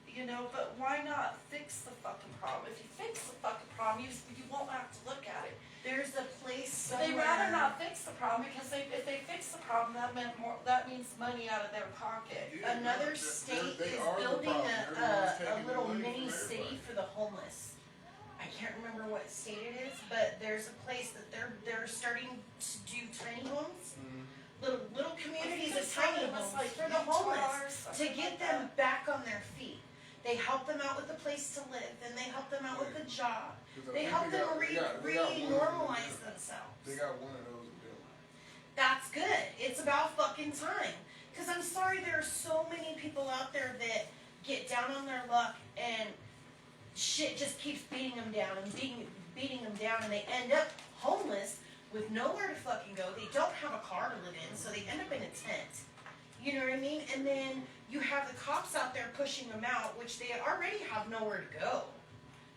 Speaker 3: You know, but why not fix the fucking problem? If you fix the fucking problem, you won't have to look at it.
Speaker 2: There's a place somewhere.
Speaker 3: They'd rather not fix the problem because if they fix the problem, that means money out of their pocket.
Speaker 1: Yeah,
Speaker 2: Another
Speaker 1: they're-
Speaker 2: state
Speaker 1: they
Speaker 2: is
Speaker 1: are the
Speaker 2: building
Speaker 1: problem. Everyone's
Speaker 2: a
Speaker 1: taking
Speaker 2: little
Speaker 1: the money
Speaker 2: mini
Speaker 1: from
Speaker 2: city
Speaker 1: everybody.
Speaker 2: for the homeless. I can't remember what state it is, but there's a place that they're starting to do tiny homes, little communities of tiny homes for the homeless to get them back on their feet. They help them out with a place to live, then they help them out with a job.
Speaker 1: 'Cause I
Speaker 2: They
Speaker 1: think
Speaker 2: help them
Speaker 1: they got one of
Speaker 2: re-normalize
Speaker 1: those.
Speaker 2: themselves.
Speaker 1: They got one of those in
Speaker 2: That's good. It's about fucking time. Because I'm sorry there are so many people out there that get down on their luck and shit just keeps beating them down and beating them down and they end up homeless with nowhere to fucking go. They don't have a car to live in, so they end up in a tent. You know what I mean? And then you have the cops out there pushing them out, which they already have nowhere to go.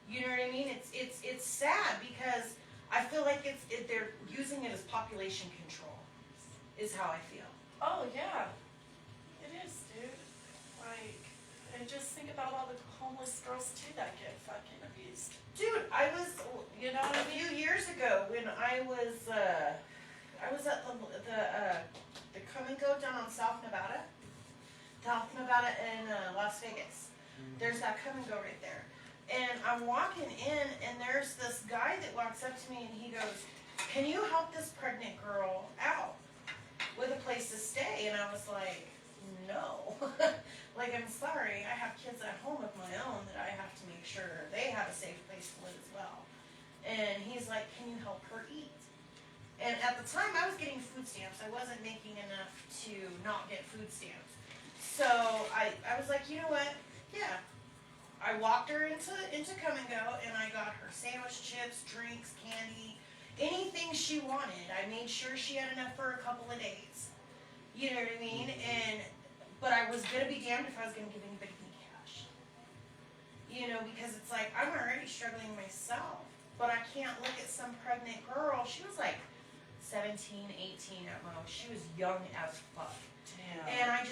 Speaker 2: You know what I mean? It's sad because I feel like they're using it as population control, is how I feel.
Speaker 3: Oh yeah, it is, dude. Like, and just think about all the homeless girls too that get fucking abused.
Speaker 2: Dude, I was,
Speaker 3: You know what
Speaker 2: a
Speaker 3: I mean?
Speaker 2: few years ago when I was at the Come and Go down on South Nevada in Las Vegas. There's that Come and Go right there. And I'm walking in and there's this guy that walks up to me and he goes, "Can you help this pregnant girl out with a place to stay?" And I was like, "No." Like, I'm sorry, I have kids at home of my own that I have to make sure they have a safe place to live as well. And he's like, "Can you help her eat?" And at the time, I was getting food stamps. I wasn't making enough to not get food stamps. So I was like, you know what? Yeah. I walked her into Come and Go, and I got her sandwich, chips, drinks, candy, anything she wanted. I made sure she had enough for a couple of days. You know what I mean? But I was gonna be damned if I was gonna give anybody any cash. You know, because it's like, I'm already struggling myself, but I can't look at some pregnant girl. She was like 17, 18 at most. She was young as fuck.
Speaker 3: Damn.
Speaker 2: And I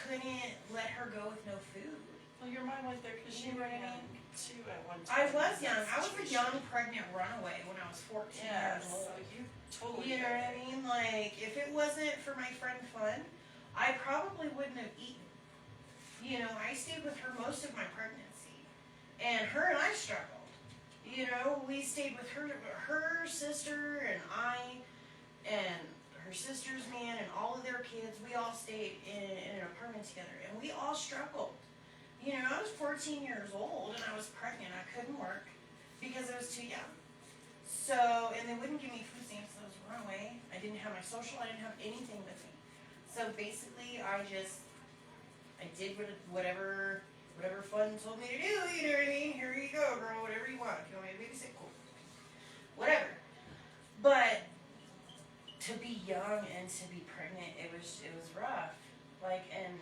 Speaker 2: couldn't let her go with no food.
Speaker 3: Well, your mom went there because you
Speaker 2: You
Speaker 3: were
Speaker 2: know,
Speaker 3: young too at one
Speaker 2: I
Speaker 3: time.
Speaker 2: was young. I was a
Speaker 3: Situation.
Speaker 2: young pregnant runaway when I was 14
Speaker 3: Yeah,
Speaker 2: years
Speaker 3: so
Speaker 2: old.
Speaker 3: you totally.
Speaker 2: You know what I mean? Like, if it wasn't for my friend Fun, I probably wouldn't have eaten. You know, I stayed with her most of my pregnancy. And her and I struggled. You know, we stayed with her sister and I, and her sister's man and all of their kids. We all stayed in an apartment together and we all struggled. You know, I was 14 years old and I was pregnant. I couldn't work because I was too young. So, and they wouldn't give me food stamps, so I was a runaway. I didn't have my social, I didn't have anything with me. So basically, I did whatever Fun told me to do, you know what I mean? Here you go, girl, whatever you want. If you want me to babysit, cool. Whatever. But to be young and to be pregnant, it was rough. Like, and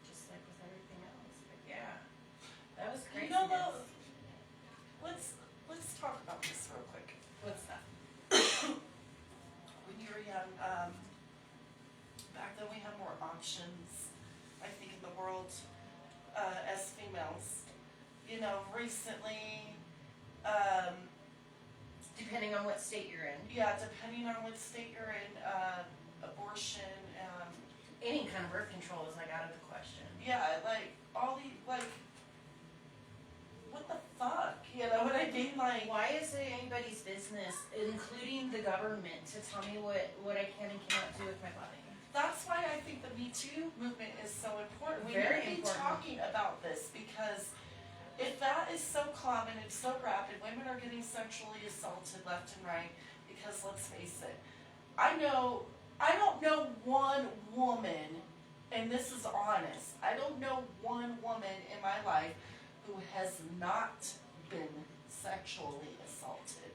Speaker 2: just like with everything else. But yeah, that was crazy.
Speaker 3: You know, though, let's talk about this real quick.
Speaker 2: What's that?
Speaker 3: When you were young, back then we had more options, I think, in the world as females. You know, recently,
Speaker 2: Depending on what state you're in.
Speaker 3: yeah, depending on what state you're in, abortion,
Speaker 2: Any kind of birth control is like out of the question.
Speaker 3: Yeah, like, all the, like, what the fuck? You know what I mean? Like,
Speaker 2: Why is it anybody's business, including the government, to tell me what I can and cannot do with my body?
Speaker 3: that's why I think the Me Too movement is so important. We
Speaker 2: Very
Speaker 3: need to be
Speaker 2: important.
Speaker 3: talking about this, because if that is so common and so rapid, women are getting sexually assaulted left and right, because let's face it, I don't know one woman, and this is honest, I don't know one woman in my life who has not been sexually assaulted.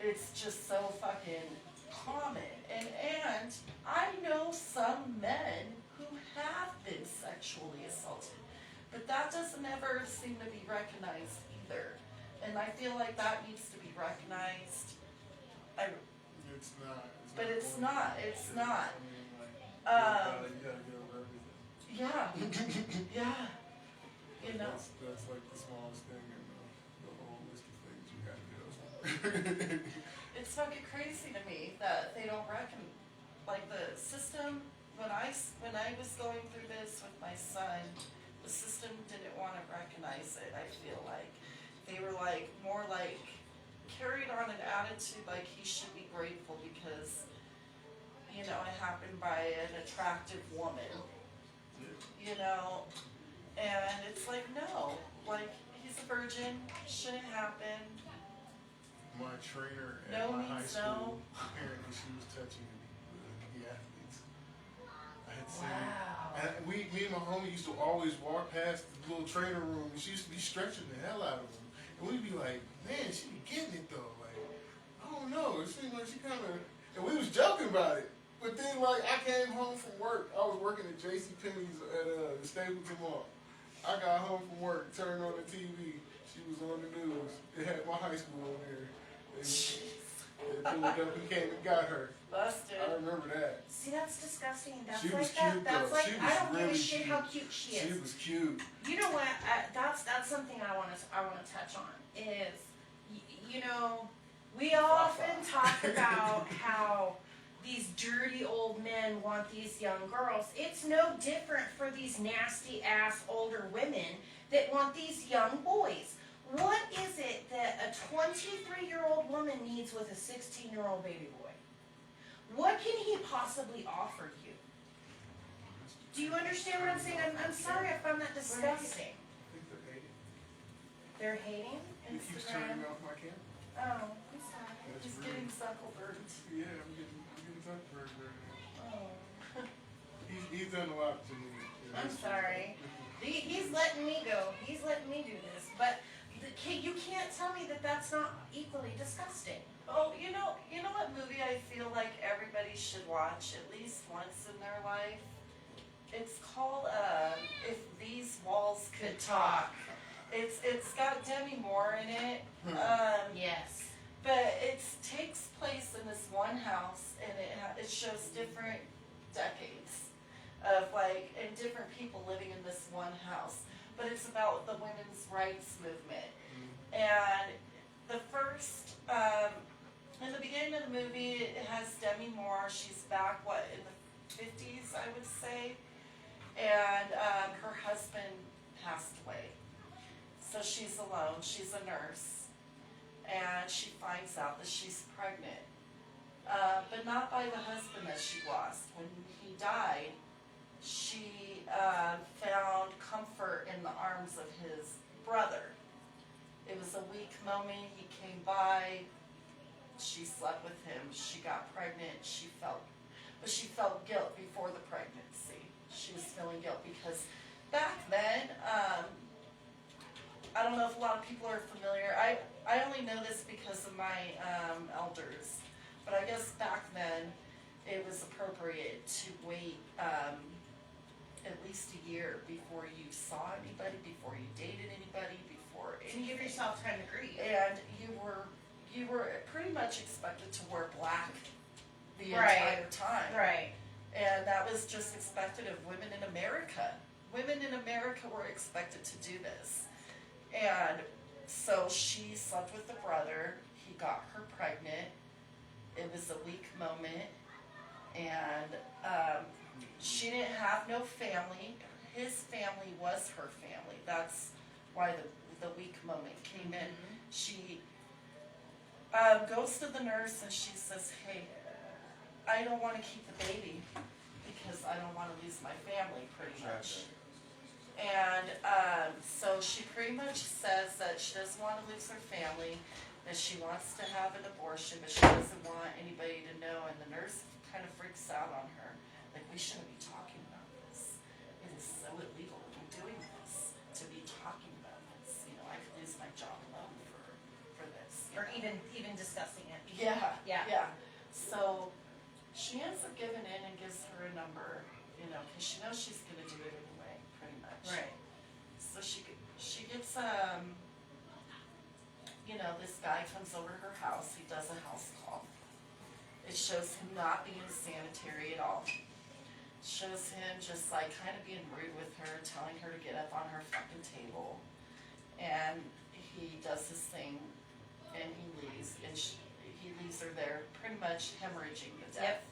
Speaker 3: It's just so fucking common. And I know some men who have been sexually assaulted, but that doesn't ever seem to be recognized either. And I feel like that needs to be recognized.
Speaker 1: It's not.
Speaker 3: But it's not. It's not.
Speaker 1: I mean, like, you gotta get over everything.
Speaker 3: Yeah. Yeah. You know.
Speaker 1: That's like the smallest thing in the whole list of things you gotta get over.
Speaker 3: It's fucking crazy to me that they don't reckon, like, the system, when I was going through this with my son, the system didn't want to recognize it. I feel like they were like more like carried on an attitude like he should be grateful because, you know, it happened by an attractive woman, you know, and it's like, no, like, he's a virgin, shouldn't happen.
Speaker 1: My trainer at
Speaker 3: No
Speaker 1: my high
Speaker 3: means
Speaker 1: school,
Speaker 3: no.
Speaker 1: apparently she was touching the athletes. I had seen.
Speaker 3: Wow.
Speaker 1: And me and my homie used to always walk past the little trainer room, and she used to be stretching the hell out of them. And we'd be like, man, she be getting it though. Like, I don't know. It seemed like she kind of. And we was joking about it. But then, like, I came home from work. I was working at JCPenney's at the Stapleton Mall. I got home from work, turned on the TV. She was on the news. It had my high school on there. And they pulled up and came and got her.
Speaker 3: Busted.
Speaker 1: I remember that.
Speaker 2: See, that's disgusting. That's
Speaker 1: She
Speaker 2: like
Speaker 1: was
Speaker 2: that.
Speaker 1: cute,
Speaker 2: That's
Speaker 1: though.
Speaker 2: like
Speaker 1: She
Speaker 2: I
Speaker 1: was
Speaker 2: don't give a
Speaker 1: really
Speaker 2: shit
Speaker 1: cute.
Speaker 2: how cute she is.
Speaker 1: She was cute.
Speaker 2: You know what? That's something I want to touch on is, you know, we often talk about how these dirty old men want these young girls. It's no different for these nasty ass older women that want these young boys. What is it that a 23-year-old woman needs with a 16-year-old baby boy? What can he possibly offer you? Do you understand what I'm saying? I'm sorry I found that disgusting.
Speaker 1: I think they're hating.
Speaker 2: They're hating
Speaker 1: He keeps turning
Speaker 2: Instagram.
Speaker 1: off my camera.
Speaker 2: Oh, I'm sorry.
Speaker 1: That's
Speaker 3: He's
Speaker 1: rude.
Speaker 3: getting suckleburnt.
Speaker 1: Yeah, I'm getting Zuckerberg right now.
Speaker 2: Oh.
Speaker 1: He's done a lot to me. Yeah,
Speaker 2: I'm
Speaker 1: that's-
Speaker 2: sorry. He's letting me go. He's letting me do this. But you can't tell me that that's not equally disgusting.
Speaker 3: Oh, you know what movie I feel like everybody should watch at least once in their life? It's called If These Walls Could Talk. It's got Demi Moore in it.
Speaker 2: Yes.
Speaker 3: But it takes place in this one house, and it shows different decades of like, and different people living in this one house. But it's about the women's rights movement. And the first, in the beginning of the movie, it has Demi Moore. She's back, in the 50s, I would say. And her husband passed away. So she's alone. She's a nurse. And she finds out that she's pregnant. But not by the husband that she lost. When he died, she found comfort in the arms of his brother. It was a weak moment. He came by. She slept with him. She got pregnant. She felt guilt before the pregnancy. She was feeling guilt because back then, I don't know if a lot of people are familiar. I only know this because of my elders, but I guess back then it was appropriate to wait at least a year before you saw anybody, before you dated anybody, before
Speaker 2: To
Speaker 3: anything.
Speaker 2: give yourself time to grieve.
Speaker 3: And you were pretty much expected to wear black the
Speaker 2: Right.
Speaker 3: entire time.
Speaker 2: Right.
Speaker 3: And that was just expected of women in America. Women in America were expected to do this. And so she slept with the brother. He got her pregnant. It was a weak moment. And she didn't have no family. His family was her family. That's why the weak moment came in. She goes to the nurse and she says, hey, I don't want to keep the baby because I don't want to lose my family, pretty much. And so she pretty much says that she doesn't want to lose her family, that she wants to have an abortion, but she doesn't want anybody to know. And the nurse kind of freaks out on her. Like, we shouldn't be talking about this. It is so illegal to be doing this, to be talking about this. You know, I could lose my job alone for this.
Speaker 2: Or even discussing it.
Speaker 3: Yeah,
Speaker 2: Yeah.
Speaker 3: yeah. So she ends up giving in and gives her a number, you know, because she knows she's going to do it anyway, pretty much.
Speaker 2: Right.
Speaker 3: So she gets, you know, this guy comes over to her house. He does a house call. It shows him not being sanitary at all. Shows him just like kind of being rude with her, telling her to get up on her fucking table. And he does his thing and he leaves. And he leaves her there pretty much hemorrhaging to death.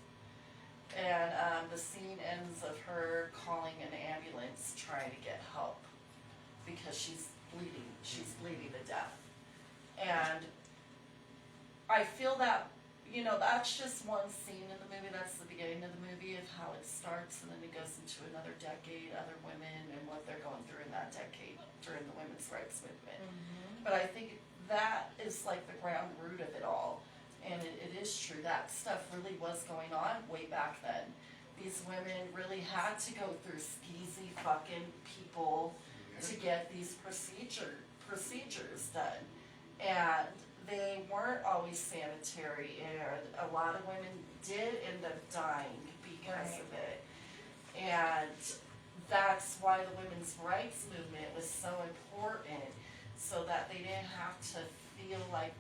Speaker 3: And the scene ends of her calling an ambulance trying to get help because she's bleeding. She's bleeding to death. And I feel that, you know, that's just one scene in the movie. That's the beginning of the movie of how it starts, and then it goes into another decade, other women, and what they're going through in that decade during the women's rights movement. But I think that is like the ground root of it all. And it is true. That stuff really was going on way back then. These women really had to go through skeezy fucking people to get these procedures done. And they weren't always sanitary, and a lot of women did end up dying because of it. And that's why the women's rights movement was so important, so that they didn't have to feel like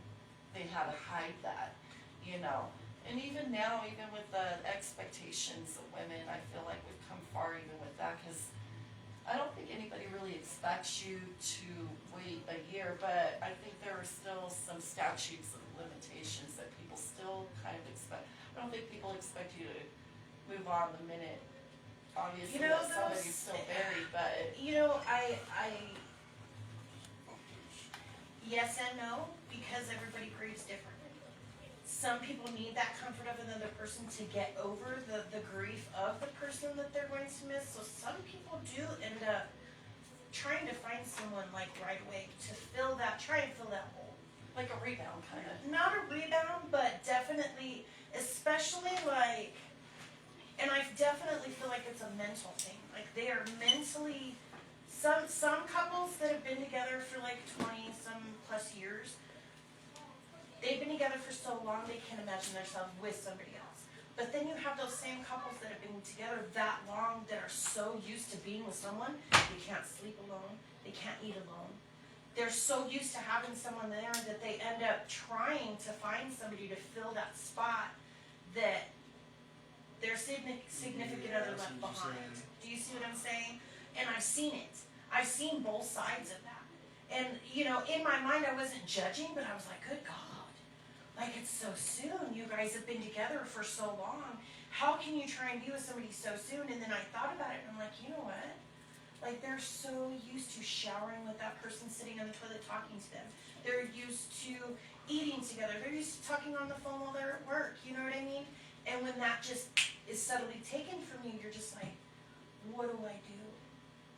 Speaker 3: they had to hide that, you know. And even now, even with the expectations of women, I feel like we've come far even with that, because I don't think anybody really expects you to wait a year, but I think there are still some statutes and limitations that people still kind of expect. I don't think people expect you to move on the minute, obviously,
Speaker 2: You know,
Speaker 3: that somebody's still buried, but.
Speaker 2: You know, I yes and no, because everybody grieves differently. Some people need that comfort of another person to get over the grief of the person that they're going to miss. So some people do end up trying to find someone like right away to try and fill that hole.
Speaker 3: Like a rebound, kind of.
Speaker 2: Not a rebound, but definitely, especially like, and I definitely feel like it's a mental thing. Like they are mentally, some couples that have been together for like 20 some plus years, they've been together for so long they can't imagine themselves with somebody else. But then you have those same couples that have been together that long that are so used to being with someone, they can't sleep alone, they can't eat alone. They're so used to having someone there that they end up trying to find somebody to fill that spot that their significant other left behind. Do you see what I'm saying? And I've seen it. I've seen both sides of that. And, you know, in my mind I wasn't judging, but I was like, good God. Like, it's so soon. You guys have been together for so long. How can you try and be with somebody so soon? And then I thought about it, and I'm like, you know what? Like, they're so used to showering with that person sitting on the toilet talking to them. They're used to eating together. They're used to talking on the phone while they're at work. You know what I mean? And when that just is subtly taken from you, you're just like, what do I do?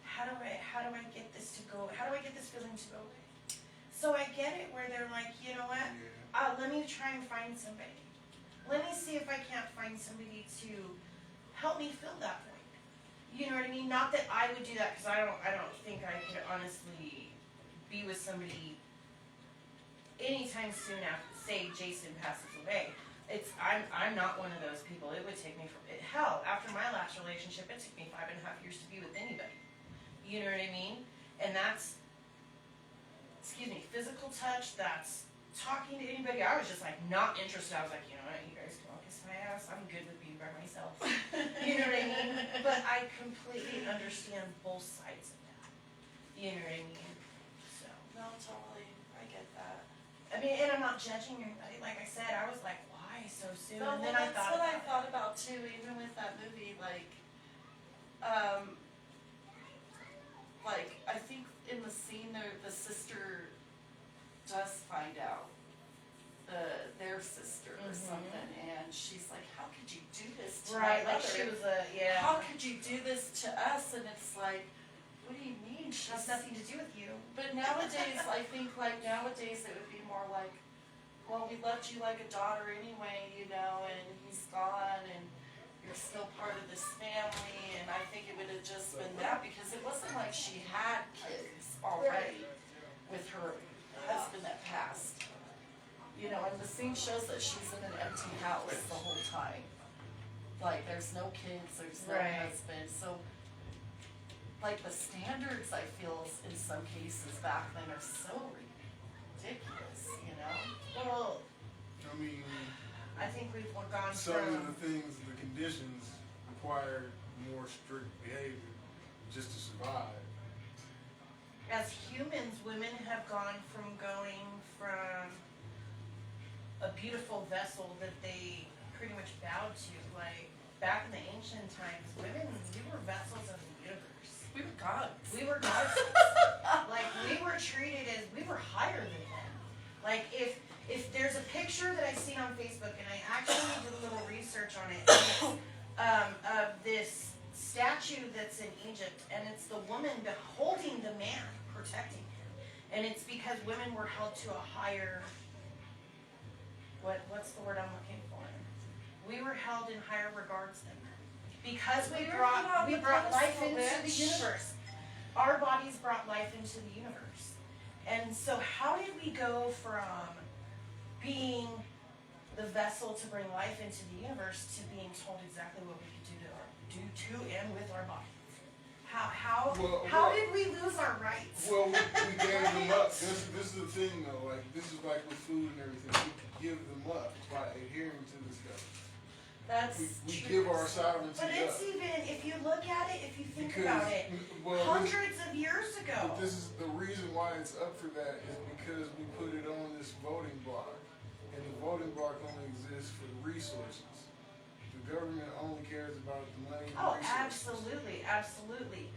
Speaker 2: How do I get this to go? How do I get this feeling to go away? So I get it where they're like, you know what? Let me try and find somebody. Let me see if I can't find somebody to help me fill that void. You know what I mean? Not that I would do that, because I don't think I could honestly be with somebody anytime soon after, say, Jason passes away. I'm not one of those people. It would take me hell, after my last relationship, it took me 5.5 years to be with anybody. You know what I mean? And that's, physical touch, that's talking to anybody. I was just like not interested. I was like, you know what, you guys can all kiss my ass. I'm good with being by myself. You know what I mean? But I completely understand both sides of that. You know what I mean? So.
Speaker 3: No, totally. I get that.
Speaker 2: I mean, and I'm not judging anybody. Like I said, I was like, why so soon? soon,
Speaker 3: No,
Speaker 2: and
Speaker 3: well,
Speaker 2: then I
Speaker 3: that's
Speaker 2: thought
Speaker 3: what I
Speaker 2: about
Speaker 3: thought about too, even with that movie, like, I think in the scene there, the sister does find out, their sister or something, and she's like, how could you do this
Speaker 2: it.
Speaker 3: to
Speaker 2: Right,
Speaker 3: my
Speaker 2: like
Speaker 3: mother?
Speaker 2: she was a, yeah.
Speaker 3: How could you do this to us? And it's like, what do you mean?
Speaker 2: It has
Speaker 3: She's
Speaker 2: nothing to do with you.
Speaker 3: But nowadays, I think nowadays it would be more like, well, we loved you like a daughter anyway, you know, and he's gone and you're still part of this family. And I think it would have just been that, because it wasn't like she had kids already with her husband that passed. You know, and the scene shows that she's in an empty house the whole time. Like, there's no kids, there's no
Speaker 2: Right.
Speaker 3: husband, so like the standards, I feel in some cases back then are so ridiculous, you know?
Speaker 2: Well,
Speaker 1: I mean,
Speaker 2: I think we've gone
Speaker 1: some of
Speaker 2: from,
Speaker 1: the things, the conditions require more strict behavior just to survive.
Speaker 2: as humans, women have gone from going from a beautiful vessel that they pretty much bowed to, like, back in the ancient times, women, we were vessels of the universe.
Speaker 3: We were gods.
Speaker 2: We were gods. Like, we were treated as, we were higher than them. Like, if there's a picture that I seen on Facebook, and I actually did a little research on it, of this statue that's in Egypt, and it's the woman beholding the man, protecting him. And it's because women were held to a higher, what's the word I'm looking for? We were held in higher regards than men. Because we
Speaker 3: We were put on
Speaker 2: brought
Speaker 3: the
Speaker 2: life
Speaker 3: pedestal,
Speaker 2: into the
Speaker 3: bitch.
Speaker 2: universe. Our bodies brought life into the universe. And so how did we go from being the vessel to bring life into the universe to being told exactly what we could do to and with our bodies? How did we lose our rights?
Speaker 1: Well, we gave them up. This is the thing though, like, this is like with food and everything, we give them up by adhering to this stuff.
Speaker 3: That's
Speaker 1: We
Speaker 3: true.
Speaker 1: give our sovereignty
Speaker 2: But
Speaker 1: up.
Speaker 2: it's even, if you look at it, if you think
Speaker 1: Because,
Speaker 2: about it,
Speaker 1: well,
Speaker 2: hundreds of years ago.
Speaker 1: but this is the reason why it's up for that is because we put it on this voting block. And the voting block only exists for the resources. The government only cares about the money and
Speaker 2: Oh,
Speaker 1: resources.
Speaker 2: absolutely, absolutely.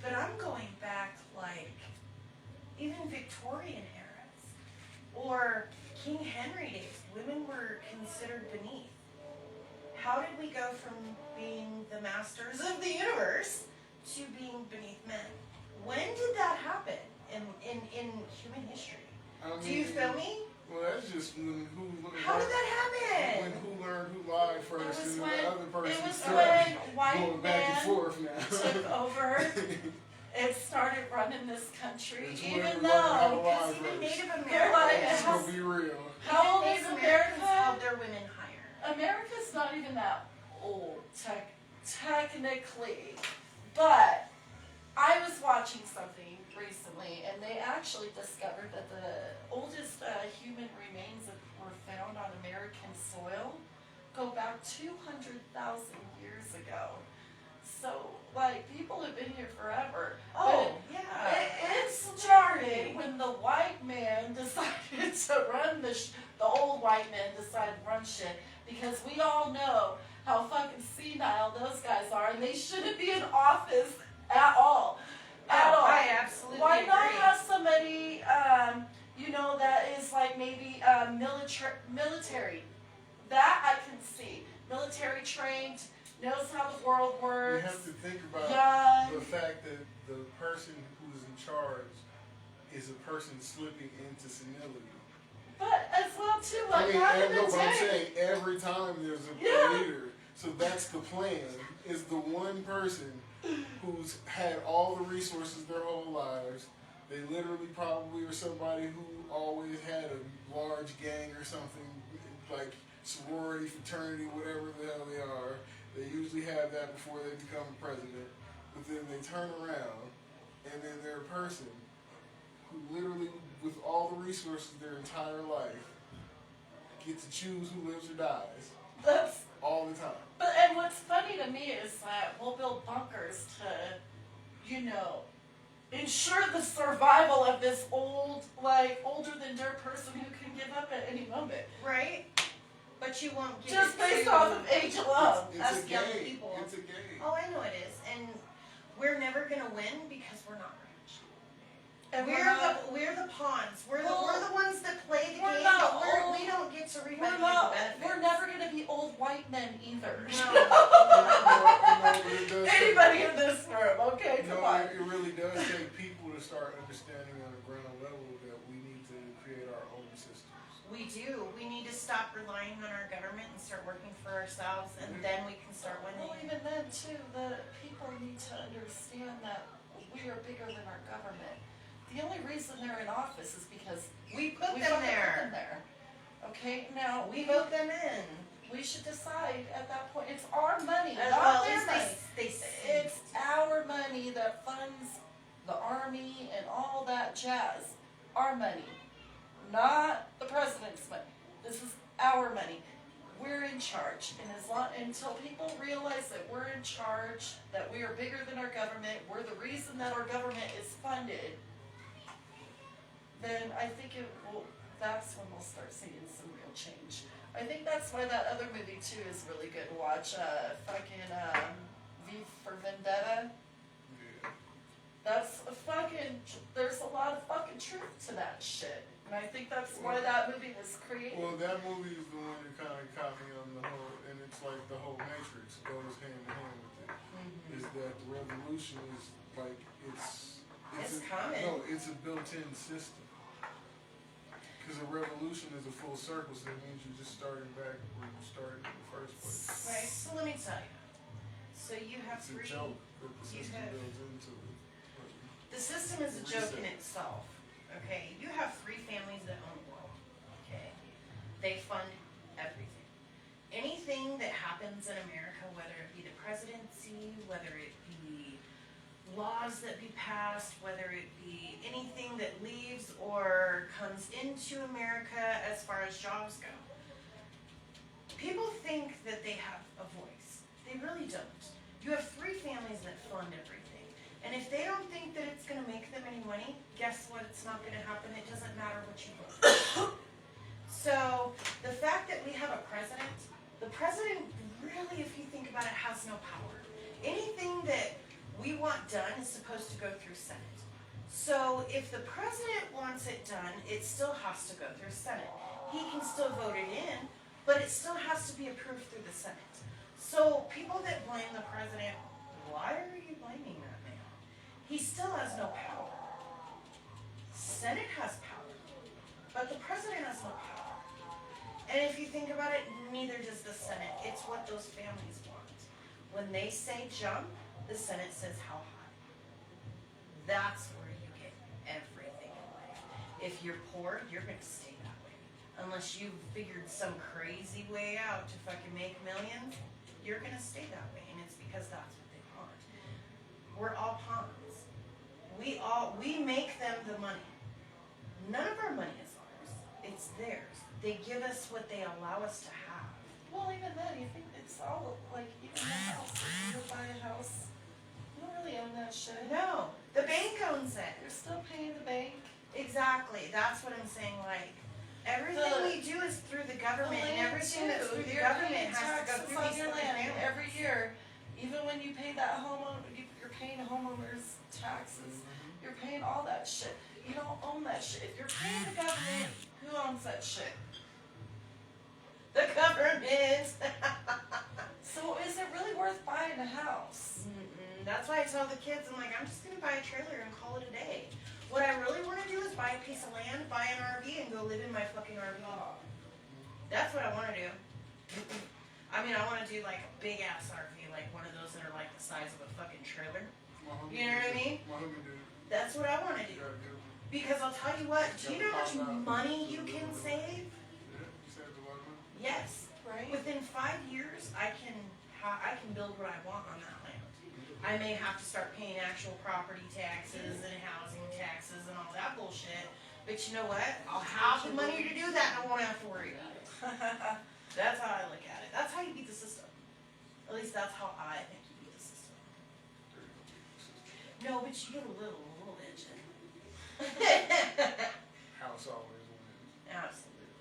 Speaker 2: But I'm going back, like, even Victorian eras or King Henry days. Women were considered beneath. How did we go from being the masters of the universe to being beneath men? When did that happen in human history? Do you feel me?
Speaker 1: Well, that's just when
Speaker 2: How did that happen?
Speaker 1: When who learned who lied first,
Speaker 3: was
Speaker 1: and then
Speaker 3: when-
Speaker 1: the other person
Speaker 3: it was
Speaker 1: started
Speaker 3: when white
Speaker 1: going back and
Speaker 3: men
Speaker 1: forth now.
Speaker 3: took over. It started running this country,
Speaker 1: It's when
Speaker 3: even
Speaker 1: we learned how to
Speaker 3: though.
Speaker 1: lie
Speaker 2: Even
Speaker 1: first.
Speaker 2: Native
Speaker 3: They're like-
Speaker 2: Americans.
Speaker 1: Let's go be real.
Speaker 3: How old is
Speaker 2: Native Americans
Speaker 3: America?
Speaker 2: held their women higher.
Speaker 3: America's not even that old, technically, but I was watching something recently, and they actually discovered that the oldest human remains that were found on American soil go back 200,000 years ago. So, like, people have been here forever.
Speaker 2: Oh,
Speaker 3: But
Speaker 2: yeah.
Speaker 3: it started when the white man decided to run the old white man decided to run shit, because we all know how fucking senile those guys are, and they shouldn't be in office at all. At all.
Speaker 2: I absolutely
Speaker 3: Why
Speaker 2: agree.
Speaker 3: not have somebody, that is like maybe military? That I can see. Military trained, knows how the world
Speaker 1: You
Speaker 3: works.
Speaker 1: have to think about
Speaker 3: Young.
Speaker 1: the fact that the person who's in charge is a person slipping into senility.
Speaker 3: But as well too,
Speaker 1: I
Speaker 3: like
Speaker 1: mean,
Speaker 3: back in
Speaker 1: no,
Speaker 3: the
Speaker 1: but I'm
Speaker 3: day.
Speaker 1: saying every time there's a
Speaker 3: Yeah.
Speaker 1: leader, so that's the plan, is the one person who's had all the resources their whole lives. They literally probably are somebody who always had a large gang or something, like sorority, fraternity, whatever the hell they are. They usually have that before they become president. But then they turn around, and then they're a person who literally, with all the resources their entire life, get to choose who lives or dies
Speaker 3: That's
Speaker 1: all the time.
Speaker 3: and what's funny to me is that we'll build bunkers to, ensure the survival of this older than dirt person who can give up at any moment.
Speaker 2: Right? But you won't give
Speaker 3: Just
Speaker 2: it
Speaker 3: based
Speaker 2: to-
Speaker 3: off of age alone,
Speaker 1: It's
Speaker 3: as
Speaker 1: a
Speaker 3: young
Speaker 1: game.
Speaker 3: people.
Speaker 1: It's a game.
Speaker 2: Oh, I know it is, and we're never gonna win because we're not rich.
Speaker 3: And
Speaker 2: We're the pawns. We're
Speaker 3: Well,
Speaker 2: the ones that play the
Speaker 3: we're
Speaker 2: game,
Speaker 3: not
Speaker 2: but
Speaker 3: old.
Speaker 2: we don't get to reap
Speaker 3: we're
Speaker 2: any of
Speaker 3: not,
Speaker 2: the benefits.
Speaker 3: we're never gonna be old white men either. Anybody in this room, okay, come on.
Speaker 1: It really does take people to start understanding on a ground level that we need to create our own systems.
Speaker 2: We do. We need to stop relying on our government and start working for ourselves, and then we can start winning.
Speaker 3: Well, even then too, the people need to understand that we are bigger than our government. The only reason they're in office is because
Speaker 2: We put
Speaker 3: we
Speaker 2: them
Speaker 3: fucking
Speaker 2: there.
Speaker 3: put them there. Okay, now
Speaker 2: We vote them in.
Speaker 3: we should decide at that point, it's our money,
Speaker 2: Well,
Speaker 3: not
Speaker 2: at
Speaker 3: their
Speaker 2: least
Speaker 3: money.
Speaker 2: they see.
Speaker 3: It's our money that funds the army and all that jazz. Our money, not the president's money. This is our money. We're in charge, and until people realize that we're in charge, that we are bigger than our government, we're the reason that our government is funded, then I think that's when we'll start seeing some real change. I think that's why that other movie too is really good to watch, V for Vendetta.
Speaker 1: Yeah.
Speaker 3: That's there's a lot of fucking truth to that shit. And I think that's why that movie was created.
Speaker 1: Well, that movie is the one that kind of caught me on the whole, and it's like the whole Matrix goes hand in hand with it. Is that the revolution is like
Speaker 2: It's
Speaker 1: a,
Speaker 2: coming.
Speaker 1: No, it's a built-in system. Because a revolution is a full circle, so that means you're just starting back where you started in the first place.
Speaker 2: Right. So let me tell you. So you have
Speaker 1: It's a
Speaker 2: three.
Speaker 1: joke that the
Speaker 2: you
Speaker 1: system
Speaker 2: have-
Speaker 1: builds into it.
Speaker 2: The system is a joke in itself. Okay, you have three families that own the world. Okay, they fund everything. Anything that happens in America, whether it be the presidency, whether it be laws that be passed, whether it be anything that leaves or comes into America as far as jobs go, people think that they have a voice. They really don't. You have three families that fund everything. And if they don't think that it's gonna make them any money, guess what? It's not gonna happen. It doesn't matter what you vote. So the fact that we have a president, the president really, if you think about it, has no power. Anything that we want done is supposed to go through Senate. So if the president wants it done, it still has to go through Senate. He can still vote it in, but it still has to be approved through the Senate. So people that blame the president, why are you blaming that man? He still has no power. Senate has power, but the president has no power. And if you think about it, neither does the Senate. It's what those families want. When they say jump, the Senate says how high. That's where you get everything in life. If you're poor, you're gonna stay that way. Unless you've figured some crazy way out to fucking make millions, you're gonna stay that way. And it's because that's what they want. We're all pawns. We make them the money. None of our money is ours. It's theirs. They give us what they allow us to have.
Speaker 3: Well, even then, you think it's all like even the house. If you buy a house, you don't really own that shit.
Speaker 2: No, the bank owns it.
Speaker 3: You're still paying the bank.
Speaker 2: Exactly. That's what I'm saying. Like, everything we do is through the government, and everything that's through the government has to go through
Speaker 3: on
Speaker 2: these
Speaker 3: your
Speaker 2: three
Speaker 3: land
Speaker 2: families.
Speaker 3: every year. Even when you pay that homeowner, you're paying homeowners taxes. You're paying all that shit. You don't own that shit. If you're paying the government, who owns that shit?
Speaker 2: The government.
Speaker 3: So is it really worth buying a house?
Speaker 2: That's why I tell the kids, I'm like, I'm just gonna buy a trailer and call it a day. What I really want to do is buy a piece of land, buy an RV, and go live in my fucking RV. That's what I want to do. I mean, I want to do like a big ass RV, like one of those that are like the size of a fucking trailer. You know what I mean? That's what I want to do. Because I'll tell you what, do you know how much money you can save? Yes.
Speaker 3: Right?
Speaker 2: Within 5 years, I can build what I want on that land. I may have to start paying actual property taxes and housing taxes and all that bullshit. But you know what? I'll have the money to do that and I won't have to worry about it. That's how I look at it. That's how you beat the system. At least that's how I think you beat the system. No, but you get a little edge in.
Speaker 1: House always wins.
Speaker 2: Absolutely.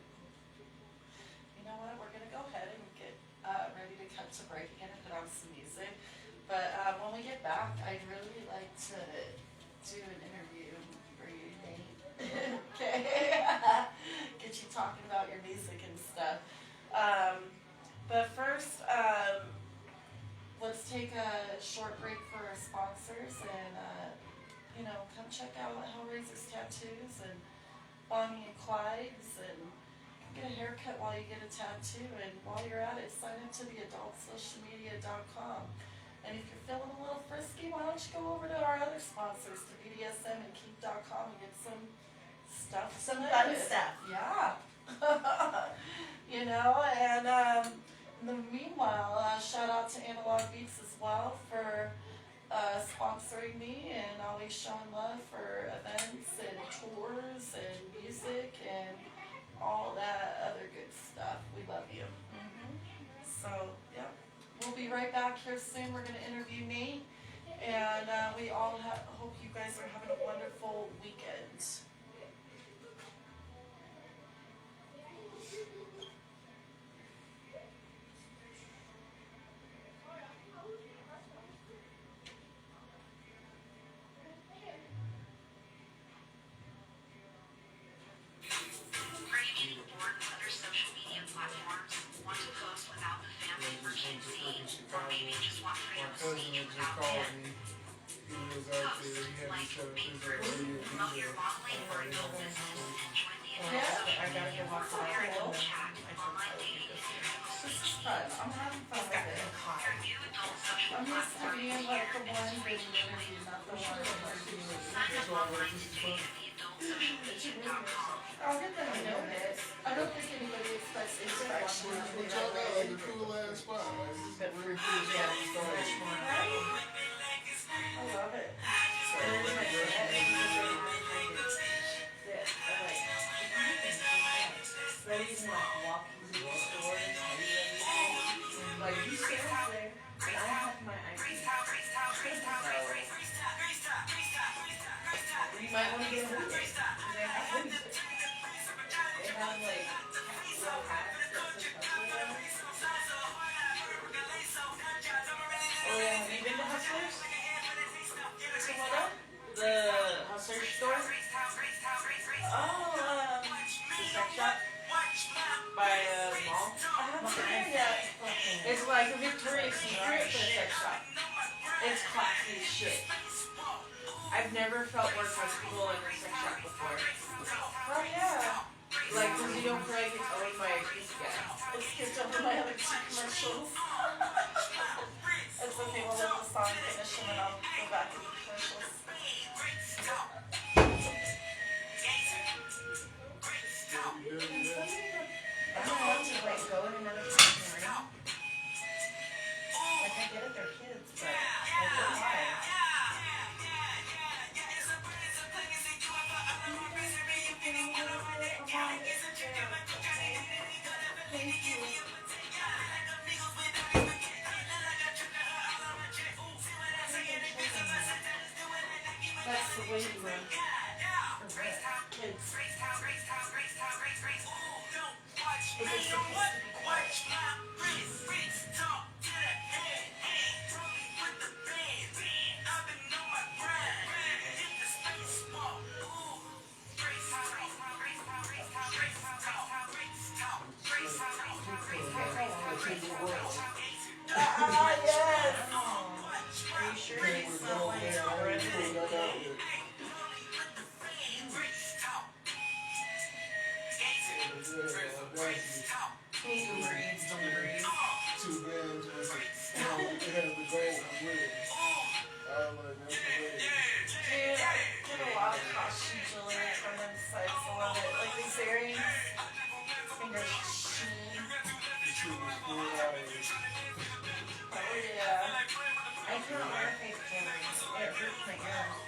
Speaker 3: You know what? We're gonna go first, let's take a short break for our sponsors and, come check out Hellraiser's Tattoos and Bonnie and Clyde's and get a haircut while you get a tattoo. And while you're at it, sign up to the adultsocialmedia.com. And if you're feeling a little frisky, why don't you go over to our other sponsors, to BDSM and Keep.com, and get some stuff.
Speaker 2: Some fun stuff.
Speaker 3: Yeah. And in the meanwhile, shout out to Analog Beats as well for sponsoring me and always showing love for events and tours and music and all that other good stuff. We love you. So, yeah. We'll be right back here soon. We're going to interview Nate, and we all hope you guys are having a wonderful weekend.
Speaker 7: Are you getting bored with other social media platforms? Want to post without the family urgency? Or maybe just want freedom of speech without them? Post like make groups, promote your modeling or adult business, and join the adult chat, online dating,
Speaker 3: This is fun. I'm having fun with it.
Speaker 7: your new adult social
Speaker 3: I'm used to
Speaker 7: platform
Speaker 3: being like the one being interviewed, not the one interviewed.
Speaker 7: Sign up online today at theadultsocialmedia.com.
Speaker 3: I'll get them in a bit. I don't think anybody expects interaction.
Speaker 1: But y'all got like a cool ass spot. Like, this is really cool spot to start.
Speaker 3: I love it.
Speaker 4: They're even like walking to the store and like you stand there and I have my ID. You might want to get a hoodie. They have hoodies there. They have like little hats that say Hustler on it. Oh yeah, have you been to Hustlers?
Speaker 3: So what up?
Speaker 4: The Hustler store?
Speaker 3: Oh,
Speaker 4: The sex shop? By mall?
Speaker 3: I haven't been there yet.
Speaker 4: It's like a Victoria's Secret for a sex shop. It's classy as shit. I've never felt more comfortable in a sex shop before.
Speaker 3: Oh yeah.
Speaker 4: Like, cause you don't feel like it's owned by a piece of guy.
Speaker 3: I skipped over my other two commercials. It's okay, we'll let the song finish and then I'll go back to the commercials.
Speaker 2: I don't want to like go in another person's room. Like I get it, they're kids, but like they're wild.
Speaker 3: That's the way you run. Kids. But they're supposed to be quiet. Yes!
Speaker 2: Are you sure it's not like already?
Speaker 1: Two bands with it. It has the gold with it. I was like, that's amazing.
Speaker 3: Dude, I get a lot of costume jewelry from them sites. I love it. Like these earrings. Finger sheen.
Speaker 1: The two was $4.
Speaker 3: Oh yeah.
Speaker 2: I can't wear face jewelry. It hurts my ears.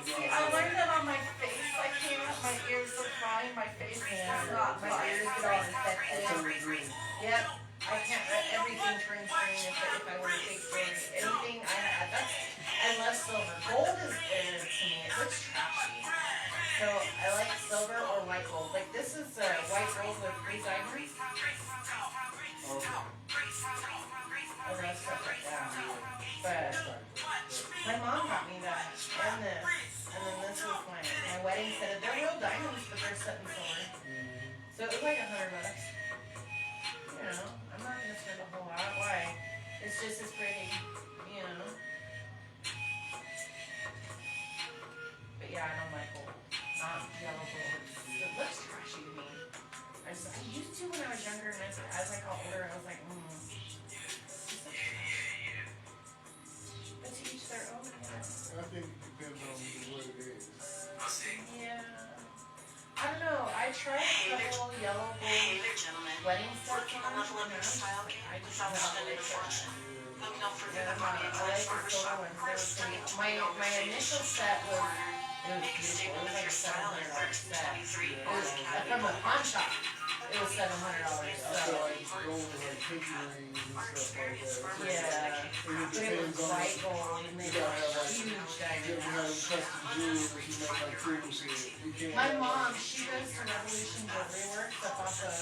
Speaker 3: See, I learned that on my face. I can't. My ears are fine. My face is not
Speaker 2: My
Speaker 3: fine.
Speaker 2: ears get all infected.
Speaker 1: Totally green.
Speaker 2: Yep. I can't. Everything turns green if I wear face jewelry. Anything I love silver. Gold is to me. It looks trashy. So I like silver or white gold. Like this is white gold with 3 diamonds.
Speaker 1: Okay.
Speaker 2: I love stuff like that. But my mom got me that and this. And then this was my wedding set. They're real diamonds, but they're set in silver. So it was like $100. You know, I'm not gonna spend a whole hour
Speaker 7: without spending a fortune. Look no further
Speaker 3: Yeah,
Speaker 7: than Bonnie and
Speaker 3: I like
Speaker 7: Clyde's
Speaker 3: the silver
Speaker 7: barbershop.
Speaker 3: ones. They were
Speaker 7: Stunning
Speaker 3: pretty. My initial set was
Speaker 7: Make a
Speaker 3: beautiful.
Speaker 7: statement
Speaker 3: It was
Speaker 7: with
Speaker 3: like
Speaker 7: your
Speaker 3: a
Speaker 7: style in
Speaker 3: $700 set.
Speaker 7: 1323
Speaker 3: It was
Speaker 7: Academy.
Speaker 3: from the pawn shop. It was $700.
Speaker 1: I feel
Speaker 3: So
Speaker 1: like gold is like pinky rings and
Speaker 7: Our
Speaker 1: stuff like
Speaker 7: experienced
Speaker 1: that.
Speaker 7: barbers
Speaker 3: yeah,
Speaker 7: dedicate
Speaker 1: And it
Speaker 3: but it
Speaker 1: depends
Speaker 3: was
Speaker 1: on
Speaker 3: white gold and they
Speaker 1: you gotta
Speaker 3: were
Speaker 1: have like,
Speaker 3: huge
Speaker 1: you ever
Speaker 3: diamonds.
Speaker 1: have custom jewels that you make like cool shit. You can't
Speaker 3: My
Speaker 1: have,
Speaker 3: mom,
Speaker 1: like,
Speaker 3: she goes to Revolution Jewelry Works up off of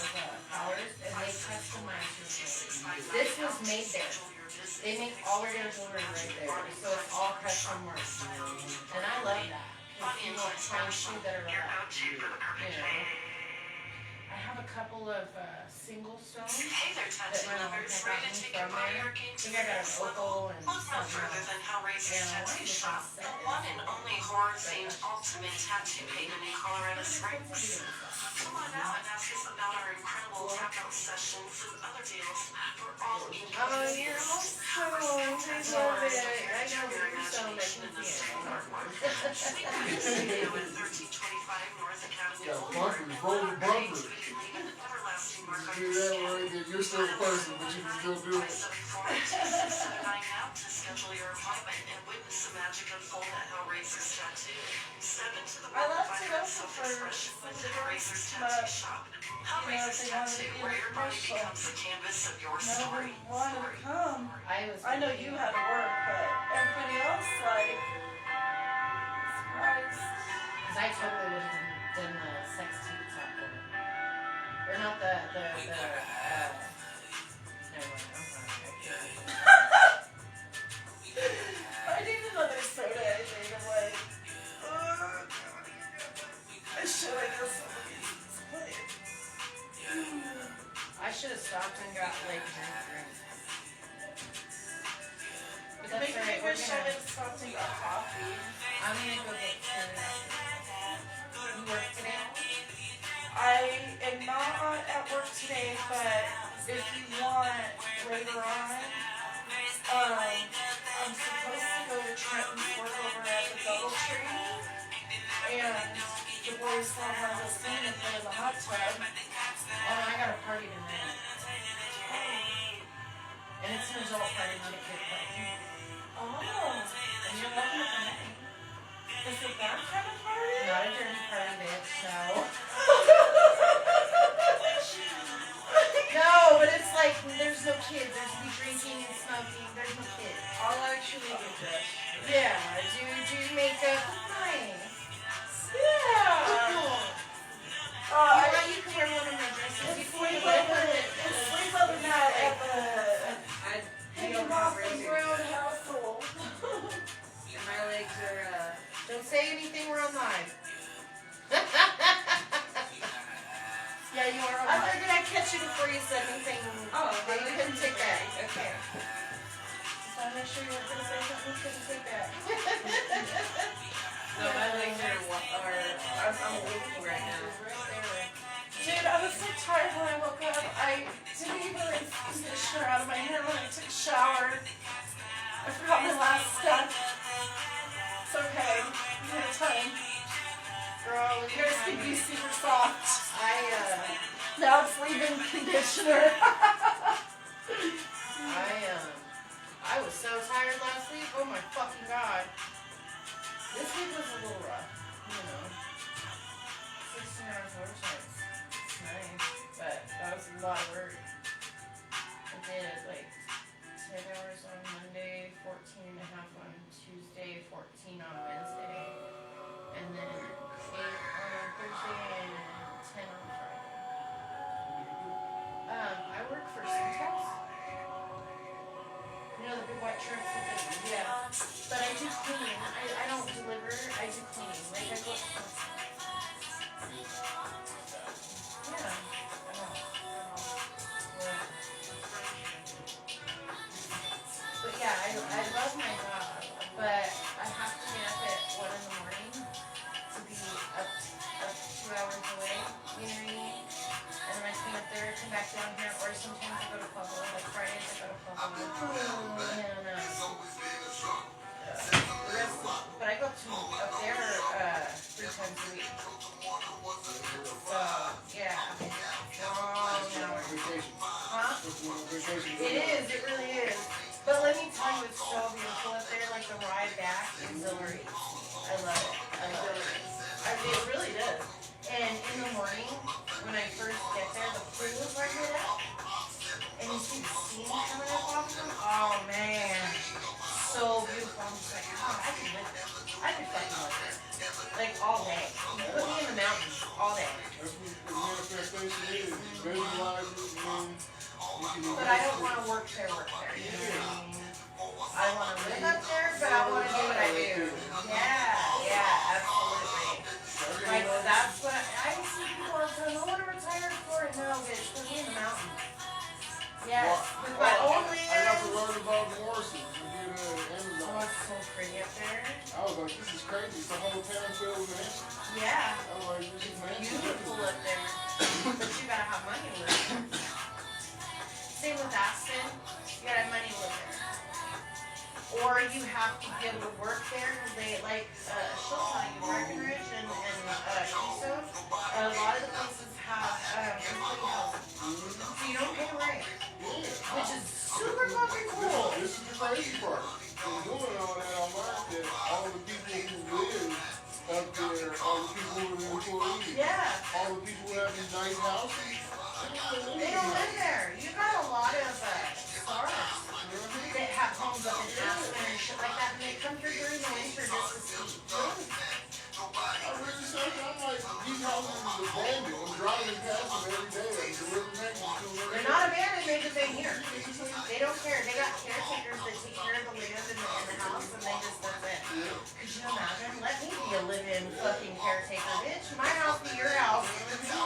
Speaker 3: Powers, and they customize her jewelry. This was made there. They make all of their jewelry right there, so it's all custom work. And I love that. Because you won't find shoes that are
Speaker 7: Your
Speaker 3: like,
Speaker 7: go-to for the perfect
Speaker 3: you know.
Speaker 7: fade.
Speaker 3: I have a couple of single stones
Speaker 7: Hey there,
Speaker 3: that
Speaker 7: tattoo
Speaker 3: my mom
Speaker 7: lovers.
Speaker 3: had
Speaker 7: Ready
Speaker 3: gotten
Speaker 7: to take
Speaker 3: from
Speaker 7: your body
Speaker 3: there.
Speaker 7: art game
Speaker 3: I
Speaker 7: to
Speaker 3: think
Speaker 7: the
Speaker 3: I got
Speaker 7: next
Speaker 3: an
Speaker 7: level?
Speaker 3: opal and
Speaker 7: Look no
Speaker 3: something
Speaker 7: further
Speaker 3: else.
Speaker 7: than Hellraiser's
Speaker 3: And I wanted
Speaker 7: Tattoo
Speaker 3: to
Speaker 7: Shop,
Speaker 3: set
Speaker 7: the
Speaker 3: it.
Speaker 7: one and only horror-themed ultimate tattoo haven in Colorado Springs. Come on out and ask us about our incredible tap-out sessions and other deals. We're all equally
Speaker 3: Oh, you're also
Speaker 7: as
Speaker 3: love
Speaker 7: far as
Speaker 3: it.
Speaker 7: your
Speaker 3: I know
Speaker 7: your
Speaker 3: you're so
Speaker 7: imagination in the
Speaker 3: making
Speaker 7: state of artwork. Swing by the studio at 1325 North Academy
Speaker 1: got
Speaker 7: Boulevard.
Speaker 1: bumpers, roll the bumpers.
Speaker 7: Creates leave an everlasting mark on
Speaker 1: You
Speaker 7: your
Speaker 1: do that
Speaker 7: skin.
Speaker 1: right there, you're still a person, but you can still do it.
Speaker 7: 574-2679 now to schedule your appointment and witness the magic unfold at Hellraiser's Tattoo. Step into the
Speaker 3: I
Speaker 7: world
Speaker 3: love
Speaker 7: of
Speaker 3: to
Speaker 7: vibrant
Speaker 3: go for
Speaker 7: self-expression with
Speaker 3: some
Speaker 7: Hellraiser's
Speaker 3: but,
Speaker 7: Tattoo Shop. Hellraiser's
Speaker 3: they wanted
Speaker 7: Tattoo,
Speaker 3: to be
Speaker 7: where your body
Speaker 3: commercial.
Speaker 7: becomes the canvas of your
Speaker 3: Nobody
Speaker 7: story.
Speaker 3: wanted to come. I know you had to work, but everybody else, like, surprised. Because I totally would have done the SEXtiva top one. Or not never mind, I'm sorry. I need another soda, I think. I'm like, I should have got some of these. I should have stopped and got like drink. But that's
Speaker 4: Maybe
Speaker 3: alright,
Speaker 4: I
Speaker 3: we're
Speaker 4: wish I
Speaker 3: gonna,
Speaker 4: had stopped and got coffee.
Speaker 3: I'm gonna go get food. You work today?
Speaker 4: I am not at work today, but if you want later on, I'm supposed to go to Trenton's work over at the DoubleTree, and the boys all have this thing and play in the hot tub.
Speaker 3: Oh, I got a party tonight. And it's an adult party, not a kid party.
Speaker 4: Oh,
Speaker 3: And you're welcome to come in.
Speaker 4: is it that kind of party?
Speaker 3: Not a dirty party, bitch, no. No, but it's like, there's no kids, there's no drinking and smoking, there's no kids.
Speaker 4: I'll actually get dressed.
Speaker 3: Yeah, do makeup, nice.
Speaker 4: Yeah.
Speaker 3: You can wear one of my dresses
Speaker 4: It's
Speaker 3: before you
Speaker 4: sleepover.
Speaker 3: go.
Speaker 4: It's sleepover night at the Hidden Boston Road household.
Speaker 3: And my legs are, don't say anything, we're on live.
Speaker 4: Yeah, you are.
Speaker 3: I figured I'd catch you before you said anything.
Speaker 4: Oh,
Speaker 3: that you couldn't take back.
Speaker 4: Okay.
Speaker 3: Just wanna make sure you weren't gonna say something you couldn't take back.
Speaker 4: No, my legs I'm waking right now. Dude, I was so tired when I woke up. I didn't even rinse the conditioner out of my hair when I took a shower. I forgot my last step. It's okay. We have time.
Speaker 3: Girl,
Speaker 4: You guys can be super soft.
Speaker 3: Now
Speaker 4: it's leaving conditioner.
Speaker 3: I was so tired last week. Oh my fucking god. This week was a little rough, you know. 16 hours overtime. It's nice, but that was a lot of work. I did like 10 hours on Monday, 14 and a half on Tuesday, 14 on Wednesday, and then 8 on Thursday and 10 on Friday. I work for Syndicate. You know the big white trucks with the, yeah. But I do clean. I don't deliver, I do clean. Like I go, yeah. But yeah, I love my job, but I have to get up at 1 in the morning to be up 2 hours away, you know what I mean? And then I clean up there, come back down here, or sometimes I go to Pueblo, like Fridays I go to Pueblo. And the rest of, but I go up there 3 times a week. So, yeah. Long hours.
Speaker 1: Vacation.
Speaker 3: Huh?
Speaker 1: Vacation.
Speaker 3: It
Speaker 2: drive back exhilarates. I love it. I love it. It really does. And in the morning, when I first get there, the pool is right lit up. And you see the steam coming up off them. Oh man. So beautiful. I'm just like, oh, I could live there. I could fucking live there. Like all day. Put me in the mountains all day.
Speaker 1: That's what the manifestation is. Visualize it, and then
Speaker 2: But I don't want to work there. You know what I mean? I want to live up there, but I want to do what I do. Yeah, absolutely. Like, that's what I see people all the time. I want to retire for it. No, bitch, put me in the mountains. Yes, with my own
Speaker 1: I got to
Speaker 2: land.
Speaker 1: learn about the horses and get Amazon.
Speaker 2: Oh, it's so pretty up there.
Speaker 1: I was like, this is crazy. It's a whole town filled with mansions.
Speaker 2: Yeah,
Speaker 1: I was like, this is mansions.
Speaker 2: beautiful up there. But you gotta have money to live there. Same with Aspen. You gotta have money to live there. Or you have to be able to work there because they like, she'll tell you, Breckenridge and Keystone, a lot of the places have employee housing. So you don't pay rent, which is super fucking cool.
Speaker 1: This is the crazy part. In doing all that, I learned that all the people who live up there, all the people who are employees,
Speaker 2: Yeah,
Speaker 1: all the people who have these nice houses,
Speaker 2: they don't live there. You got a lot of stars that have homes up in Aspen and shit like that, and they come here during the winter just to ski.
Speaker 1: I really say, I'm like, these houses is abandoned. I'm driving past them every day. I'm delivering packages to them every
Speaker 2: They're
Speaker 1: day.
Speaker 2: not abandoned, they've just been here. They don't care. They got caretakers that take care of the land in the house, and they just does it. Could you imagine? Let me be a live-in fucking caretaker, bitch. My house be your house. You know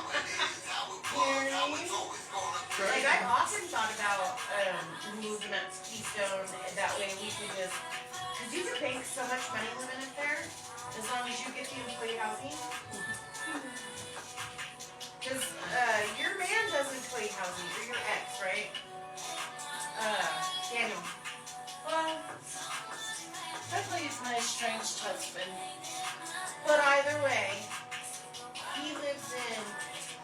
Speaker 2: what I mean? Like, I've often thought about moving up to Keystone, and that way we could just, because you can make so much money living up there, as long as you get the employee housing. Because your man does employee housing, or your ex, right? Daniel.
Speaker 3: Well, technically he's my estranged husband.
Speaker 2: But either way, he lives in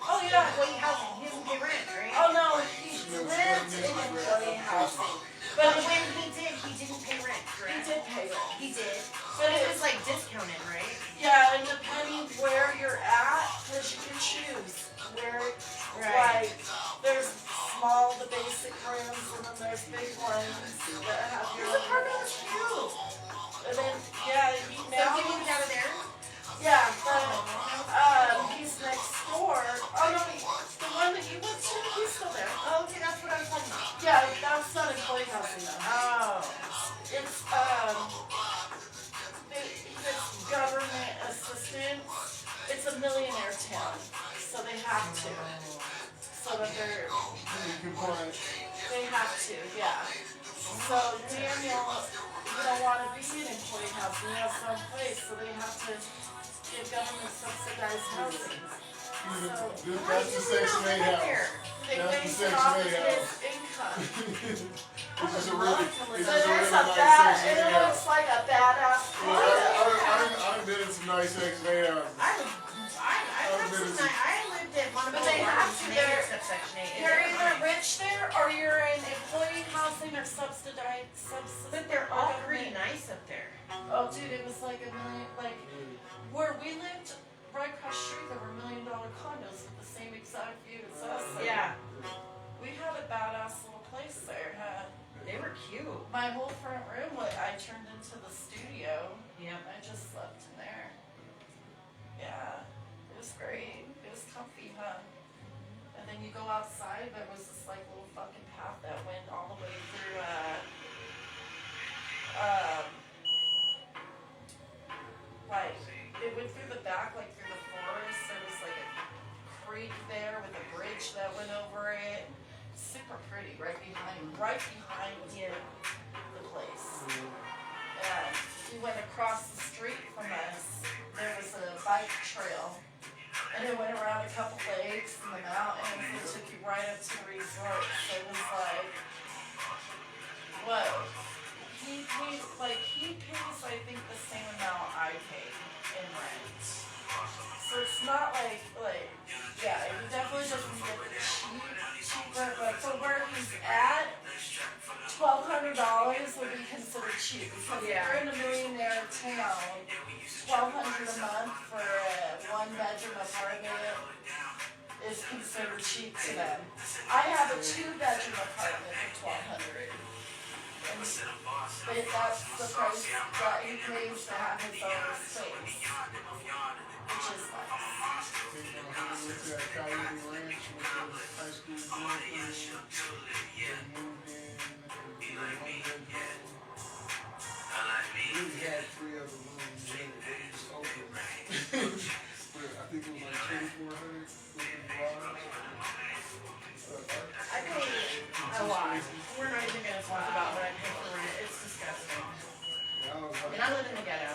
Speaker 3: Oh yeah.
Speaker 2: employee housing. He doesn't pay rent, right?
Speaker 3: Oh no, he lived in employee housing.
Speaker 2: But
Speaker 3: But
Speaker 2: when he didn't pay rent,
Speaker 3: he
Speaker 2: correct?
Speaker 3: did pay rent.
Speaker 2: He did.
Speaker 3: But
Speaker 2: But it
Speaker 3: it
Speaker 2: was like discounted, right?
Speaker 3: Yeah, and depending where you're at, because you can choose where,
Speaker 2: Right.
Speaker 3: like, there's small, the basic rooms, and then there's big ones that have your
Speaker 2: His apartment was huge.
Speaker 3: And then, yeah, he
Speaker 2: So
Speaker 3: now,
Speaker 2: he moved out of there?
Speaker 3: yeah, but, he's next door. Oh no, the one that you went to, he's still there.
Speaker 2: Oh, okay, that's what I was talking about.
Speaker 3: Yeah, that's not employee housing though.
Speaker 2: Oh.
Speaker 3: It's, it's government assistance. It's a millionaire town, so they have to. So that
Speaker 1: Compliant.
Speaker 3: they have to, yeah. So Daniel, you don't want to be in employee housing, you have some place, so they have to give government subsidized housing. So
Speaker 1: That's the Section 8 house.
Speaker 3: they
Speaker 1: That's the
Speaker 3: base it
Speaker 1: Section
Speaker 3: off of
Speaker 1: 8
Speaker 3: his
Speaker 1: house.
Speaker 3: income.
Speaker 1: It's just a really, it's
Speaker 3: So
Speaker 1: just a
Speaker 3: there's
Speaker 1: really
Speaker 3: a
Speaker 1: nice
Speaker 3: bad,
Speaker 1: Section 8
Speaker 3: it
Speaker 1: house.
Speaker 3: looks like a badass
Speaker 1: Well, I've been in some nice Section 8 houses.
Speaker 2: I lived in one of
Speaker 3: But
Speaker 2: those
Speaker 3: they have
Speaker 2: apartments
Speaker 3: to,
Speaker 2: and
Speaker 3: they're-
Speaker 2: they accept Section 8.
Speaker 3: You're either rich there or you're in employee housing or subsidized.
Speaker 2: But they're all pretty nice up there.
Speaker 3: Oh, dude, it was like a million, like, where we lived, right across the street, there were $1 million condos with the same exact view as us. and
Speaker 2: Yeah,
Speaker 3: We had a badass little place there.
Speaker 2: they were cute.
Speaker 3: My whole front room, I turned into the studio.
Speaker 2: Yeah.
Speaker 3: I just slept in there. Yeah, it was great. It was comfy, huh? And then you go outside, there was this like little fucking path that went all the way through, like, it went through the back, like through the forest. There was like a creek there with a bridge that went over it. Super pretty, right behind
Speaker 2: Yeah.
Speaker 3: the place. And we went across the street from us. There was a bike trail. And it went around a couple lakes in the mountains and took you right up to the resort. So it was like, what? He pays, I think, the same amount I paid in rent. So it's not like, yeah, he definitely doesn't get the cheaper, but for where he's at, $1,200 would be considered cheap. cheap. Because if you're in a millionaire town, $1,200 a month for a one-bedroom apartment is considered cheap to them. I have a two-bedroom apartment for $1,200. And that's the price that he pays to have his own space, which is nice.
Speaker 1: Went to that Cayenne Ranch with his high school girlfriend. They moved in. They one bedroom. We had 3 other rooms. They just open. But I think it was like 2,400 with the garage.
Speaker 2: I pay a lot. We're not even gonna talk about what I pay for rent. It's disgusting.
Speaker 1: Yeah, I was like,
Speaker 2: And I live in the ghetto.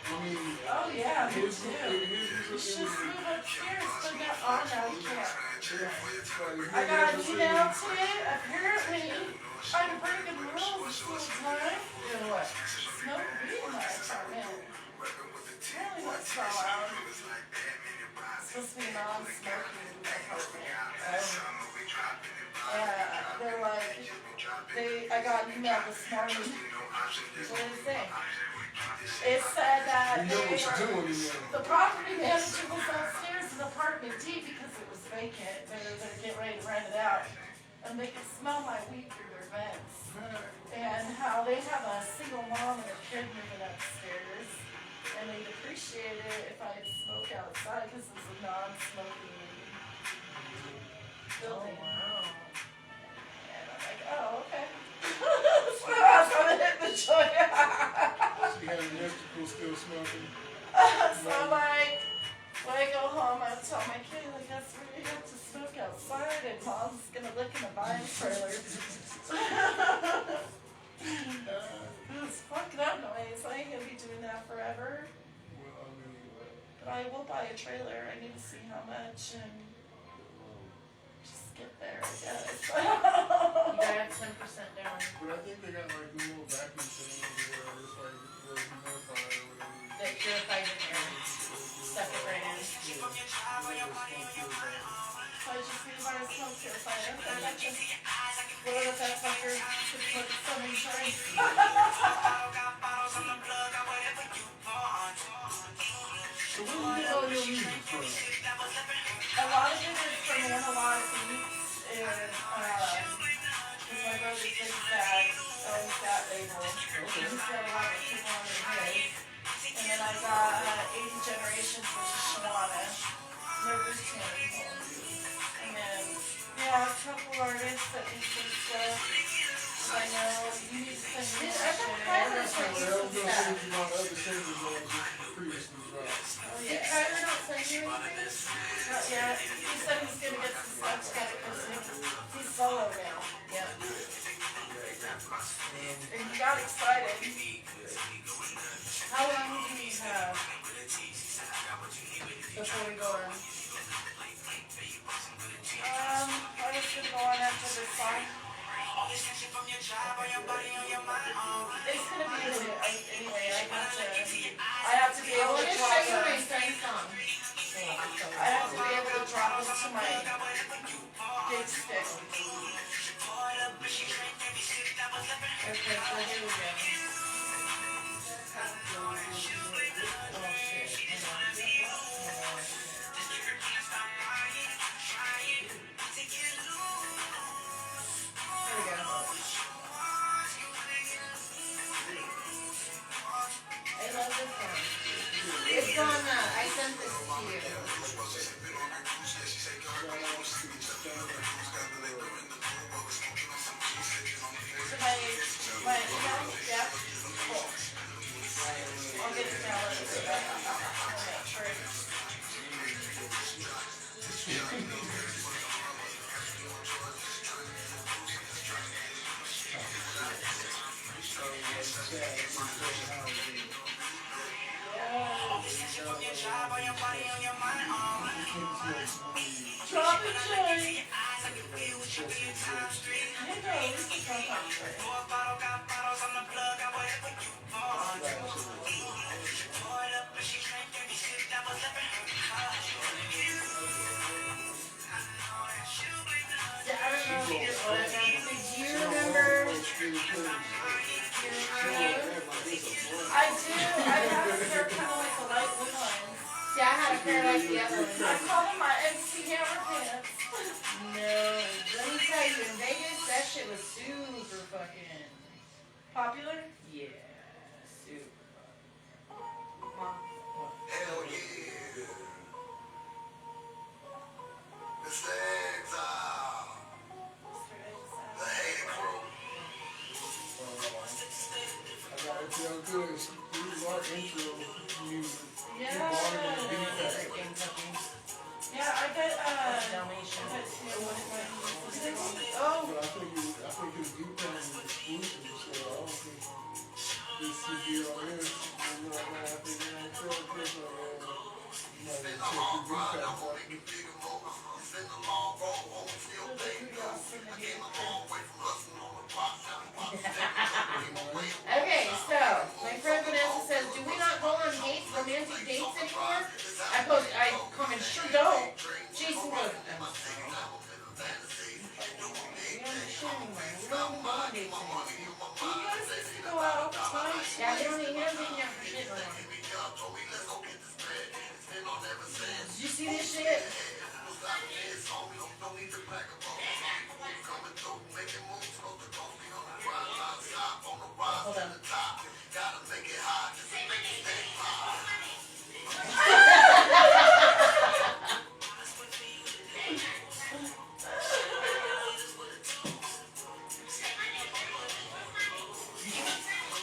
Speaker 1: I mean,
Speaker 3: Oh yeah, me
Speaker 1: his,
Speaker 3: too.
Speaker 1: his,
Speaker 3: You should move upstairs, but no, oh no, you can't. I
Speaker 1: I
Speaker 3: got an email today, apparently, I'm breaking the rules this time.
Speaker 2: Doing what?
Speaker 3: Smoke weed in my apartment. Really not so loud. It's supposed to be a non-smoking apartment. They're like, I got an email this morning. What did it say? It said that
Speaker 1: you know what you're doing in there.
Speaker 3: the property manager was upstairs in apartment D because it was vacant. They were gonna get ready to rent it out. And they could smell my weed through their vents. And how they have a single mom and a kid moving upstairs. And they'd appreciate it if I'd smoke outside because it's a non-smoking building. And I'm like, oh, okay. So I was gonna hit the joint.
Speaker 1: She had an electrical still smoking.
Speaker 3: So I'm like, when I go home, I tell my kid, like, that's where you have to smoke outside, and mom's gonna look in the vine trailer. Fuck that noise. I ain't gonna be doing that forever.
Speaker 1: Well, I mean,
Speaker 3: But I will buy a trailer. I need to see how much and just get there, I guess.
Speaker 2: You got 10% down.
Speaker 1: but I think they got like the little vacuum things where it's like where it's purified or whatever.
Speaker 2: That purifies your air. Stuff it right in.
Speaker 3: So I just need to buy a smoke purifier. Okay, gotcha. What if that fucker could put some insurance?
Speaker 1: So where do you get all your music from?
Speaker 3: A lot of it is from one a lot of beats and because my brother thinks that owns that label. He's got a lot of people on his. And then I got 80 Generations, which is Shawana. Nervous Tune. And then, yeah, a couple artists that do some stuff. I know you need to send me
Speaker 2: Dude,
Speaker 3: that
Speaker 2: I got
Speaker 3: shit.
Speaker 2: Kyler
Speaker 1: So
Speaker 2: send you
Speaker 1: I was
Speaker 2: some
Speaker 1: gonna
Speaker 2: stuff.
Speaker 1: send you my other singles on just previously dropped.
Speaker 3: Oh,
Speaker 2: Did
Speaker 3: yeah.
Speaker 2: Kyler not send you anything?
Speaker 3: Not yet. He said he's gonna get some stuff together because he's solo now.
Speaker 2: Yeah.
Speaker 3: And he got excited.
Speaker 2: How long do we have before we go on?
Speaker 3: I was gonna go on after this song. It's gonna be a minute, anyway, I have to be
Speaker 2: I
Speaker 3: able
Speaker 2: want
Speaker 3: to
Speaker 2: to
Speaker 3: drop
Speaker 2: show you my
Speaker 3: it.
Speaker 2: son's song.
Speaker 3: I have to be able to drop it to my gig stick.
Speaker 2: Okay, so here we go. Oh shit. Here we go. I love this one. It's on, I sent this to you.
Speaker 3: So my email, yeah, cool. I'll get it down and I'll make sure it's. Drop it, Joey. I know, this is so comfort. Yeah, I don't know if you're, do you remember, do you I call them my MC Hammer pants.
Speaker 2: No, let me tell you, in Vegas, that shit was super fucking.
Speaker 3: Popular?
Speaker 2: Yeah, super fucking. Mom, what?
Speaker 8: Hell yeah. The SEXtiva. The hated crew.
Speaker 1: I gotta tell good. This is our intro music.
Speaker 3: Yeah.
Speaker 2: Kentucky.
Speaker 3: Yeah, I got,
Speaker 2: Dalmatian.
Speaker 3: Oh,
Speaker 1: But I think his Utah is exclusive, so I don't think this CD on this. You know, I think they're gonna sell this on you might check his Utah for it.
Speaker 2: Okay, so my friend Vanessa says, do we not go on dates, romantic dates anymore? I comment, sure don't. Jason goes, I'm sorry. We don't do shit anymore. We don't even go on dates anymore.
Speaker 3: you guys used to go out all the time.
Speaker 2: Yeah, he doesn't even for shit no more. Did you see this shit? Hold on.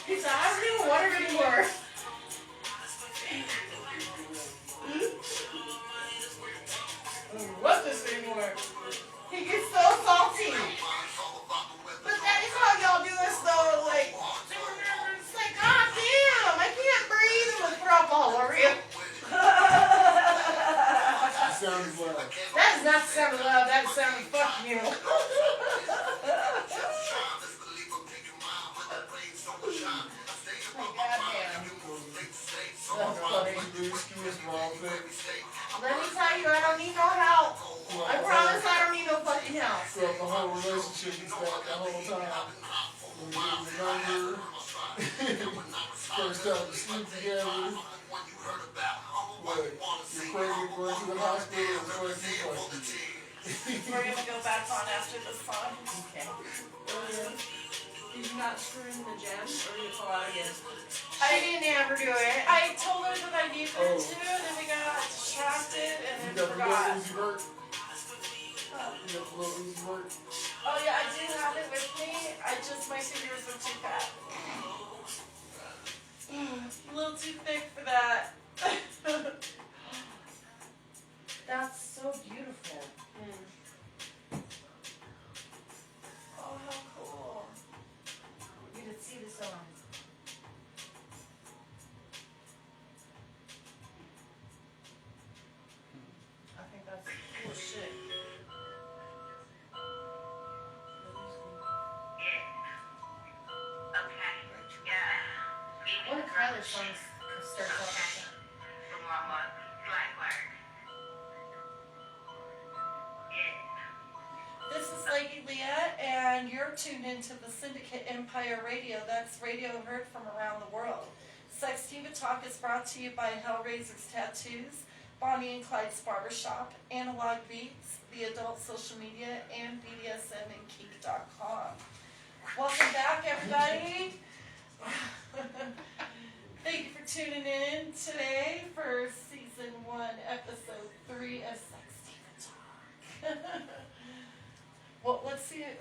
Speaker 2: He said, I don't even want her anymore. What's this anymore? He gets so salty. But that is how y'all do us though, like, it's like, god damn, I can't breathe with throat all over you.
Speaker 1: It sounds like
Speaker 2: That is not the sound of love, that is the sound of fuck you. Like, goddamn. That's funny. Let me tell you, I don't need no help. I promise I don't need no fucking help.
Speaker 1: So the whole relationship is that the whole time. When we were younger, first time to sleep together. What? You're pregnant, going to the hospital, and fuck you.
Speaker 3: We're gonna go back on after this song.
Speaker 2: Okay.
Speaker 3: Did you not screw in the gem, or you pull out again?
Speaker 2: I didn't ever do it.
Speaker 3: I told her that I needed to, and then we got distracted, and
Speaker 1: You
Speaker 3: then
Speaker 1: got the
Speaker 3: forgot.
Speaker 1: little Uzi Vert? You got the little Uzi Vert?
Speaker 3: Oh yeah, I do have it with me. My fingers are too fat. A little too thick for that.
Speaker 2: That's so beautiful.
Speaker 3: Oh, how cool.
Speaker 2: You could see the song. I think that's cool shit. One of Kyler's songs starts off like that.
Speaker 6: From Mama Blackbird. Yeah.
Speaker 3: This is Lady Leah, and you're tuned into the Syndicate Empire Radio. That's radio heard from around the world. SEXtiva Talk is brought to you by Hellraiser's Tattoos, Bonnie and Clyde's Barbershop, Analog Beats, the Adult Social Media, and BDSMandKink.com. Welcome back, everybody. Thank you for tuning in today for Season 1, Episode 3 of SEXtiva Talk. Well, let's see it.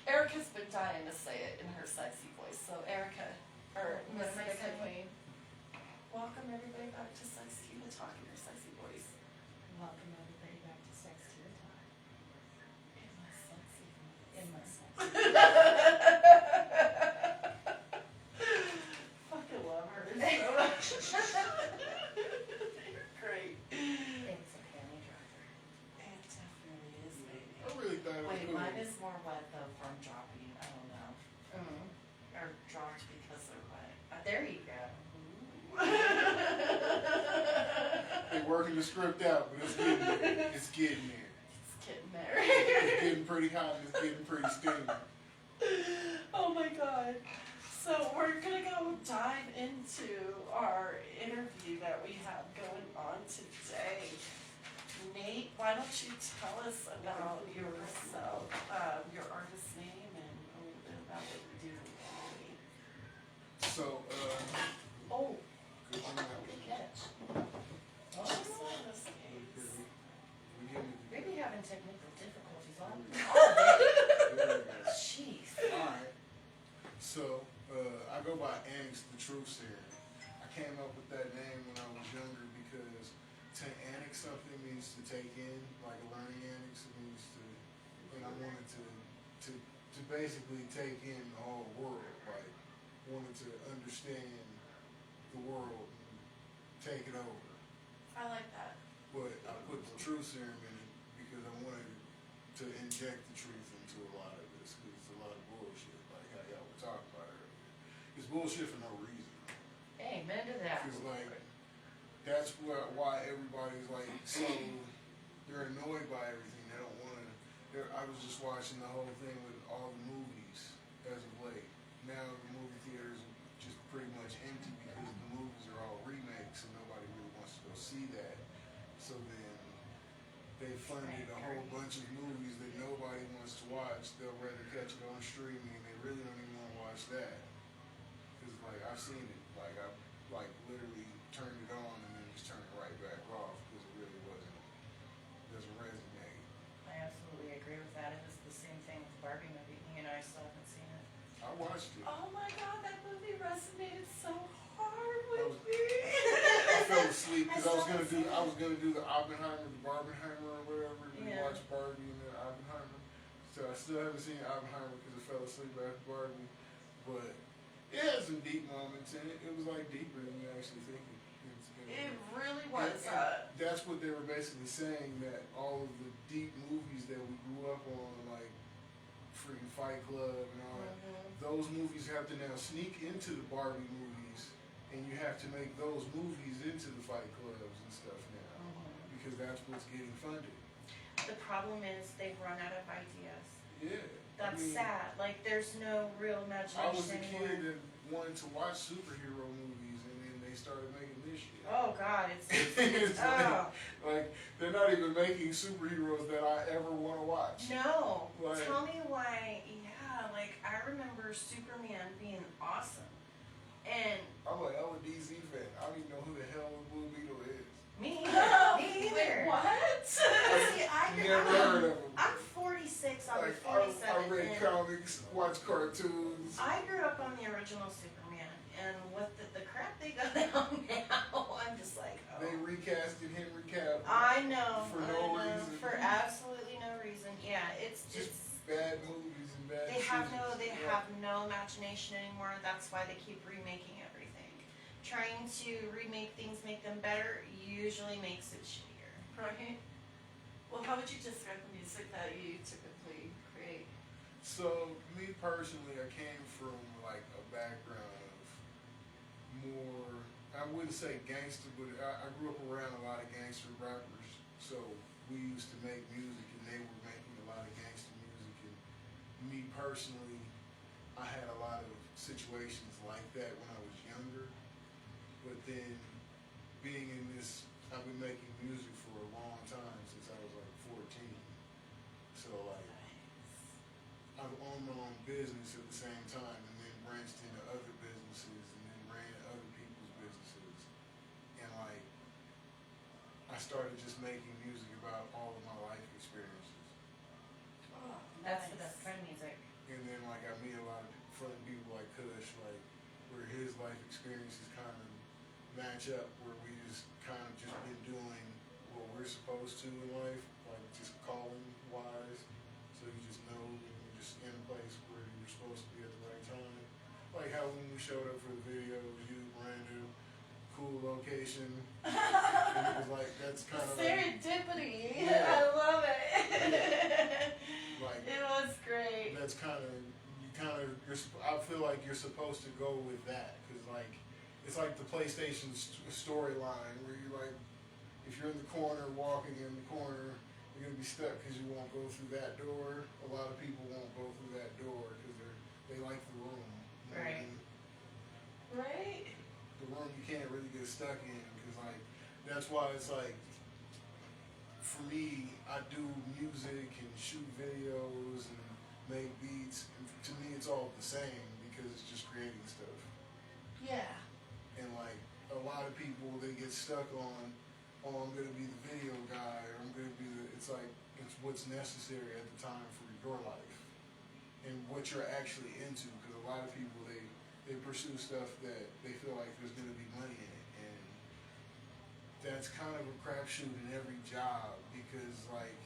Speaker 3: Erica's been dying to say it in her sexy voice. So, Erica, or Miss
Speaker 2: What am I
Speaker 3: Erica
Speaker 2: saying?
Speaker 3: Queen, welcome everybody back to SEXtiva Talk in her sexy voice.
Speaker 2: Welcome everybody back to SEXtiva Talk.
Speaker 3: In my sexy voice.
Speaker 2: In my sex.
Speaker 3: Fucking love her so much. You're great.
Speaker 2: It's a penny dropper.
Speaker 3: It definitely is, baby.
Speaker 1: I really thought it was
Speaker 2: Wait,
Speaker 1: cool.
Speaker 2: mine is more wet though from dropping. I don't know.
Speaker 3: Or dropped because they're wet.
Speaker 2: There you go.
Speaker 1: They're working the script out, but it's getting there. It's getting there.
Speaker 3: It's getting there.
Speaker 1: It's getting pretty hot and it's getting pretty steamy.
Speaker 3: Oh my god. So So we're gonna go dive into our interview that we have going on today. Nate, why don't you tell us about yourself, your artist name, and a little bit about what you do.
Speaker 1: So,
Speaker 3: Oh,
Speaker 1: good thing that
Speaker 3: good
Speaker 1: was-
Speaker 3: catch. Oh, this case.
Speaker 1: we give me
Speaker 2: We be having technical difficulties all day.
Speaker 1: there we go.
Speaker 2: Jeez.
Speaker 1: Alright. So, I go by Annex the Truth Serum. I came up with that name when I was younger because to annex something means to take in, like a learning annex. It means to, and I wanted to basically take in the whole world, like wanted to understand the world and take it over.
Speaker 3: I like that.
Speaker 1: But I put the truth serum in it because I wanted to inject the truth into a lot of this because it's a lot of bullshit, like how y'all were talking about earlier. It's bullshit for no reason.
Speaker 2: Amen to that.
Speaker 1: Because like that's why everybody's like so they're annoyed by everything. They don't want to. I was just watching the whole thing with all the movies as of late. Now the movie theaters are just pretty much empty because the movies are all remakes and nobody really wants to go see that. So then they funded a whole bunch of movies that nobody wants to watch. They'll rather catch it on streaming and they really don't even want to watch that. Because like I've seen it. Like I like literally turned it on and then just turned it right back off because it really doesn't resonate.
Speaker 2: I absolutely agree with that. It was the same thing with the Barbie movie. You know, I still haven't seen it.
Speaker 1: I watched it.
Speaker 3: Oh my god, that movie resonated so hard with me.
Speaker 1: I fell asleep because I was
Speaker 2: still
Speaker 1: gonna do the Oppenheimer, the Barbenheimer or whatever. And
Speaker 2: Yeah.
Speaker 1: watch Barbie and then Oppenheimer. So I still haven't seen Oppenheimer because I fell asleep after Barbie. But it had some deep moments in it. It was like deeper than you actually think it.
Speaker 3: It really was.
Speaker 1: And that's what they were basically saying, that all of the deep movies that we grew up on, like freaking Fight Club and all that, those movies have to now sneak into the Barbie movies, and you have to make those movies into the Fight Clubs and stuff now, because that's what's getting funded.
Speaker 2: The problem is they've run out of ideas.
Speaker 1: Yeah.
Speaker 2: That's
Speaker 1: I mean,
Speaker 2: sad. Like there's no real
Speaker 1: I
Speaker 2: imagination
Speaker 1: was a
Speaker 2: anymore.
Speaker 1: kid that wanted to watch superhero movies, and then they started making this shit.
Speaker 2: Oh God, it's
Speaker 1: It's
Speaker 2: oh
Speaker 1: like they're not even making superheroes that I ever want to watch.
Speaker 2: no.
Speaker 1: Like-
Speaker 2: Tell me why. Yeah, like I remember Superman being awesome, and
Speaker 1: I'm like, I'm a DC fan. I don't even know who the hell the Blue Beetle is.
Speaker 2: me
Speaker 3: Wait,
Speaker 2: either.
Speaker 3: what?
Speaker 2: See,
Speaker 1: Never heard of him.
Speaker 2: I'm 46. I'll be
Speaker 1: Like,
Speaker 2: 47.
Speaker 1: I read
Speaker 2: and
Speaker 1: comics, watch cartoons.
Speaker 2: I grew up on the original Superman, and with the crap they got out now, I'm just like, oh.
Speaker 1: They recasted Henry Cavill.
Speaker 2: I know.
Speaker 1: For
Speaker 2: I
Speaker 1: no
Speaker 2: know,
Speaker 1: reason.
Speaker 2: For absolutely no reason. Yeah, it's
Speaker 1: Just bad movies and bad
Speaker 2: they have
Speaker 1: decisions.
Speaker 2: have no imagination anymore. That's why they keep remaking everything. Trying to remake things, make them better, usually makes it shittier.
Speaker 3: Right. Well, how would you describe the music that you typically create?
Speaker 1: So, me personally, I came from like a background of more, I wouldn't say gangster, but I grew up around a lot of gangster rappers. So, we used to make music and they were making a lot of gangster music. And me personally, I had a lot of situations like that when I was younger. But then, being in this, I've been making music for a long time, since I was like 14. So like, I've owned my own business at the same time, and then branched into other businesses, and then ran other people's businesses. And like, I started just making music about all of my life experiences.
Speaker 3: Oh,
Speaker 2: That's the best kind of music.
Speaker 1: And then like, I meet a lot of funny people like Kush, like, where his life experiences kind of match up, where we just kind of just been doing what we're supposed to in life, like just calling wise. So you just know you're just in a place where you're supposed to be at the right time. Like how when we showed up for the video, it was you, Brando, cool location. And it was like, that's kind of like,
Speaker 3: Serendipity.
Speaker 1: Yeah.
Speaker 3: I love it.
Speaker 1: like,
Speaker 3: It was great.
Speaker 1: that's kind of, I feel like you're supposed to go with that, because like, it's like the PlayStation storyline where you're like, if you're in the corner, walking in the corner, you're gonna be stuck because you won't go through that door. A lot of people won't go through that door because they like the room. You know what I
Speaker 2: Right.
Speaker 1: mean? stuck in, because like that's why it's like for me, I do music and shoot videos and make beats. And to me, it's all the same because it's just creating stuff.
Speaker 3: Yeah.
Speaker 1: And like a lot of people, they get stuck on, oh, I'm gonna be the video guy, or I'm gonna be the. It's like it's what's necessary at the time for your life and what you're actually into. Because a lot of people they pursue stuff that they feel like there's gonna be money in it, and that's kind of a crapshoot in every job, because like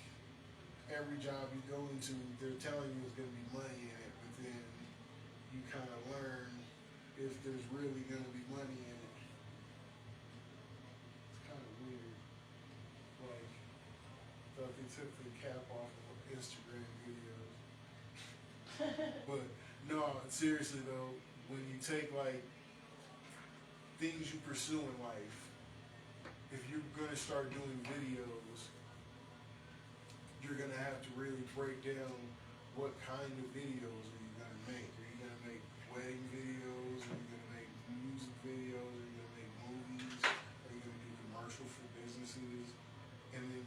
Speaker 1: every job you go into, they're telling you there's gonna be money in it, but then you kind of learn if there's really gonna be money in it. It's kind of weird. Like, thought they took the cap off of Instagram videos. But no, seriously though, when you take like things you pursue in life, if you're gonna start doing videos, you're gonna have to really break down what kind of videos are you gonna make. Are you gonna make wedding videos? Are you gonna make music videos? Are you gonna make movies? Are you gonna do commercials for businesses? And then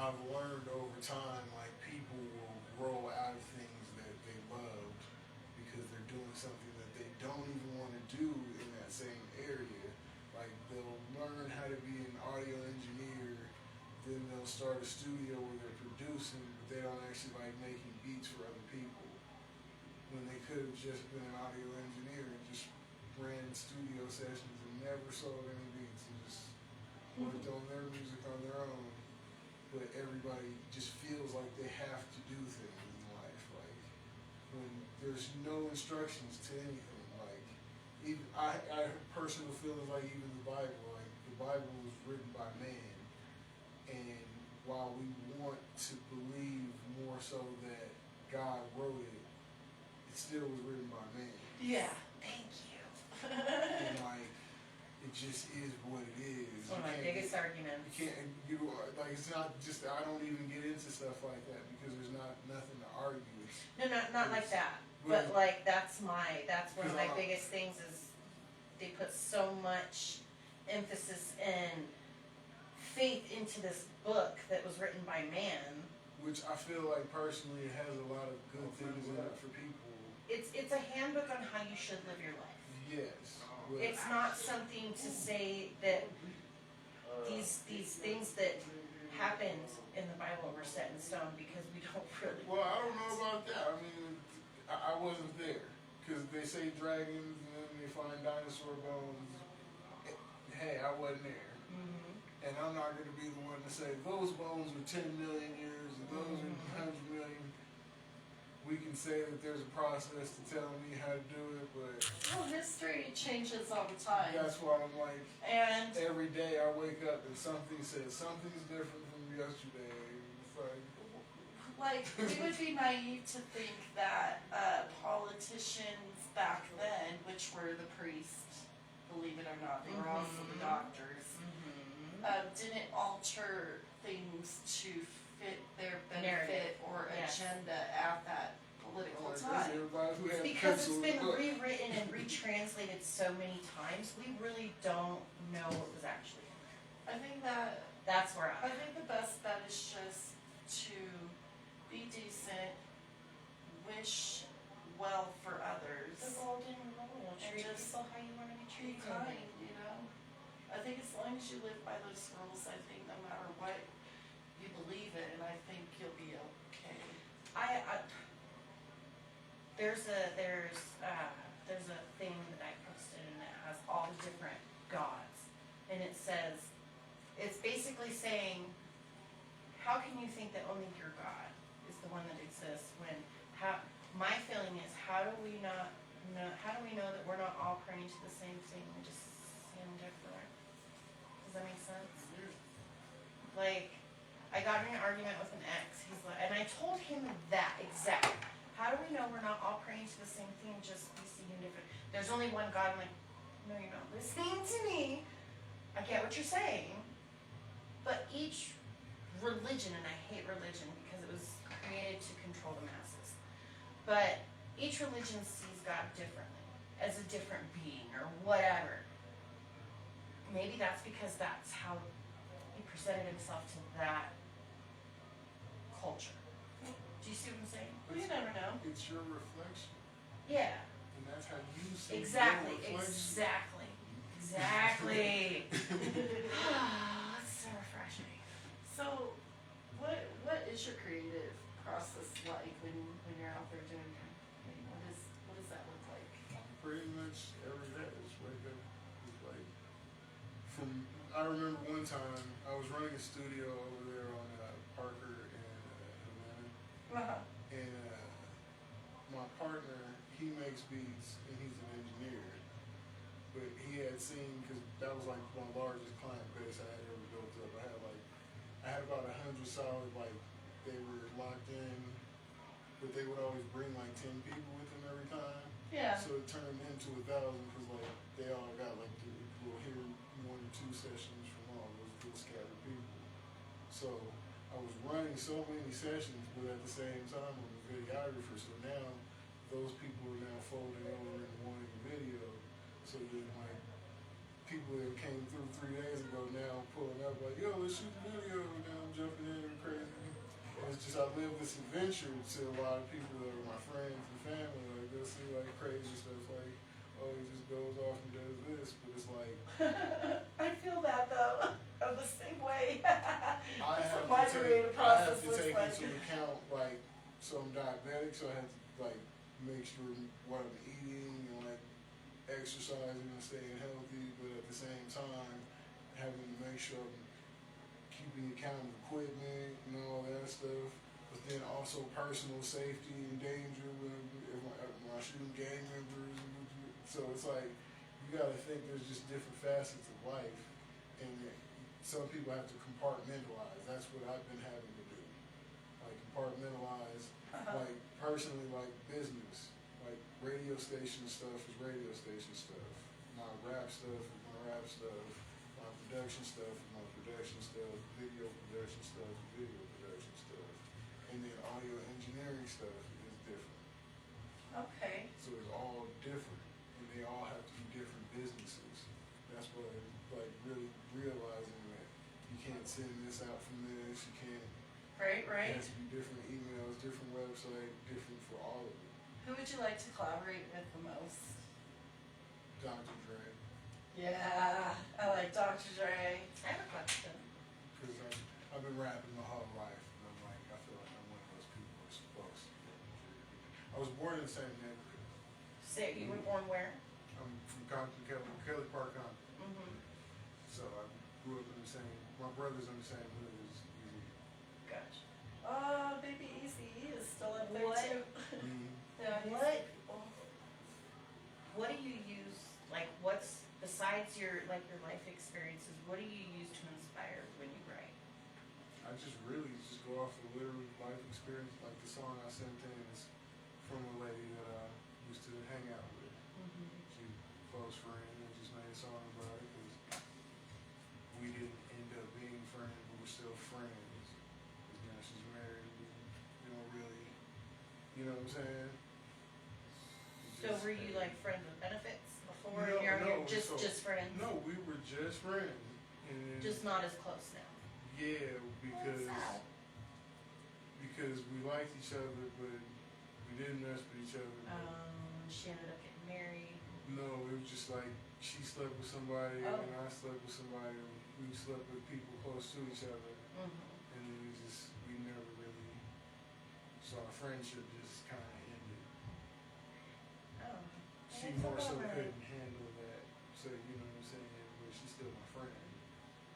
Speaker 1: I've learned over time, like people will grow out of things that they loved because they're doing something that they don't even want to do in that same area. Like they'll learn how to be an audio engineer, then they'll start a studio where they're producing, but they don't actually like making beats for other people. When they could have just been an audio engineer and just ran studio sessions and never sold any beats and just worked on their music on their own. But everybody just feels like they have to do things in life. Like when there's no instructions to anything. Like even I personal feelings like even the Bible. Like the Bible was written by man, and while we want to believe more so that God wrote it, it still was written by man.
Speaker 3: Yeah. Thank you.
Speaker 1: And like it just is what it is.
Speaker 2: One of my biggest arguments.
Speaker 1: You can't, like, it's not just, I don't even get into stuff like that because there's nothing to argue.
Speaker 2: No, not like that. But like that's one of my biggest things is they put so much emphasis and faith into this book that was written by man.
Speaker 1: Which I feel like personally it has a lot of good things in it for people.
Speaker 2: It's a handbook on how you should live your life.
Speaker 1: Yes. But
Speaker 2: It's not something to say that these things that happened in the Bible were set in stone, because we don't really.
Speaker 1: well, I don't know about that. I mean, I wasn't there. Because they say dragons and then they find dinosaur bones. Hey, I wasn't there.
Speaker 2: Mm-hmm.
Speaker 1: And I'm not going to be the one to say those bones are 10 million years and those are 100 million. We can say that there's a process to tell me how to do it, but
Speaker 3: Well, history changes all the time.
Speaker 1: that's why I'm like,
Speaker 3: And
Speaker 1: every day I wake up and something says something's different from yesterday. It's like,
Speaker 3: we would be naive to think that politicians back then, which were the priests, believe it or not, they were also the doctors, didn't alter things to fit their benefit
Speaker 2: Narrative.
Speaker 3: or
Speaker 2: Yes.
Speaker 3: agenda at that political
Speaker 1: there's
Speaker 3: time.
Speaker 1: everybody who had
Speaker 2: Because it's
Speaker 1: pencils
Speaker 2: been
Speaker 1: and book.
Speaker 2: rewritten and retranslated so many times, we really don't know what was actually in there.
Speaker 3: I think that
Speaker 2: That's where
Speaker 3: I think the best bet is just to be decent, wish well for others,
Speaker 2: The golden rule,
Speaker 3: And
Speaker 2: treat
Speaker 3: just
Speaker 2: people how you want to be
Speaker 3: be
Speaker 2: treated.
Speaker 3: kind, you know? I think as long as you live by those rules, I think no matter what you believe in, I think you'll be okay.
Speaker 2: There's a thing that I posted, and it has all the different gods, and it says, it's basically saying, how can you think that only your God is the one that exists when, my feeling is, how do we know that we're not all praying to the same thing, we just sin different? Does that make sense? Like, I got in an argument with an ex, and I told him that exact. How do we know we're not all praying to the same thing, just we see him different? There's only one God. I'm like, no, you're not listening to me. I get what you're saying, but each religion, and I hate religion because it was created to control the masses, but each religion sees God differently, as a different being or whatever. maybe that's because that's how he presented himself to that culture. Do you see what I'm saying?
Speaker 3: Well, you never know.
Speaker 1: It's your reflection,
Speaker 2: Yeah.
Speaker 1: and that's how you see
Speaker 2: Exactly.
Speaker 1: your reflection.
Speaker 2: Exactly. Exactly. That's so refreshing.
Speaker 3: So, what is your creative process like when you're out there doing your thing? What does that look like?
Speaker 1: Pretty much every day, just wake up. It's like, I remember one time I was running a studio over there on Parker and Havana, and my partner, he makes beats and he's an engineer, but he had seen, because that was like my largest client base I had ever built up. I had about 100 solid, like they were locked in, but they would always bring like 10 people with them every time.
Speaker 3: Yeah.
Speaker 1: So it turned into 1,000 because like they all got like we'll hear 1 or 2 sessions from all those little scattered people. So I was running so many sessions, but at the same time I'm a videographer. So now those people are now folding over and wanting a video. So then like people that came through 3 days ago now pulling up like, yo, let's shoot the video. And now I'm jumping in and crazy. And it's just I live this adventure to a lot of people that are my friends and family. Like they'll see like crazy stuff like, oh, he just goes off and does this, but it's like
Speaker 3: I feel that though. I'm the same way.
Speaker 1: I
Speaker 3: That's
Speaker 1: have
Speaker 3: what my
Speaker 1: to
Speaker 3: creative
Speaker 1: take, I
Speaker 3: process
Speaker 1: have to
Speaker 3: looks
Speaker 1: take
Speaker 3: like.
Speaker 1: into account like, so I'm diabetic, so I have to like make sure what I'm eating and like exercising and staying healthy, but at the same time having to make sure I'm keeping account of equipment and all that stuff, but then also personal safety and danger when I'm shooting gang members. So it's like you gotta think there's just different facets of life, and some people have to compartmentalize. That's what I've been having to do, like compartmentalize. Like personally, like business, like radio station stuff is radio station stuff. My rap stuff is my rap stuff. My production stuff is my production stuff. Video production stuff is video production stuff. And then audio engineering stuff is different.
Speaker 3: Okay.
Speaker 1: So it's all different, and they all have to be different businesses. That's what like really realizing that you can't send this out from this. You can't.
Speaker 3: Right.
Speaker 1: It has to be different emails, different website, different for all of it.
Speaker 3: Who would you like to collaborate with the most?
Speaker 1: Dr. Dre,
Speaker 3: Yeah, I like Dr. Dre. I have a question.
Speaker 1: because I've been rapping my whole life, and I'm like, I feel like I'm one of those people who's supposed to. I was born in the same neighborhood.
Speaker 3: Say you were born where?
Speaker 1: I'm from Compton, Kelly Park, Compton.
Speaker 3: Mm-hmm.
Speaker 1: So I grew up in the same. My brother's in the same hood as Easy.
Speaker 3: Gotcha. Oh, baby Easy is still up there
Speaker 2: What?
Speaker 3: too. Yeah, he's-
Speaker 2: What do you use, like, what's, besides your life experiences, what do you use to inspire when you write?
Speaker 1: I just really just go off of literal life experience. Like the song I sent in is from a lady that I used to hang out with. She close friend, and just made a song about it because we didn't end up being friends, but we're still friends. Because now she's married, and we don't really, you know what I'm saying?
Speaker 2: So were you like friends with benefits before?
Speaker 1: No,
Speaker 2: You're
Speaker 1: no,
Speaker 2: just
Speaker 1: so-
Speaker 2: friends?
Speaker 1: No, we were just friends. And then,
Speaker 2: Just not as close now?
Speaker 1: yeah, because
Speaker 2: sad.
Speaker 1: we liked each other, but we didn't mess with each other.
Speaker 2: She ended up getting married.
Speaker 1: No, it was just like she slept with somebody
Speaker 2: Oh.
Speaker 1: and I slept with somebody. And we slept with people close to each other,
Speaker 2: Mm-hmm.
Speaker 1: and then we never really. So our friendship just kind of ended.
Speaker 2: Oh.
Speaker 1: She
Speaker 2: That's a
Speaker 1: more so
Speaker 2: bummer.
Speaker 1: couldn't handle that. So you know what I'm saying? But she's still my friend.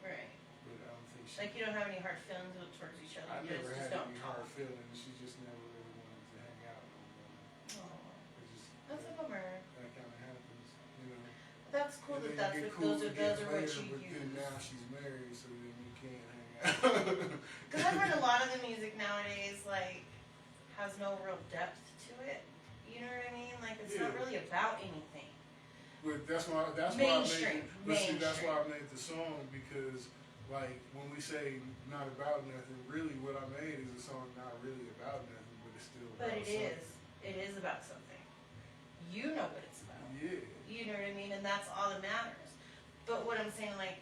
Speaker 2: Right.
Speaker 1: But I don't think she.
Speaker 2: Like you don't have any hard feelings towards each other.
Speaker 1: I
Speaker 2: You
Speaker 1: never
Speaker 2: just
Speaker 1: had
Speaker 2: don't
Speaker 1: any
Speaker 2: talk.
Speaker 1: hard feelings. She just never really wanted to hang out no more.
Speaker 2: Oh.
Speaker 1: It just,
Speaker 2: That's a bummer.
Speaker 1: that kind of happens, you know.
Speaker 2: That's cool
Speaker 1: And
Speaker 2: that
Speaker 1: then you get
Speaker 2: that's what
Speaker 1: cool
Speaker 2: those are
Speaker 1: again
Speaker 2: what
Speaker 1: later,
Speaker 2: you
Speaker 1: but then
Speaker 2: use.
Speaker 1: now she's married, so then you can't hang out.
Speaker 2: Because I've heard a lot of the music nowadays like has no real depth to it. You know what I mean? Like it's not
Speaker 1: Yeah.
Speaker 2: really about anything.
Speaker 1: But that's why I
Speaker 2: Mainstream,
Speaker 1: made. But see, that's
Speaker 2: mainstream.
Speaker 1: why I made the song because, like, when we say not about nothing, really what I made is a song not really about nothing, but it's still.
Speaker 2: But
Speaker 1: about
Speaker 2: it
Speaker 1: something.
Speaker 2: is. It is about something. You know what it's about.
Speaker 1: Yeah.
Speaker 2: You know what I mean? And that's all that matters. But what I'm saying, like,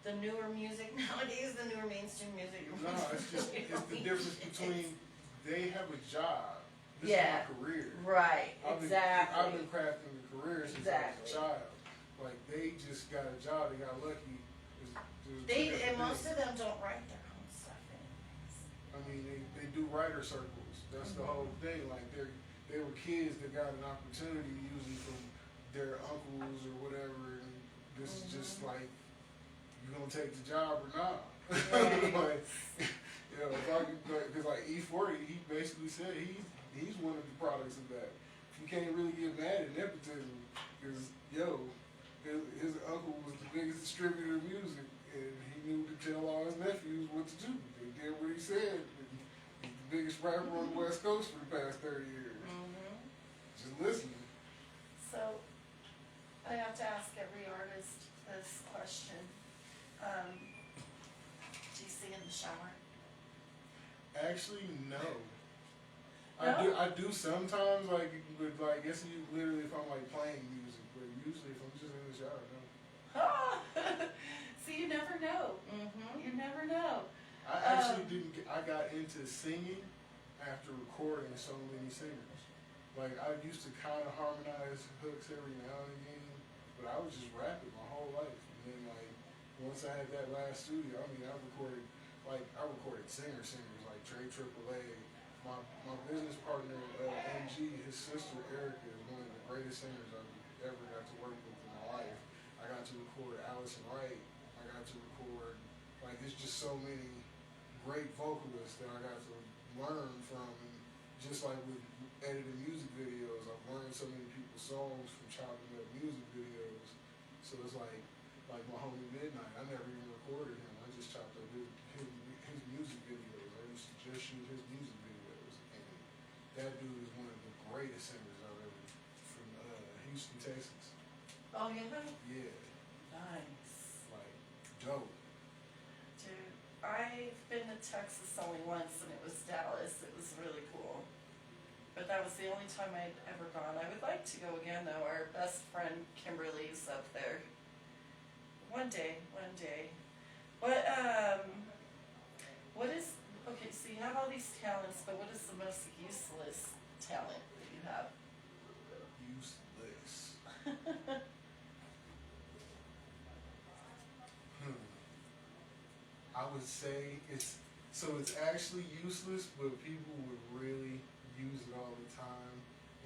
Speaker 2: the newer music nowadays, the newer mainstream music.
Speaker 1: No, it's just, it's the difference between, they have a job. This
Speaker 2: Yeah.
Speaker 1: is my career.
Speaker 2: Right,
Speaker 1: I've
Speaker 2: exactly.
Speaker 1: been crafting a career since I was a child. Like, they just got a job, they got lucky.
Speaker 2: And most of them don't write their own stuff anyways.
Speaker 1: I mean, they do writer circles. That's the whole thing. Like, they were kids that got an opportunity usually from their uncles or whatever. And this is just like, you gonna take the job or not? Like, you know, because like E40, he basically said he's one of the products of that. You can't really get mad at nepotism because his uncle was the biggest distributor of music, and he knew to tell all his nephews what to do. They did what he said. He's the biggest rapper on the West Coast for the past 30 years. Just listen.
Speaker 3: So, I have to ask every artist this question. Do you sing in the shower?
Speaker 1: Actually, no.
Speaker 3: No?
Speaker 1: I do sometimes, like, but like, I guess you literally if I'm like playing music, but usually if I'm just in the shower, no.
Speaker 3: See, you never know. You never know.
Speaker 1: I actually I got into singing after recording so many singers. Like, I used to kind of harmonize hooks every now and again, but I was just rapping my whole life. And then, like, once I had that last studio, I mean, I recorded singers like Trey AAA. My business partner, MG, his sister Erica is one of the greatest singers I've ever got to work with in my life. I got to record Allison Wright. I got to record, like, there's just so many great vocalists that I got to learn from. And just like with editing music videos, I've learned so many people's songs from chopping up music videos. So it's like my homie Midnight, I never even recorded him. I just chopped up his music videos. I used to just shoot his music videos. And that dude is one of the greatest singers I've ever, from Houston, Texas.
Speaker 3: Oh, yeah?
Speaker 1: Yeah,
Speaker 3: Nice.
Speaker 1: like, dope.
Speaker 3: Dude, I've been to Texas only once, and it was Dallas. It was really cool. But that was the only time I'd ever gone. I would like to go again, though. Our best friend Kimberly's up there. One day. What is, okay, so you have all these talents, but what is the most useless talent that you have?
Speaker 1: Useless. I would say it's actually useless, but people would really use it all the time,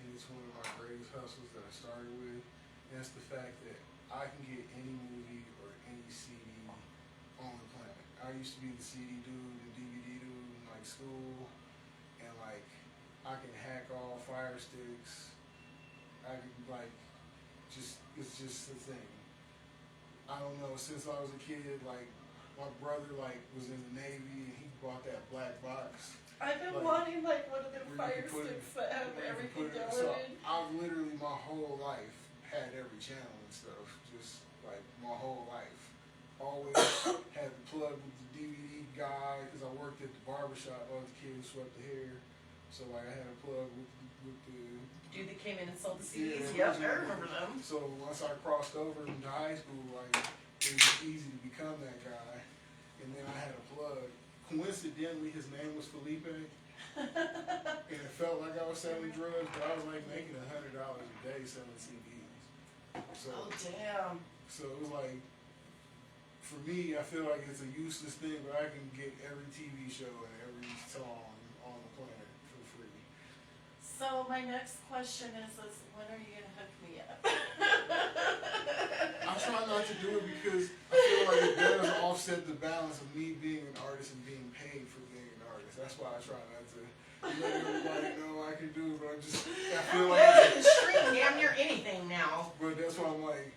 Speaker 1: and it's one of my greatest hustles that I started with. And that's the fact that I can get any movie or any CD on the planet. I used to be the CD dude and DVD dude in like school, and like I can hack all Fire Sticks. I can like it's just a thing. I don't know, since I was a kid, like my brother like was in the Navy and he bought that black box.
Speaker 3: I've been
Speaker 1: Like,
Speaker 3: wanting like one of them
Speaker 1: where you
Speaker 3: fire
Speaker 1: can put
Speaker 3: sticks that have
Speaker 1: where you can
Speaker 3: everything
Speaker 1: put it-
Speaker 3: downloaded.
Speaker 1: So I've literally my whole life had every channel and stuff, just like my whole life. Always had the plug with the DVD guy because I worked at the barbershop. I was the kid who swept the hair, so like I had a plug with the
Speaker 3: Dude that came in and sold the
Speaker 1: Yeah,
Speaker 3: CDs.
Speaker 1: yeah.
Speaker 3: Yep, I remember them.
Speaker 1: So once I crossed over into high school, like it was easy to become that guy. And then I had a plug. Coincidentally, his name was Felipe, and it felt like I was selling drugs, but I was like making $100 a day selling CDs. So,
Speaker 3: Oh damn.
Speaker 1: so it was like, for me, I feel like it's a useless thing, but I can get every TV show and every song on the planet for free.
Speaker 3: So my next question is when are you gonna hook me up?
Speaker 1: I try not to do it because I feel like it does offset the balance of me being an artist and being paid for being an artist. That's why I try not to let everybody know I can do it, but I feel
Speaker 2: Well,
Speaker 1: like,
Speaker 2: you can stream damn near anything now.
Speaker 1: but that's why I'm like,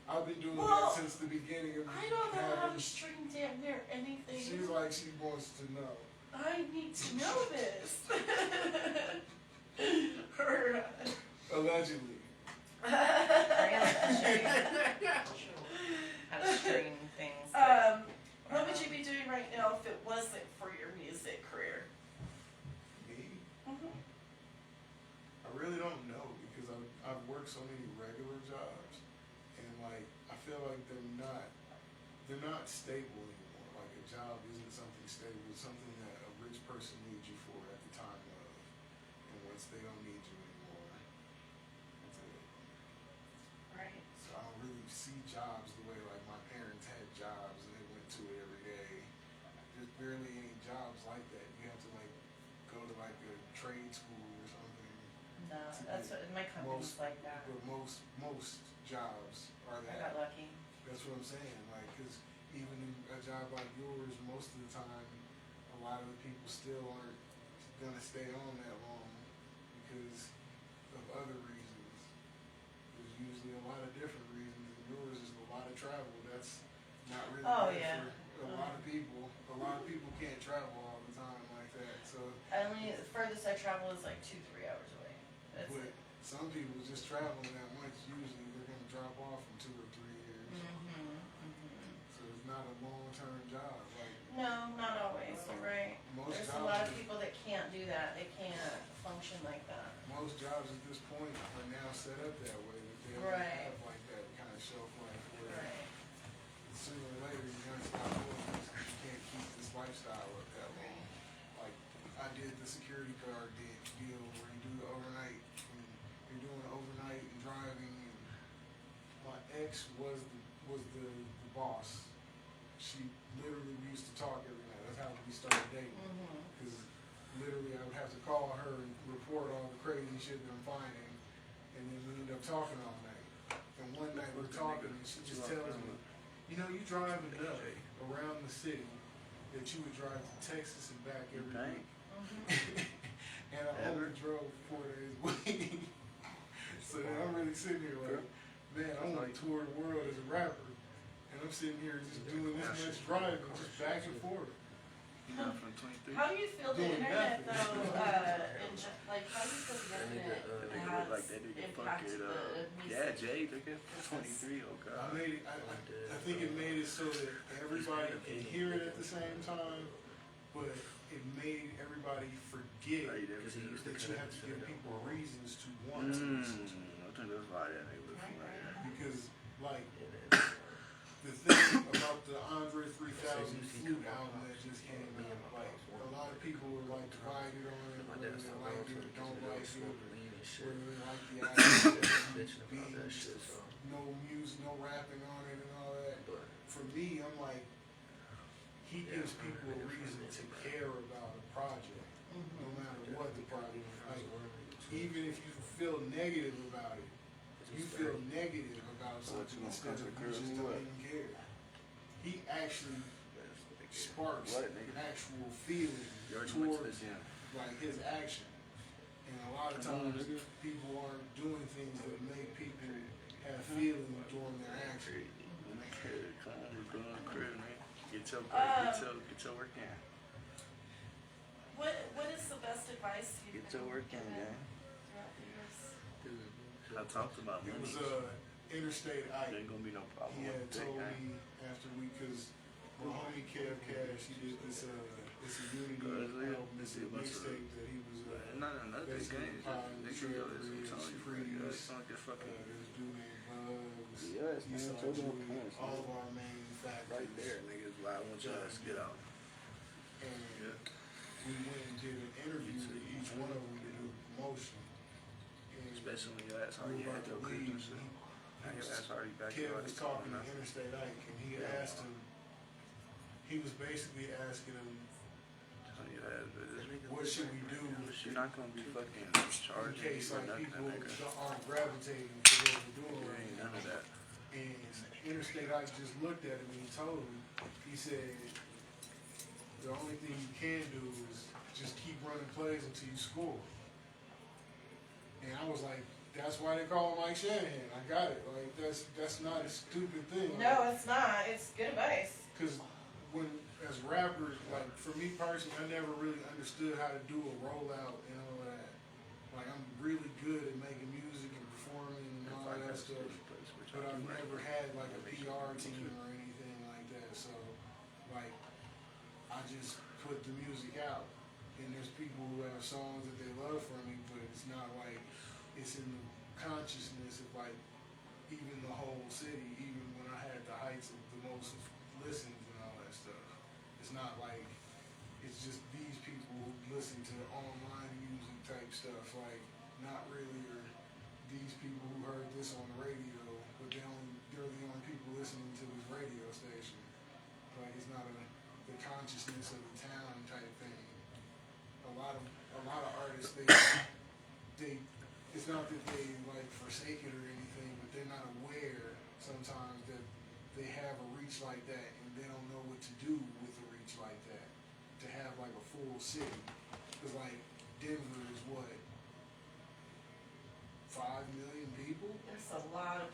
Speaker 1: I've been doing
Speaker 3: Well,
Speaker 1: that since the beginning of
Speaker 3: I don't know how
Speaker 1: having.
Speaker 3: to string damn near anything.
Speaker 1: She's like, she wants to know.
Speaker 3: I need to know this. Or,
Speaker 1: Allegedly.
Speaker 2: How to stream things.
Speaker 3: what would you be doing right now if it wasn't for your music career?
Speaker 1: Me? I really don't know because I've worked so many regular jobs, and like I feel like they're not stable anymore. Like a job isn't something stable. It's something that a rich person needs you for at the time of, and once they don't need you anymore, that's it.
Speaker 2: Right.
Speaker 1: So I don't really see jobs the way like my parents had jobs and they went to it every day. There's barely any jobs like that. You have to like go to like a trade school or something.
Speaker 2: No, that's what my company's like that.
Speaker 1: But most jobs are
Speaker 2: I
Speaker 1: that.
Speaker 2: got lucky.
Speaker 1: That's what I'm saying. Like, cause even in a job like yours, most of the time, a lot of the people still aren't gonna stay on that long because of other reasons. There's usually a lot of different reasons, and yours is a lot of travel. That's not really
Speaker 2: Oh,
Speaker 1: good
Speaker 2: yeah.
Speaker 1: for a lot of people. A lot of people can't travel all the time like that. So,
Speaker 2: The furthest I travel is like 2-3 hours away. That's
Speaker 1: but
Speaker 2: it.
Speaker 1: some people just traveling that much, usually they're gonna drop off in 2 or 3 years. So it's not a long-term job. Like
Speaker 2: No, not always. You're right.
Speaker 1: most
Speaker 2: There's a
Speaker 1: jobs,
Speaker 2: lot of people that can't do that. They can't function like that.
Speaker 1: most jobs at this point are now set up that way. That they don't
Speaker 2: Right.
Speaker 1: have like that kind of shelf life where
Speaker 2: Right.
Speaker 1: sooner or later you're gonna stop doing this because you can't keep this lifestyle up that long. Like I did the security guard deal where you do the overnight and you're doing overnight and driving. And my ex was the boss. She literally used to talk every night. That's how we started dating. Because literally I would have to call her and report all the crazy shit that I'm finding, and then we end up talking all night. And one night we're talking, and she just tells me, you know, you drive enough around the city that you would drive to Texas and back every week. And I only drove 4 days a week. So then I'm really sitting here like, man, I want to tour the world as a rapper. And I'm sitting here just doing this much driving, just back and forth.
Speaker 3: How do you feel the
Speaker 1: Doing
Speaker 3: internet
Speaker 1: nothing.
Speaker 3: though, like how do you feel the internet has impacted the music?
Speaker 9: Yeah, Jay, look at 23, oh
Speaker 1: I
Speaker 9: god.
Speaker 1: made it, I think it made it so that everybody can hear it at the same time, but it made everybody forget that you have to give people reasons to want to listen to it.
Speaker 9: I think that's why that nigga was like that.
Speaker 1: Because, like, the thing about the Andre 3000 flute album that just came out, like, a lot of people were, like, divided on it, whether they like it or don't like it, whether they like the beats, no music, no rapping on it and all that. For me, I'm like, he gives people a reason to care about a project, no matter what the project is. Like, even if you feel negative about it, you feel negative about something instead of you just don't even care. He actually sparks actual feeling towards like his action. And a lot of times people aren't doing things that make people have feeling during their action.
Speaker 9: Come on, we're going to crib, man. Get your work in.
Speaker 3: What is the best advice you've
Speaker 9: Get your work in,
Speaker 3: given
Speaker 9: gang.
Speaker 3: throughout the years?
Speaker 9: I talked about
Speaker 1: It
Speaker 9: money.
Speaker 1: was Interstate Ike.
Speaker 9: There ain't gonna be no problem
Speaker 1: He had
Speaker 9: with that,
Speaker 1: told
Speaker 9: gang.
Speaker 1: me after cause my homie Kev Cash, he did this, it's a Unity album, it's a mixtape that he was,
Speaker 9: Not another
Speaker 1: basically
Speaker 9: game.
Speaker 1: piling the
Speaker 9: Nigga, yo,
Speaker 1: Trevor,
Speaker 9: it's
Speaker 1: it's
Speaker 9: on you.
Speaker 1: Freeze,
Speaker 9: It's not get fucking
Speaker 1: there's a dude named Bugs,
Speaker 9: Yes, man,
Speaker 1: Eastside
Speaker 9: told you
Speaker 1: Julie,
Speaker 9: points,
Speaker 1: all
Speaker 9: man.
Speaker 1: of our main factors.
Speaker 9: right there, niggas. Why I want y'all to get out.
Speaker 1: And
Speaker 9: Yeah.
Speaker 1: we went and did an interview with each one of them to do promotion. And
Speaker 9: Especially when your ass already had your Christmas shit. Now your ass already back
Speaker 1: Kid
Speaker 9: here
Speaker 1: was
Speaker 9: already
Speaker 1: talking
Speaker 9: calling
Speaker 1: to
Speaker 9: us.
Speaker 1: Interstate Ike, and he asked him, he was basically asking him,
Speaker 9: So your ass, bitch.
Speaker 1: what should we do
Speaker 9: You're not gonna be fucking
Speaker 1: in
Speaker 9: charging you
Speaker 1: case
Speaker 9: for
Speaker 1: like
Speaker 9: nothing,
Speaker 1: people
Speaker 9: nigga.
Speaker 1: aren't gravitating to what we're doing
Speaker 9: There
Speaker 1: right
Speaker 9: ain't
Speaker 1: now?
Speaker 9: none of that.
Speaker 1: And Interstate Ike just looked at him and he told him, he said, the only thing you can do is just keep running plays until you score. And I was like, that's why they call him Mike Shanahan. I got it. Like that's not a stupid thing.
Speaker 2: No, it's not. It's good advice.
Speaker 1: Because when, as rappers, like for me personally, I never really understood how to do a rollout and all that. Like I'm really good at making music and performing and all that stuff, but I've never had like a PR team or anything like that. So, like, I just put the music out, and there's people who have songs that they love from me, but it's not like it's in the consciousness of like even the whole city, even when I had the heights of the most listens and all that stuff. It's not like it's just these people who listen to online music type stuff. Like, not really are these people who heard this on the radio, but they're the only people listening to this radio station. Like, it's not the consciousness of the town type thing. A lot of artists, they it's not that they like forsake it or anything, but they're not aware sometimes that they have a reach like that and they don't know what to do with a reach like that. To have like a full city, because like Denver is what, 5 million people?
Speaker 3: There's a lot of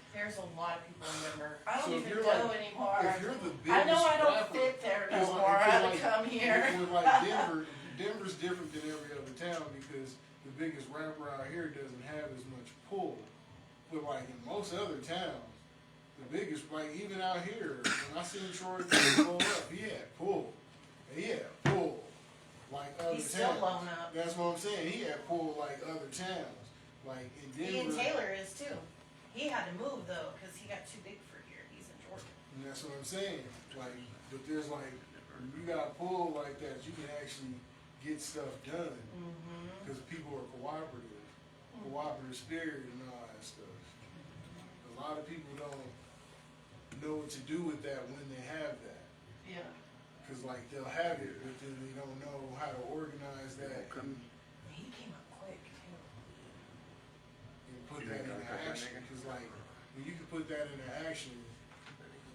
Speaker 3: people in Denver. I don't
Speaker 1: So if
Speaker 3: even
Speaker 1: you're
Speaker 3: know
Speaker 1: like-
Speaker 3: anymore.
Speaker 1: If you're the biggest
Speaker 3: I know I don't
Speaker 1: rapper,
Speaker 3: fit there no
Speaker 1: Because,
Speaker 3: more. I had to
Speaker 1: like,
Speaker 3: come here.
Speaker 1: With like Denver's different than every other town because the biggest rapper out here doesn't have as much pull. But like in most other towns, the biggest, like even out here, when I seen Troy blow up, he had pull. And he had pull like other
Speaker 2: He's still
Speaker 1: towns.
Speaker 2: blown up.
Speaker 1: That's what I'm saying. He had pull like other towns. Like in Denver.
Speaker 2: Ian Taylor is too. He had to move though, because he got too big for here. He's in Georgia.
Speaker 1: And that's what I'm saying. Like, but there's like, when you got pull like that, you can actually get stuff done because people are cooperative spirit and all that stuff. A lot of people don't know what to do with that when they have that.
Speaker 3: Yeah.
Speaker 1: Because like they'll have it, but then they don't know how to organize that and
Speaker 2: He came up quick too.
Speaker 1: put that into action. Because like when you can put that into action,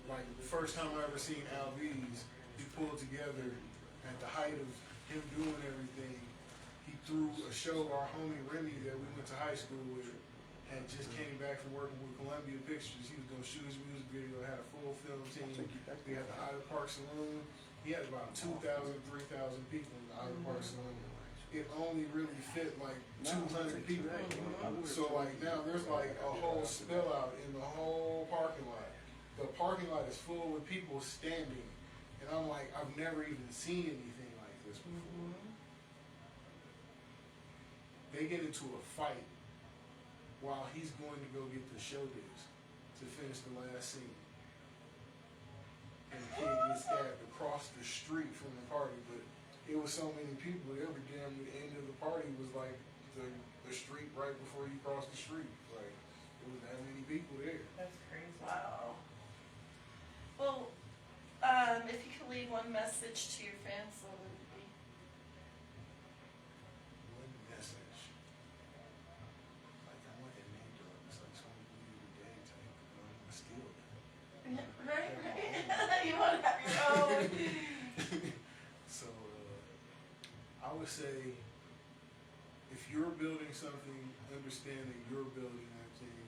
Speaker 1: like the first time I ever seen Alvise, he pulled together at the height of him doing everything. He threw a show. Our homie Remy that we went to high school with had just came back from working with Columbia Pictures. He was gonna shoot his music video. Had a full film team. We had the Ida Park Saloon. He had about 2,000, 3,000 people in the Ida Park Saloon. It only really fit like 200 people. So like now there's like a whole spill out in the whole parking lot. The parking lot is full with people standing. And I'm like, I've never even seen anything like this before. They get into a fight while he's going to go get the show disc to finish the last scene. And the kid gets stabbed across the street from the party, but it was so many people, every damn the end of the party was like the street right before you cross the street. Like, it was that many people there.
Speaker 3: That's crazy. Wow. Well, if you could leave one message to your fans, what would it be?
Speaker 1: One message. Like, I want that name drop. It's like someone who you the day type, but I'm gonna steal it.
Speaker 3: Right. You want to have your own.
Speaker 1: So, I would say, if you're building something, understand that you're building that thing,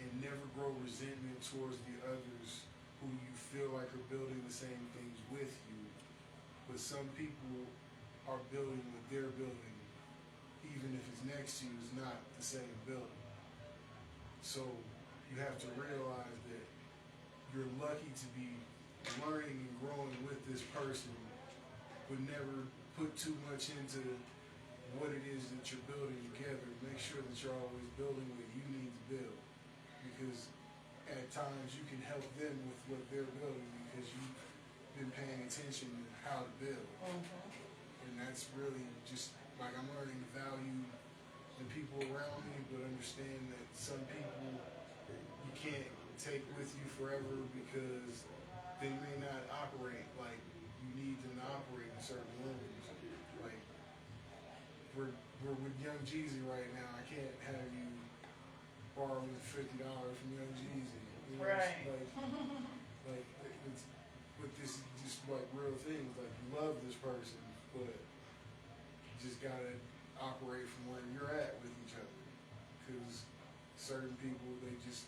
Speaker 1: and never grow resentment towards the others who you feel like are building the same things with you. But some people are building what they're building, even if it's next to you, is not the same building. So you have to realize that you're lucky to be learning and growing with this person, but never put too much into what it is that you're building together. Make sure that you're always building what you need to build, because at times you can help them with what they're building because you've been paying attention to how to build. And that's really just like, I'm learning to value the people around me, but understand that some people you can't take with you forever because they may not operate like you need them to operate in certain rooms. Like, we're with Young Jeezy right now. I can't have you borrowing $50 from Young Jeezy. You know,
Speaker 3: Right.
Speaker 1: Like it's, but this is just like real things. Like, you love this person, but you just gotta operate from where you're at with each other. Because certain people, they just,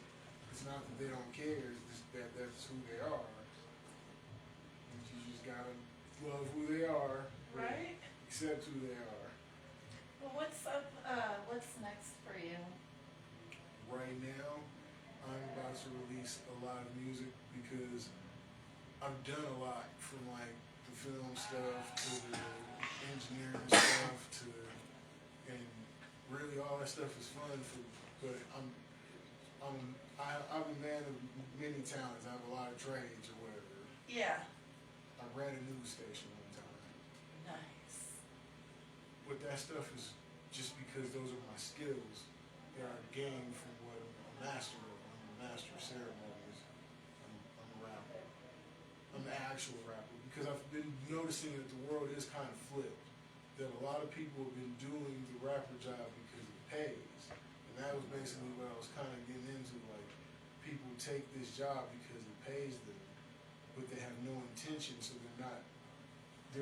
Speaker 1: it's not that they don't care, it's just that that's who they are. And you just gotta love who they are, but
Speaker 3: Right.
Speaker 1: accept who they are.
Speaker 3: Well, what's up? What's next for you?
Speaker 1: Right now, I'm about to release a lot of music because I've done a lot, from like the film stuff to the engineering stuff and really all that stuff is fun but I'm a man of many talents. I have a lot of trades or whatever.
Speaker 3: Yeah.
Speaker 1: I ran a news station one time.
Speaker 3: Nice.
Speaker 1: But that stuff is just because those are my skills that I gained from what I'm a master of. I'm a master of ceremonies. I'm a rapper. I'm an actual rapper. Because I've been noticing that the world is kind of flipped. That a lot of people have been doing the rapper job because it pays. And that was basically what I was kind of getting into. Like, people take this job because it pays them, but they have no intention, so they're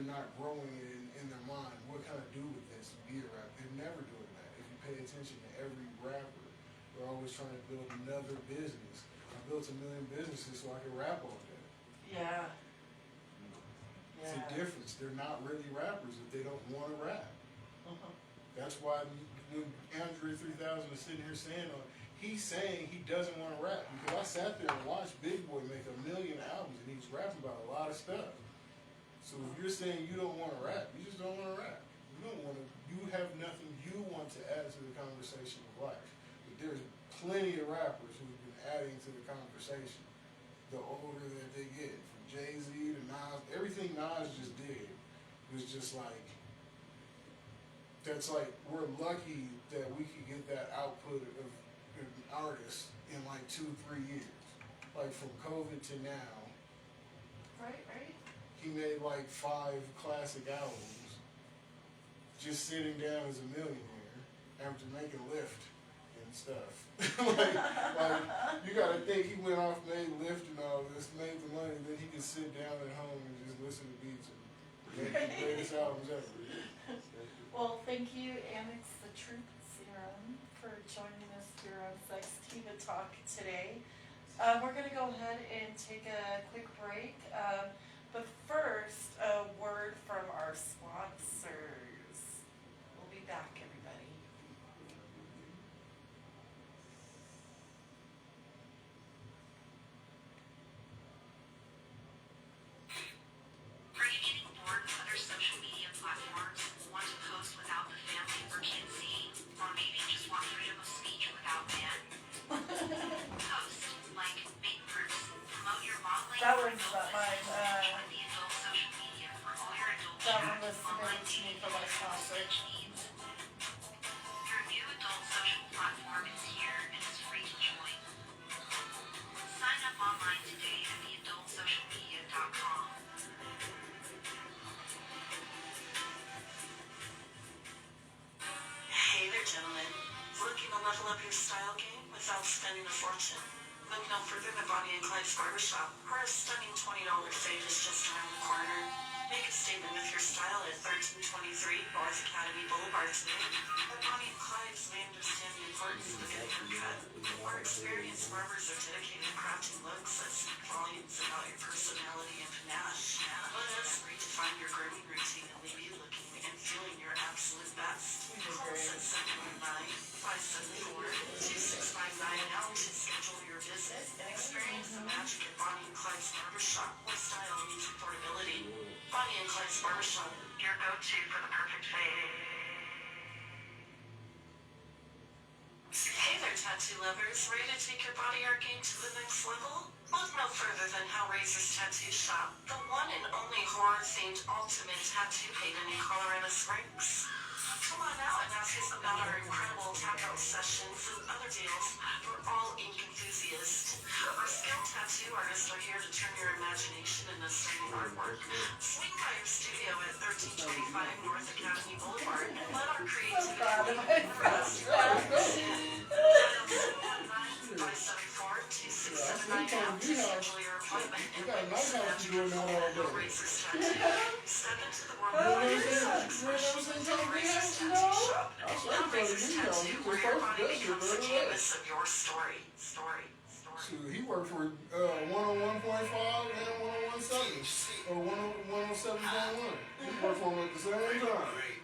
Speaker 1: not growing it in their mind. What can I do with this to be a rapper? They're never doing that. If you pay attention to every rapper, they're always trying to build another business. I built 1 million businesses so I could rap all day.
Speaker 3: Yeah.
Speaker 1: It's a difference. They're not really rappers if they don't want to rap.
Speaker 3: Uh-huh.
Speaker 1: That's why when Andre 3000 is sitting here saying, he's saying he doesn't want to rap. Because I sat there and watched Big Boy make 1 million albums and he's rapping about a lot of stuff. So if you're saying you don't want to rap, you just don't want to rap. You have nothing you want to add to the conversation of life. But there's plenty of rappers who've been adding to the conversation the older that they get. From Jay-Z to Nas, everything Nas just did was just like, that's like, we're lucky that we could get that output of an artist in like 2-3 years. Like from COVID to now,
Speaker 3: Right.
Speaker 1: he made like 5 classic albums just sitting down as a millionaire after making Lyft and stuff. like, you gotta think he went off, made Lyft and all this, made the money, then he could sit down at home and just listen to beats and make the greatest albums ever.
Speaker 3: Well, thank you, Annex the Truth Serum, for joining us here on SEXtiva Talk today. We're going to go ahead and take a quick break. But first, a word from our sponsors. We'll be back, everybody.
Speaker 7: Are you getting bored with other social media platforms? Want to post without the family or kids seeing? Or maybe just want freedom of speech without ban? Post, like, make groups, promote your modeling
Speaker 3: That
Speaker 7: or
Speaker 3: was
Speaker 7: adult
Speaker 3: mine.
Speaker 7: with the adult social media for all your adult
Speaker 3: That
Speaker 7: chat,
Speaker 3: one was
Speaker 7: online
Speaker 3: submitted to me
Speaker 7: dating,
Speaker 3: for my
Speaker 7: and
Speaker 3: sponsor.
Speaker 7: such needs. Your new adult social platform is here and is free to join. Sign up online today at theadultsocialmedia.com.
Speaker 10: Hey there, gentlemen. Looking to level up your style game without spending a fortune? Look no further than Bonnie and Clyde's Barbershop, where a stunning $20 fade is just around the corner. Make a statement with your style at 1323 North Academy Boulevard today. At Bonnie and Clyde's, they understand the importance of a good haircut. Our experienced barbers are dedicated to crafting looks that speak volumes about your personality and panache. Let us redefine your grooming routine and leave you looking and feeling your absolute best. Call us at 719-574-2659 now to schedule your visit and experience the magic at Bonnie and Clyde's Barbershop, where style meets affordability. Bonnie and Clyde's Barbershop,
Speaker 7: Your go-to for the perfect fade.
Speaker 10: Hey there, tattoo lovers. Ready to take your body art game to the next level? Look no further than Hellraiser's Tattoo Shop, the one and only horror-themed ultimate tattoo haven in Colorado Springs. Come on out and ask us about our incredible tattoo sessions and other deals for all ink enthusiasts. Our skilled tattoo artists are here to turn your imagination into stunning artwork. Swing by our studio at 1325 North Academy Boulevard and let our creativity lead for us. Now to schedule your appointment and witness the magic of Hellraiser's Tattoo. Step into the world of expression with Hellraiser's Tattoo Shop. Hellraiser's Tattoo, where your body becomes the canvas of your story.
Speaker 1: So he worked for 101.5 and 101.7 or 107.1. He worked for them at the same time.
Speaker 8: You already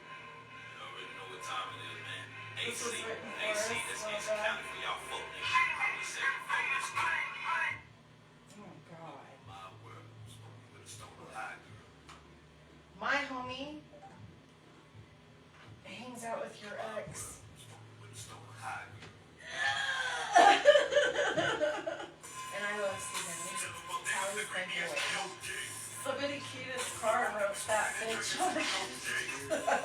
Speaker 8: know what time it is, man.
Speaker 3: This was written for
Speaker 8: AC,
Speaker 3: us.
Speaker 8: this
Speaker 3: One
Speaker 8: is
Speaker 3: of them.
Speaker 8: counting for y'all folk niggas. I was saying, fuck this man.
Speaker 3: Oh, God.
Speaker 8: My world, smoking with a stoner high girl.
Speaker 2: My homie hangs out with your ex.
Speaker 8: Smoking with a stoner high girl.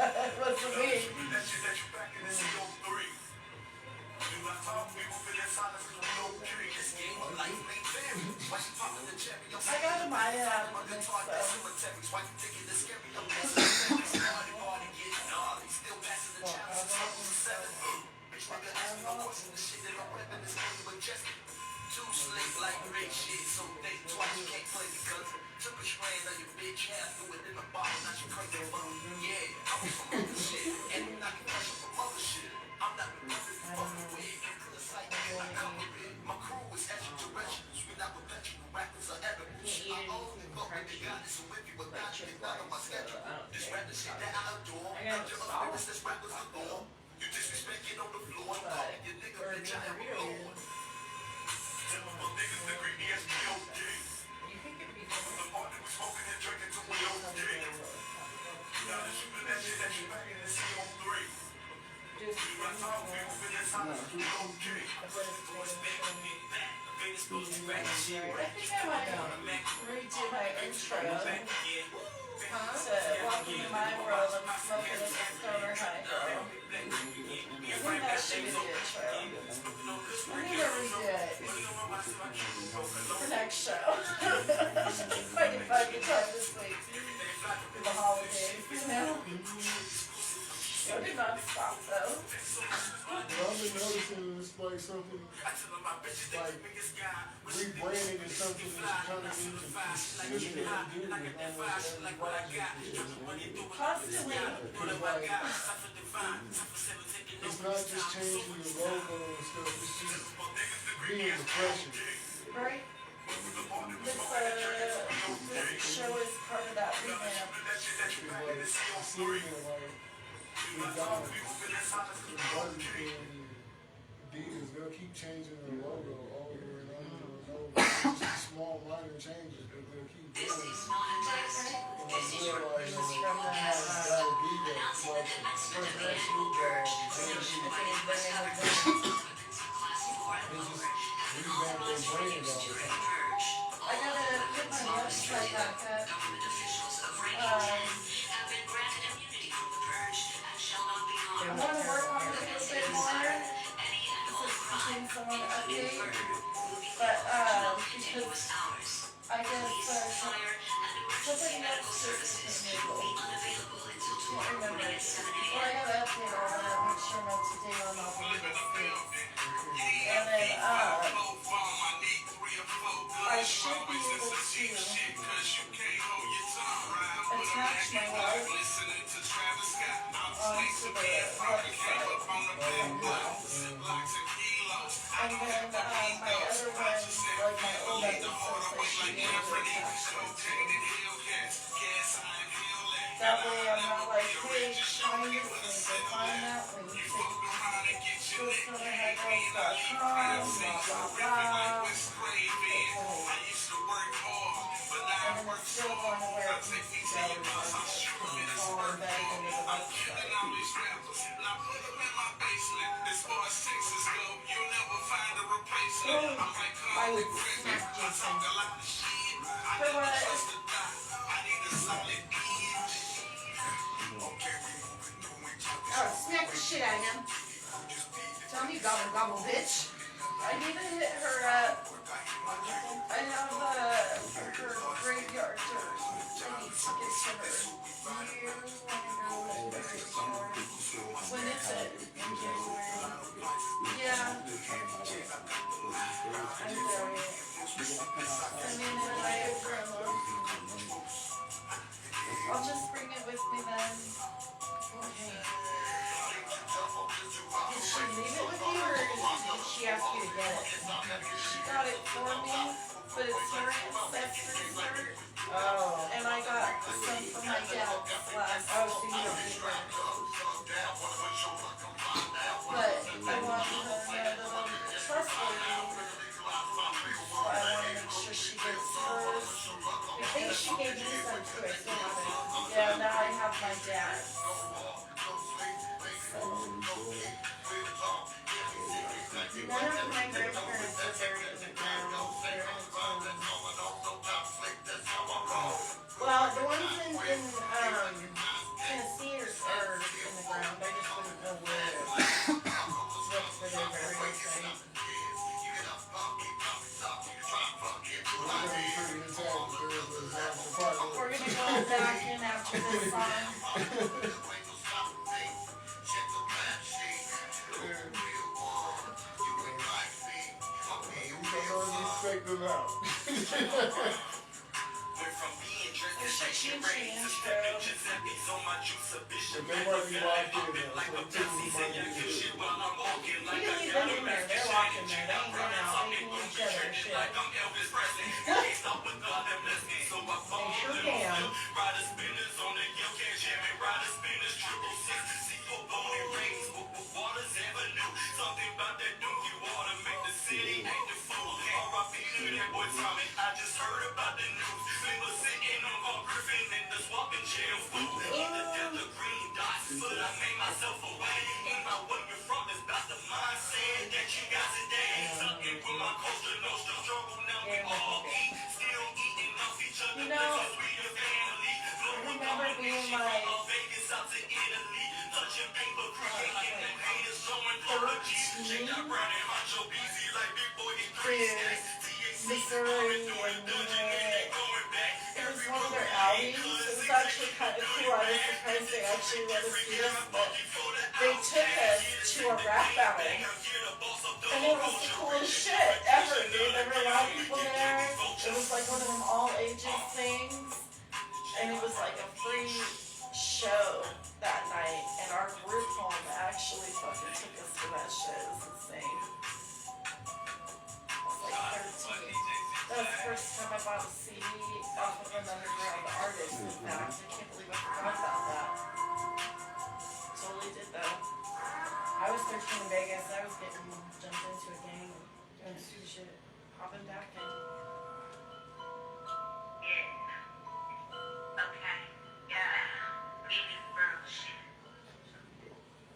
Speaker 3: What's the mean? I got a Maya out of the mix
Speaker 10: Too slick like great shit, so they twice you can't play the guns. Took a strand of your bitch, half threw it in the bottle, now she crazy fuck. Yeah, I'm from other shit, and I'm not confessing from other shit. I'm not the one that's fucking with, cause it's like I cover it. My crew is extraterrestrials, we not perpetual rappers or evidence. I only fuck with the goddess, so if you were not, you're not on my schedule. This rap the shit that I adore, I'm just a witness, this rapper's the law. You disrespect it on the floor, calling your nigga bitch, I am a lord. Niggas agree me as POD. The party we smoking and drinking till we OD. Now the shooting that shit that you banging in CO3. You got time, we moving in silence, we OD.
Speaker 3: I think I might redo my intro to Welcome to My World. I'm smoking a stoner high girl. I think that should be the intro. I need to redo it for next show. If I can find the time this week for the holidays, you know? I did not stop though.
Speaker 1: I've been noticing it's like something like rebranding is something that's kind of consistently do with almost every project.
Speaker 3: Constantly.
Speaker 1: It's not just changing your logo and stuff, it's just being refreshing.
Speaker 3: Right? This show is part of that revamp.
Speaker 1: It's like seeing it like McDonald's, Burger King, Adidas, they'll keep changing their logo over and over and over. It's just small minor changes, but they'll keep doing it. And I feel like it's gotta be that. It's like President Snoop Dogg, they just revamp their brand all the time.
Speaker 3: I gotta put my website back up. I want to work on it a little bit more. Between someone to update. But, because I guess something else just enabled. Can't remember. Well, I gotta update all that, make sure I'm up to date on all the legal things. And then, I should be able to attach my life onto the website. And then my other ones, like my old episodes, I should be able to attach them to. That way I'm not like, hey, find this link or find that link. Go to stonerheadgirls.com, blah, blah, blah. And then it's still going to where it needs to go, it's all embedded into the website. I would smack Jason. For what?
Speaker 2: Oh, smack the shit out of him. Tell me gobble gobble, bitch.
Speaker 3: I need to hit her up. I have her graveyard dirt. I need to get to her. You want to go to the graveyard? When is it? In January? Yeah. I'm sorry. I mean, when I over and look. I'll just bring it with me then. Okay.
Speaker 2: Did she leave it with you or did she ask you to get it?
Speaker 3: She got it for me, but it's her ancestry dirt.
Speaker 2: Oh.
Speaker 3: And I got some from my dad's last.
Speaker 2: Oh, so you don't need that.
Speaker 3: But I want her to know that I'm trustworthy. So I want to make sure she gets hers.
Speaker 2: I think she gave you some too, I still have it.
Speaker 3: Yeah, now I have my dad's.
Speaker 2: None of my grandparents are buried in the ground. They're in a tomb. Well, the ones in Tennessee are
Speaker 3: song.
Speaker 1: Respect them out. But they might be locked in now, so typically might be good.
Speaker 3: You can leave them in there. They're locked in there. They ain't going out. They can each other and shit. They sure can.
Speaker 8: I just heard about the news. Remember sitting on Griffin and just walking jail food. The green dots, but I made myself away. Ain't my way in front is about the mindset that you got today. Something with my culture, no struggle. Now we all eat, still eating off each other.
Speaker 3: You know, I remember being like 13 to Missouri and it was one of their outings. It was actually kind of cool. I was surprised they actually let us do this, but they took us to a rap battle. And it was the coolest shit ever, dude. There were a lot of people there. It was like one of them all ages things. And it was like a free show that night. And our group home actually fucking took us to that shit. It was insane. I was like 13. That was the first time I bought a CD off of an underground artist. In fact, I can't believe I forgot about that. Totally did though. I was 13 in Vegas. I was getting jumped into a gang, doing stupid shit, hopping back in.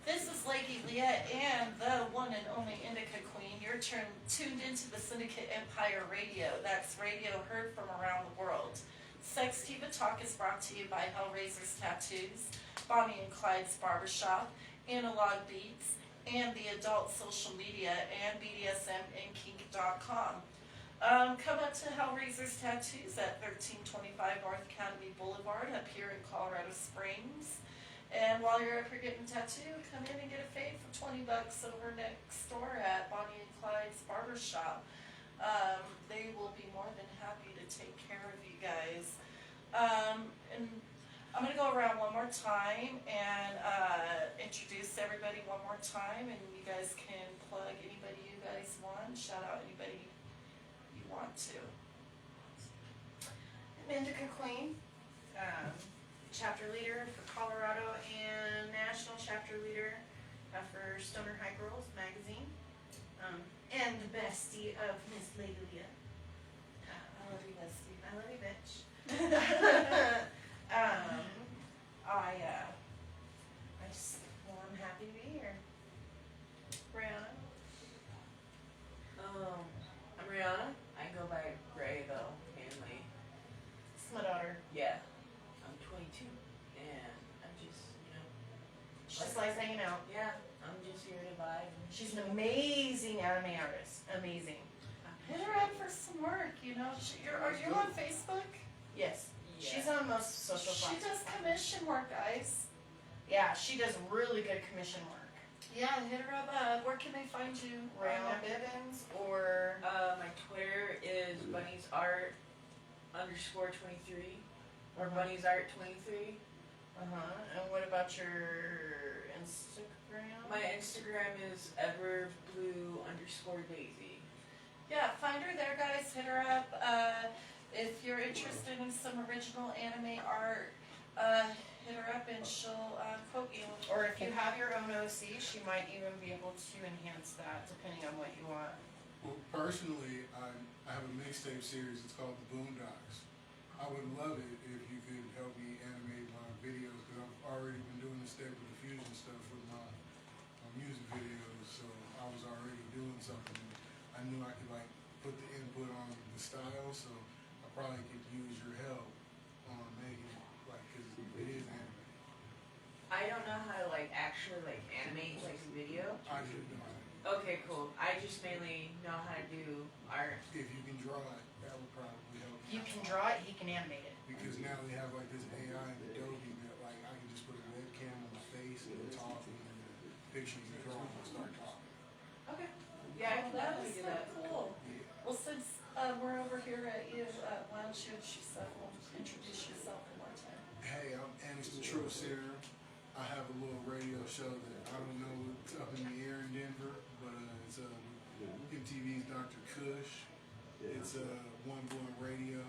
Speaker 3: This is Lady Leah and the one and only Indica Queen. You're tuned into the Syndicate Empire Radio. That's radio heard from around the world. SEXtiva Talk is brought to you by Hellraiser's Tattoos, Bonnie and Clyde's Barbershop, Analog Beats, and the adult social media and BDSMandkink.com. Come up to Hellraiser's Tattoos at 1325 North Academy Boulevard up here in Colorado Springs. And while you're up here getting a tattoo, come in and get a fade for $20 over next door at Bonnie and Clyde's Barbershop. They will be more than happy to take care of you guys. And I'm going to go around one more time and introduce everybody one more time, and you guys can plug anybody you guys want, shout out anybody you want to. I'm Indica Queen, chapter leader for Colorado and national chapter leader for Stoner High Girls magazine, and the bestie of Miss Lady Leah. I love you, bestie. I love you, bitch. I'm happy to be here. Brianna?
Speaker 4: I'm Rihanna. I go by Gray though, mainly.
Speaker 3: It's my daughter.
Speaker 4: Yeah. I'm 22 and I'm just,
Speaker 3: She just likes hanging out.
Speaker 4: yeah, I'm just here to vibe.
Speaker 3: She's an amazing anime artist. Amazing. Hit her up for some work, Are you on Facebook? Yes.
Speaker 4: Yeah.
Speaker 3: She's on most social
Speaker 4: She
Speaker 3: platforms.
Speaker 4: does
Speaker 3: She does commission work, guys. Yeah, she does really good commission work. Yeah, hit her up. Where can they find you? Rihanna Bivens or
Speaker 4: My Twitter is bunniesart_23 or bunniesart23.
Speaker 3: And what about your Instagram?
Speaker 4: My Instagram is everblue_daisy.
Speaker 3: Yeah, find her there, guys. Hit her up. If you're interested in some original anime art, hit her up and she'll quote you. Or if you have your own OC, she might even be able to enhance that depending on what you want.
Speaker 1: Well, personally, I have a mixtape series. It's called The Boondocks. I would love it if you could help me animate my videos because I've already been doing the Step with the Fusion stuff with my music videos. So I was already doing something. I knew I could put the input on the style. So I probably could use your help on making it because it is anime.
Speaker 4: I don't know how to actually animate a video.
Speaker 1: I do know.
Speaker 4: Okay, cool. I just mainly know how to do art.
Speaker 1: If you can draw it, that would probably help.
Speaker 3: You can draw it, he can animate it.
Speaker 1: Because now we have this AI in Adobe that face and talking and the pictures and drawing and start talking.
Speaker 3: Okay.
Speaker 4: Yeah, I
Speaker 3: Well,
Speaker 4: can
Speaker 3: that
Speaker 4: definitely
Speaker 3: is
Speaker 4: do
Speaker 3: so
Speaker 4: that.
Speaker 3: cool.
Speaker 1: Yeah.
Speaker 3: Well, since we're over here at you, why don't you introduce yourself one more time?
Speaker 1: Hey, I'm Anderson Truth here. I have a little radio show that I don't know what's up in the air in Denver, but it's MTV's Dr. Kush. It's One Blunt Radio.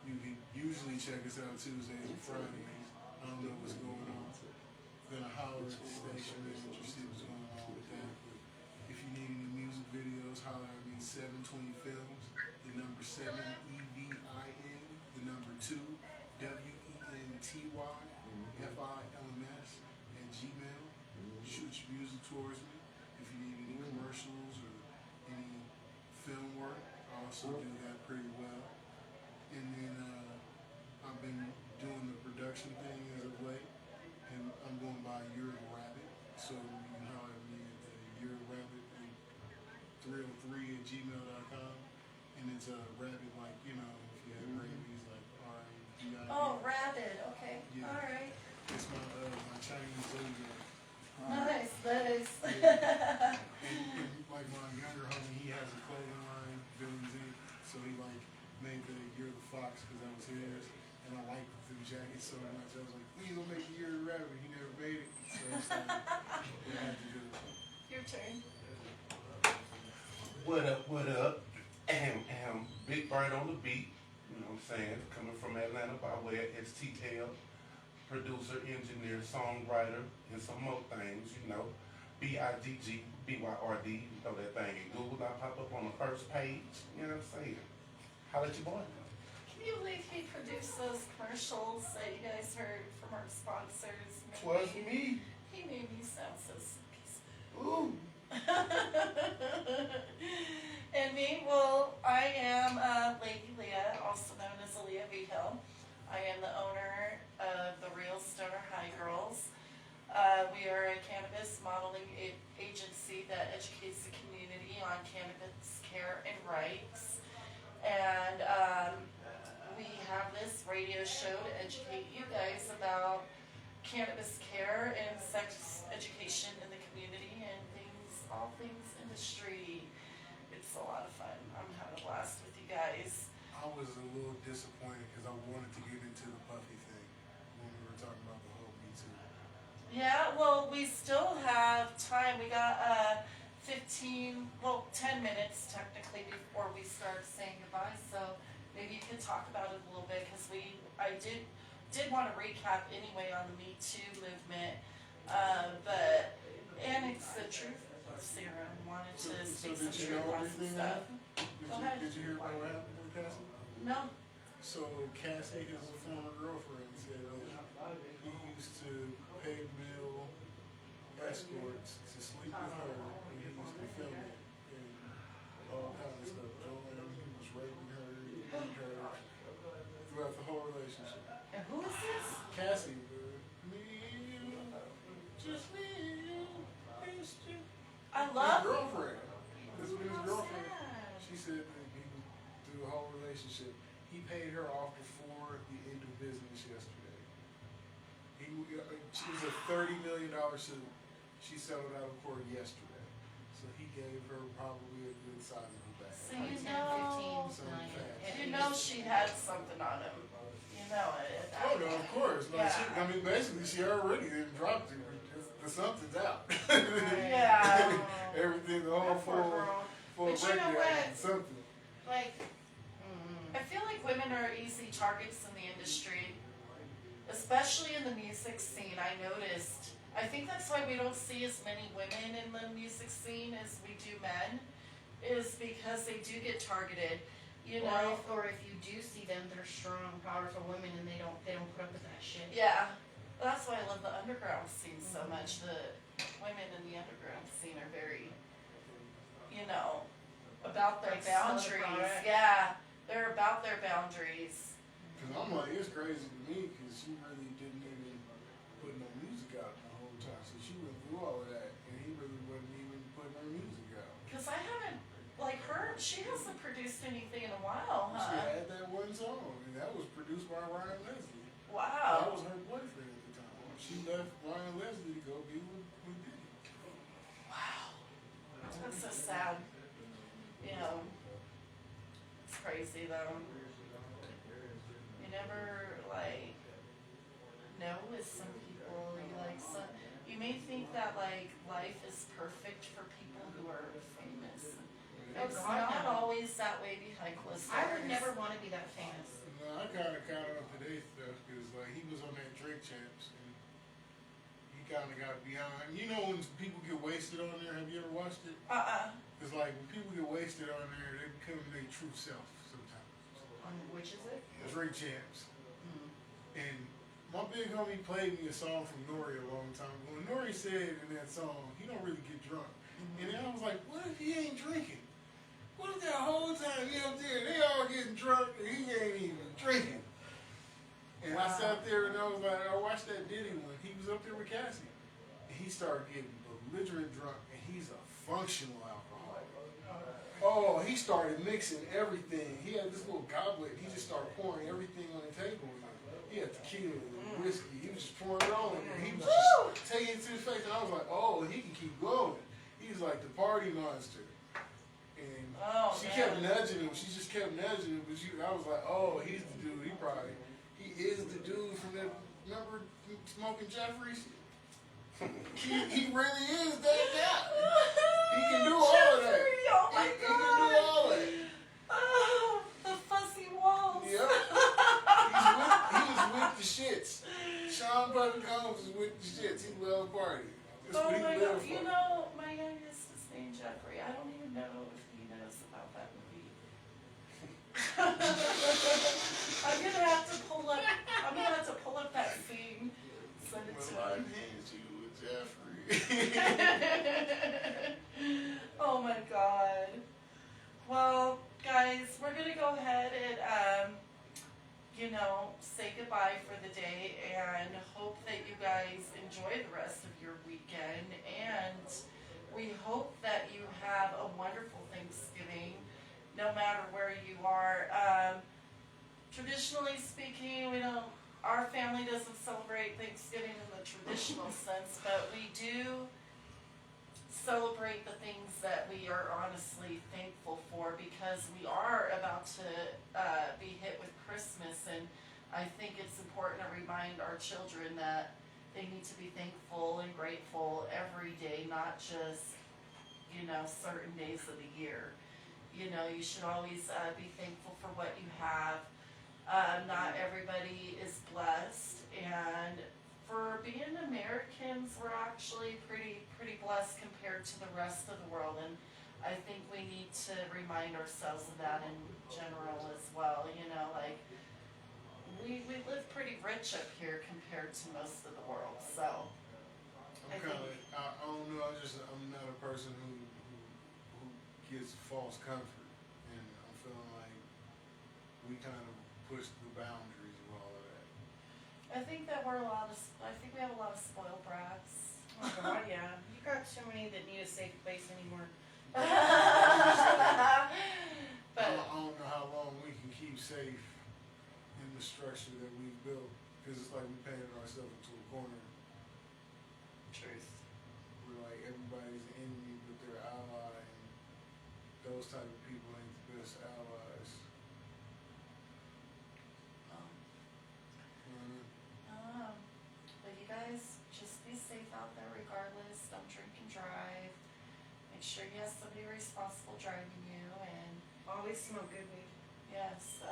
Speaker 1: You can usually check us out Tuesdays and Fridays. I don't know what's going on. Gonna holler at the station manager, see what's going on with that. But if you need any music videos, holler at me. 720 Films, the number 7 EVIN, the number 2 WENTY FILMS at Gmail. Shoot your music towards me. If you need any commercials or any film work, I also do that pretty well. And then I've been doing the production thing as of late, and I'm going by Year of Rabbit. So you can holler at me at the Year of Rabbit 303 at gmail.com. And it's a rabbit like, you know, if you have rabies, like RABIT.
Speaker 3: Oh, Rabbit. Okay.
Speaker 1: Yeah.
Speaker 3: All right.
Speaker 1: It's my Chinese zodiac.
Speaker 3: Nice. Nice.
Speaker 1: And like my younger homie, he has a clothing line, Villains Inc. So he like made the Year of the Fox because that was his. And I liked the jacket so much. I was like, please don't make the Year of the Rabbit. He never made it. So it's like, we had to do it.
Speaker 3: Your turn.
Speaker 5: What up, what up? Big Bird on the beat, you know what I'm saying? Coming from Atlanta by way of STL, producer, engineer, songwriter, and some more things, you know. BIGGBYRD, you know that thing in Google, I pop up on the first page, you know what I'm saying? Holla at your boy.
Speaker 3: Can you believe he produced those commercials that you guys heard from our sponsors?
Speaker 5: Twas me.
Speaker 3: He made me sound so peaceful.
Speaker 5: Ooh.
Speaker 3: And me, well, I am Lady Leah, also known as Aaliyah V. Hill. I am the owner of the Real Stoner High Girls. We are a cannabis modeling agency that educates the community on cannabis care and rights. And we have this radio show to educate you guys about cannabis care and sex education in the community and all things industry. It's a lot of fun. I'm having a blast with you guys.
Speaker 1: I was a little disappointed because I wanted to get into the puffy thing when we were talking about the whole Me Too.
Speaker 3: Yeah, well, we still have time. We got 10 minutes technically before we start saying goodbye. So maybe you can talk about it a little bit because I did want to recap anyway on the Me Too movement, and it's the truth serum. Wanted to speak some
Speaker 1: did you
Speaker 3: truth
Speaker 1: know
Speaker 3: on some
Speaker 1: everything
Speaker 3: stuff. Go ahead.
Speaker 1: Did you hear about what happened with Cassie?
Speaker 3: No.
Speaker 1: So Cassie, his former girlfriend, said that he used to pay male escorts to sleep with her when he used to film it and all kinds of stuff. And he was raping her, beating her throughout the whole relationship.
Speaker 3: And who is this?
Speaker 1: Cassie, me and you, just me and you, it's you.
Speaker 3: I
Speaker 1: His
Speaker 3: love.
Speaker 1: girlfriend. This was his
Speaker 3: How
Speaker 1: girlfriend.
Speaker 3: sad.
Speaker 1: She said that he through the whole relationship, he paid her off before the end of business yesterday. She was a $30 million suit. She settled out of court yesterday. So he gave her probably a good sizable bag.
Speaker 3: So
Speaker 2: Like
Speaker 3: you
Speaker 2: 10,
Speaker 3: know,
Speaker 2: 15 million.
Speaker 3: you know she had something on him. You know it.
Speaker 1: Oh no, of course. Like
Speaker 3: Yeah.
Speaker 1: I mean, basically, she already didn't drop it. The something's out.
Speaker 3: Yeah.
Speaker 1: Everything, the whole
Speaker 3: That poor girl.
Speaker 1: full
Speaker 3: But you know
Speaker 1: breakdown,
Speaker 3: what?
Speaker 1: something.
Speaker 3: Like, I feel like women are easy targets in the industry, especially in the music scene. I noticed. I think that's why we don't see as many women in the music scene as we do men, is because they do get targeted. You know.
Speaker 2: Or if you do see them, they're strong, powerful women, and they don't put up with that shit.
Speaker 3: Yeah. That's why I love the underground scene so much. The women in the underground scene are very, you know, about their
Speaker 2: Like
Speaker 3: boundaries.
Speaker 2: celibate.
Speaker 3: Yeah, they're about their boundaries.
Speaker 1: Cause I'm like, it's crazy to me, cause she really didn't even put no music out the whole time. So she went through all of that, and he really wasn't even putting her music out.
Speaker 3: Because I haven't, like her, she hasn't produced anything in a while,
Speaker 1: She
Speaker 3: huh?
Speaker 1: had that one song, and that was produced by Ryan Leslie. That
Speaker 3: Wow.
Speaker 1: was her boyfriend at the time. she left Ryan Leslie to go be with Diddy.
Speaker 3: Wow. That's so sad. You know, it's crazy though. You never like know with some people. You may think that like life is perfect for people who are famous. It's
Speaker 2: God,
Speaker 3: not
Speaker 2: no.
Speaker 3: always that way behind closed doors.
Speaker 2: I would never want to be that famous.
Speaker 1: No, I kind of counted up today's stuff because like he was on that Drake Champs and he kind of got beyond. You know when people get wasted on there? Have you ever watched it? It's like when people get wasted on there, they become their true self sometimes.
Speaker 2: Which is it?
Speaker 1: Drake Champs.
Speaker 2: Mm.
Speaker 1: And my big homie played me a song from Nori a long time ago. And Nori said in that song, he don't really get drunk. And then I was like, what if he ain't drinking? What if that whole time he up there, they all getting drunk and he ain't even drinking? And I sat there and I was like, I watched that Diddy one. He was up there with Cassie. And he started getting belligerent drunk and he's a functional alcoholic. Oh, he started mixing everything. He had this little goblet. He just started pouring everything on the table. He had tequila and whiskey. He was just pouring it all in there. He was just taking it to his face. And I was like, oh, he can keep going. He was like the party monster. And she kept nudging him. She just kept nudging him. But I was like, oh, he's the dude. He is the dude from that, remember Smoking Jeffries? he really is that guy. He can do all of that.
Speaker 3: Oh my
Speaker 1: He can do all that.
Speaker 3: Oh, the fuzzy walls.
Speaker 1: Yep. He was with the shits. Sean Button Combs is with the shits. He loved party. That's
Speaker 3: Oh
Speaker 1: what he
Speaker 3: my
Speaker 1: lived
Speaker 3: god,
Speaker 1: for.
Speaker 3: you know, my youngest is named Jeffrey. I don't even know if he knows about that movie. I'm gonna have to pull up that scene, send it to
Speaker 1: Well, I
Speaker 3: him.
Speaker 1: hands you with Jeffrey.
Speaker 3: Oh my god. Well, guys, we're gonna go ahead and, say goodbye for the day and hope that you guys enjoy the rest of your weekend. And we hope that you have a wonderful Thanksgiving, no matter where you are. Traditionally speaking, our family doesn't celebrate Thanksgiving in the traditional sense, but we do celebrate the things that we are honestly thankful for, because we are about to be hit with Christmas, and I think it's important to remind our children that they need to be thankful and grateful every day, not just, certain days of the year. You should always be thankful for what you have. Not everybody is blessed, and for being Americans, we're actually pretty blessed compared to the rest of the world, and I think we need to remind ourselves of that in general as well. We live pretty rich up here compared to most of the world, so.
Speaker 1: I don't know, I'm not a person who gives false comfort, and I'm feeling like we kind of push the boundaries of all of that.
Speaker 3: I think that we have a lot of spoiled brats.
Speaker 2: Oh god, yeah. You got too many that need a safe place anymore.
Speaker 3: But
Speaker 1: I don't know how long we can keep safe in the structure that we've built, because it's like we painted ourselves into a corner.
Speaker 3: truth.
Speaker 1: We're like everybody's enemy but their ally, and those type of people ain't the best allies.
Speaker 3: But you guys just be safe out there regardless. Don't drink and drive. Make sure you have somebody responsible driving you, and
Speaker 2: Always smoke good weed.
Speaker 3: yes,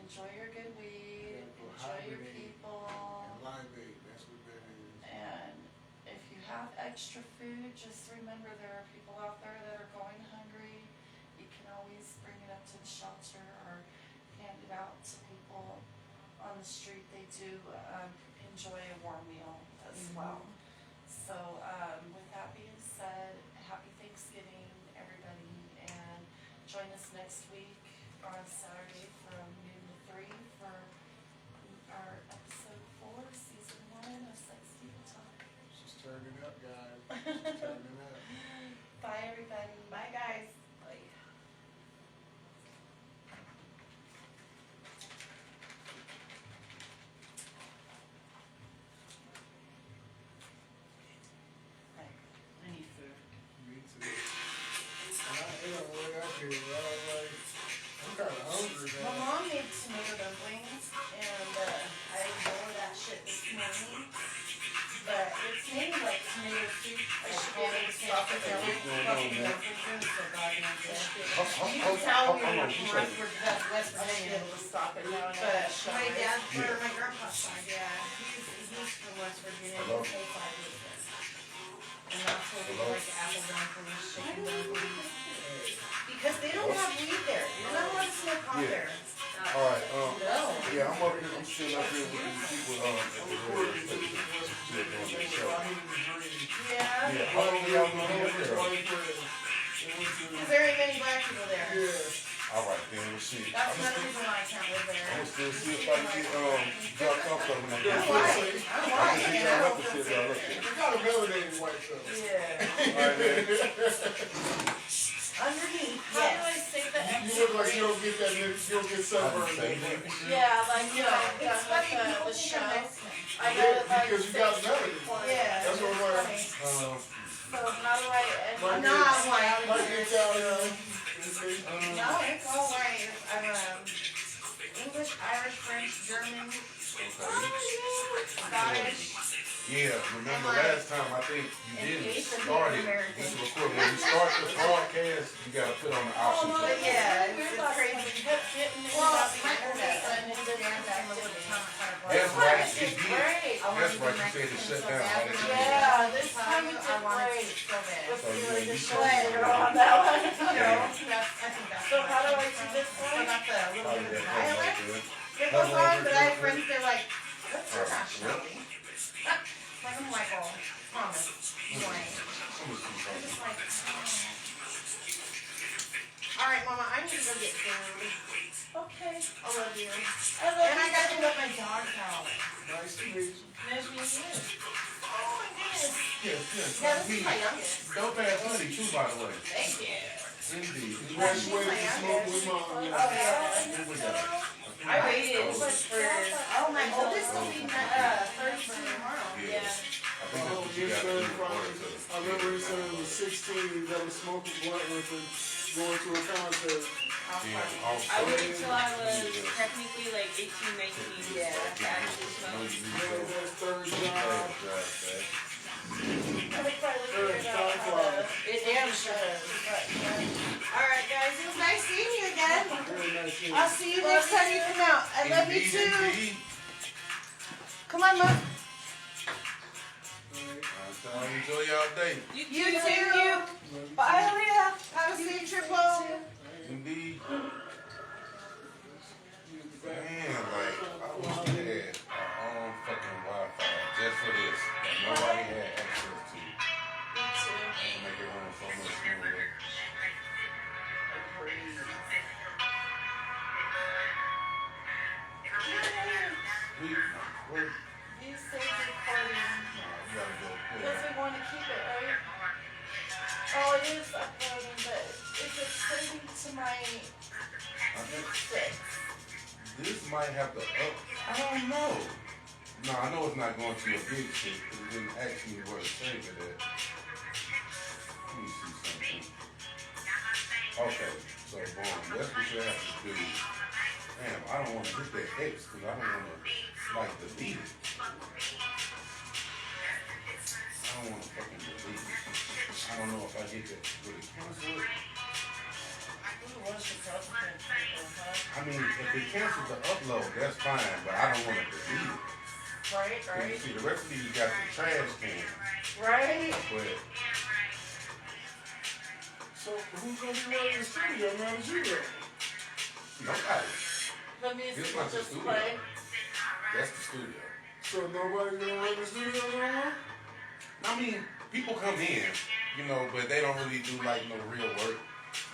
Speaker 3: enjoy your good weed, enjoy your people,
Speaker 1: And live that's what that is.
Speaker 3: and if you have extra food, just remember there are people out there that are going hungry. You can always bring it up to the shelter or hand it out to people on the street. They do enjoy a warm meal as well. So with that being said, happy Thanksgiving, everybody, and join us next week on Saturday from noon to 3 for our episode 4, season 1 of SEXtiva Talk.
Speaker 1: Just turn it up, guys. Just turn it up.
Speaker 3: Bye, everybody.
Speaker 2: Bye, guys.
Speaker 1: I'm kinda hungry,
Speaker 3: My
Speaker 1: man.
Speaker 3: mom made tomato dumplings, and I wore that shit this morning. But it's mainly like tomato soup. I should be able to stop it there.
Speaker 5: What's going on, man?
Speaker 2: You can tell
Speaker 5: Hold
Speaker 2: we
Speaker 5: on,
Speaker 2: were
Speaker 5: 2
Speaker 2: from
Speaker 5: seconds.
Speaker 2: West
Speaker 3: I should be
Speaker 2: Virginia.
Speaker 3: able to stop it now.
Speaker 2: But my dad,
Speaker 5: Yeah.
Speaker 2: or my grandpa's side, yeah, he's from West Virginia.
Speaker 5: Hello?
Speaker 2: His whole side is there. And that's where we
Speaker 5: Hello?
Speaker 2: like apple dumplings, chicken dumplings. Because they don't have weed there. You're not allowed to smoke pot
Speaker 5: Yeah.
Speaker 2: there.
Speaker 5: Alright,
Speaker 2: No.
Speaker 5: yeah, I'm up here, I'm still up here with these people, at the radio station. Still doing their show.
Speaker 3: Yeah.
Speaker 5: Yeah, how long y'all gonna be up there?
Speaker 2: Because there ain't many black people there.
Speaker 5: Alright, then we'll see.
Speaker 2: That's another reason why I can't live
Speaker 5: I'm
Speaker 2: there.
Speaker 5: gonna still see if I can get, dropped off something when I get
Speaker 2: I'm
Speaker 5: there.
Speaker 2: white. I'm
Speaker 5: I
Speaker 2: white.
Speaker 5: can hit
Speaker 2: You
Speaker 5: y'all
Speaker 2: know?
Speaker 5: up and see if y'all up there.
Speaker 1: You got a melanated white though.
Speaker 3: Yeah.
Speaker 5: Alright, man.
Speaker 2: Underneath,
Speaker 3: How do I
Speaker 2: yes.
Speaker 3: say the
Speaker 1: You look like you don't get that, you don't get sunburned.
Speaker 3: Yeah, like, you know,
Speaker 2: It's funny,
Speaker 3: with
Speaker 2: people
Speaker 3: the
Speaker 2: think
Speaker 3: show.
Speaker 2: I'm Mexican.
Speaker 3: I know it like
Speaker 1: Because you got
Speaker 3: six
Speaker 1: melody.
Speaker 3: people.
Speaker 2: Yeah,
Speaker 1: That's what I'm
Speaker 2: it's
Speaker 1: like.
Speaker 3: So how do I end
Speaker 1: Like
Speaker 2: I'm not white.
Speaker 1: Like the Italian.
Speaker 2: No, it's all right. I'm English, Irish, French, German, Scottish.
Speaker 5: Yeah, remember
Speaker 2: Am I
Speaker 5: last time, I think you
Speaker 2: an
Speaker 5: didn't
Speaker 2: eighth of
Speaker 5: start it.
Speaker 2: Native American?
Speaker 5: This recording. When you start the broadcast, you gotta put on the option.
Speaker 3: Oh, no,
Speaker 5: to-
Speaker 2: yeah,
Speaker 3: it's
Speaker 2: it's
Speaker 3: crazy.
Speaker 2: crazy.
Speaker 3: We kept getting it
Speaker 2: Well,
Speaker 3: about the
Speaker 2: my
Speaker 3: internet.
Speaker 2: son is a dad a little time.
Speaker 5: That's right, it did.
Speaker 3: Great.
Speaker 5: That's right, you said it shut down. right?
Speaker 3: Yeah, this time it
Speaker 2: I
Speaker 3: did
Speaker 2: wanted
Speaker 3: great.
Speaker 2: to so bad.
Speaker 3: Let's
Speaker 5: So,
Speaker 3: see
Speaker 5: yeah,
Speaker 3: what
Speaker 5: you
Speaker 3: the
Speaker 5: should-
Speaker 3: show on that one.
Speaker 2: You know, I think that's.
Speaker 3: So how do I do this
Speaker 2: So
Speaker 3: one?
Speaker 2: that's a little
Speaker 5: Probably
Speaker 2: bit of
Speaker 5: that
Speaker 2: dialect.
Speaker 5: good.
Speaker 2: It goes on, but I have friends that are like, what's your nationality? Like, I'm like, oh, promise. Blank.
Speaker 5: Let me see
Speaker 2: I'm
Speaker 5: something.
Speaker 2: just like, oh. Alright, Mama, I need to go get food.
Speaker 3: Okay.
Speaker 2: I love you.
Speaker 3: I love
Speaker 2: And I
Speaker 3: you.
Speaker 2: gotta go let my dog's out.
Speaker 1: Nice to meet you.
Speaker 3: Nice to meet you.
Speaker 2: Oh my goodness.
Speaker 5: Yes, yes.
Speaker 2: Yeah, this is my youngest.
Speaker 5: Dope ass hoodie too, by the way.
Speaker 2: Thank you.
Speaker 5: Indeed.
Speaker 1: Graduated to smoke with mom.
Speaker 2: Oh, yeah.
Speaker 5: Here we go.
Speaker 2: I waited for, oh, my oldest will be 32 tomorrow.
Speaker 5: Yeah. I think that's
Speaker 1: Oh,
Speaker 5: what you
Speaker 1: his
Speaker 5: got to
Speaker 1: son
Speaker 5: do in order
Speaker 1: probably,
Speaker 5: to.
Speaker 1: I remember his son was 16, he got a smoking blunt with him, going to a concert.
Speaker 5: Yeah, also-
Speaker 4: I waited till I was technically like 18, 19.
Speaker 2: Yeah.
Speaker 4: To actually
Speaker 5: No,
Speaker 4: smoke.
Speaker 5: you
Speaker 1: Yeah,
Speaker 5: need to
Speaker 1: that's third
Speaker 5: go.
Speaker 1: job.
Speaker 3: I finally figured out how to.
Speaker 2: It damn sure is. Alright, guys, it was nice seeing you again.
Speaker 1: Very nice seeing
Speaker 2: I'll
Speaker 1: you.
Speaker 2: see you next time you come out. I love you
Speaker 5: Indeed,
Speaker 2: too.
Speaker 5: indeed.
Speaker 2: Come on, Mom.
Speaker 5: Y'all enjoy y'all day.
Speaker 2: You too. Bye, Leah. Have a safe trip home.
Speaker 5: Indeed. Man, like, I wish we had our own fucking Wi-Fi just for this. That nobody had access to.
Speaker 3: Me too.
Speaker 5: And make it run so much smoother. We're,
Speaker 3: You saved recording.
Speaker 5: you gotta go
Speaker 3: Because
Speaker 5: quick.
Speaker 3: we want to keep it, right? Oh, it is uploading, but is it saving to my
Speaker 5: I think
Speaker 3: six?
Speaker 5: this might have to up. I don't know. No, I know it's not going to a big shit because it didn't ask me where to save it at. Let me see something. Okay, so boom. That's what you have to do. Damn, I don't want to hit that X because I don't want to like delete it. I don't want to fucking delete it. I don't know if I get that. Would it cancel it?
Speaker 3: Ooh, what's the subsequent people, huh?
Speaker 5: I mean, if it cancels the upload, that's fine, but I don't want to delete it.
Speaker 3: Right,
Speaker 5: And you
Speaker 3: right.
Speaker 5: see, the rest of these got the trash can,
Speaker 3: Right?
Speaker 5: but
Speaker 1: So who's gonna be running the studio now that you go?
Speaker 5: nobody.
Speaker 3: The music
Speaker 5: This
Speaker 3: will
Speaker 5: one's a
Speaker 3: just
Speaker 5: studio.
Speaker 3: play.
Speaker 5: That's the studio.
Speaker 1: So nobody's gonna run the studio no more?
Speaker 5: I mean, people come in, you know, but they don't really do like no real work.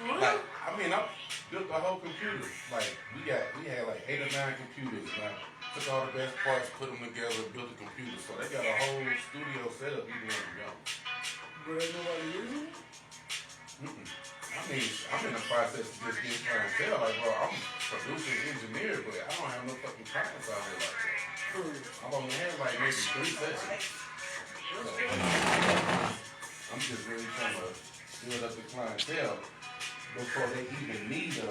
Speaker 1: Really?
Speaker 5: Like, I mean, I built the whole computer. Like, we had like 8 or 9 computers. Now, took all the best parts, put them together, built a computer. So they got a whole studio set up even when I'm gone.
Speaker 1: But ain't nobody using it?
Speaker 5: I mean, I'm in the process of just getting clientele. Like, bro, I'm producing engineer, but I don't have no fucking clients out here like that. I've only had like maybe 3 sessions. So, I'm just really trying to build up the clientele. before they even meet,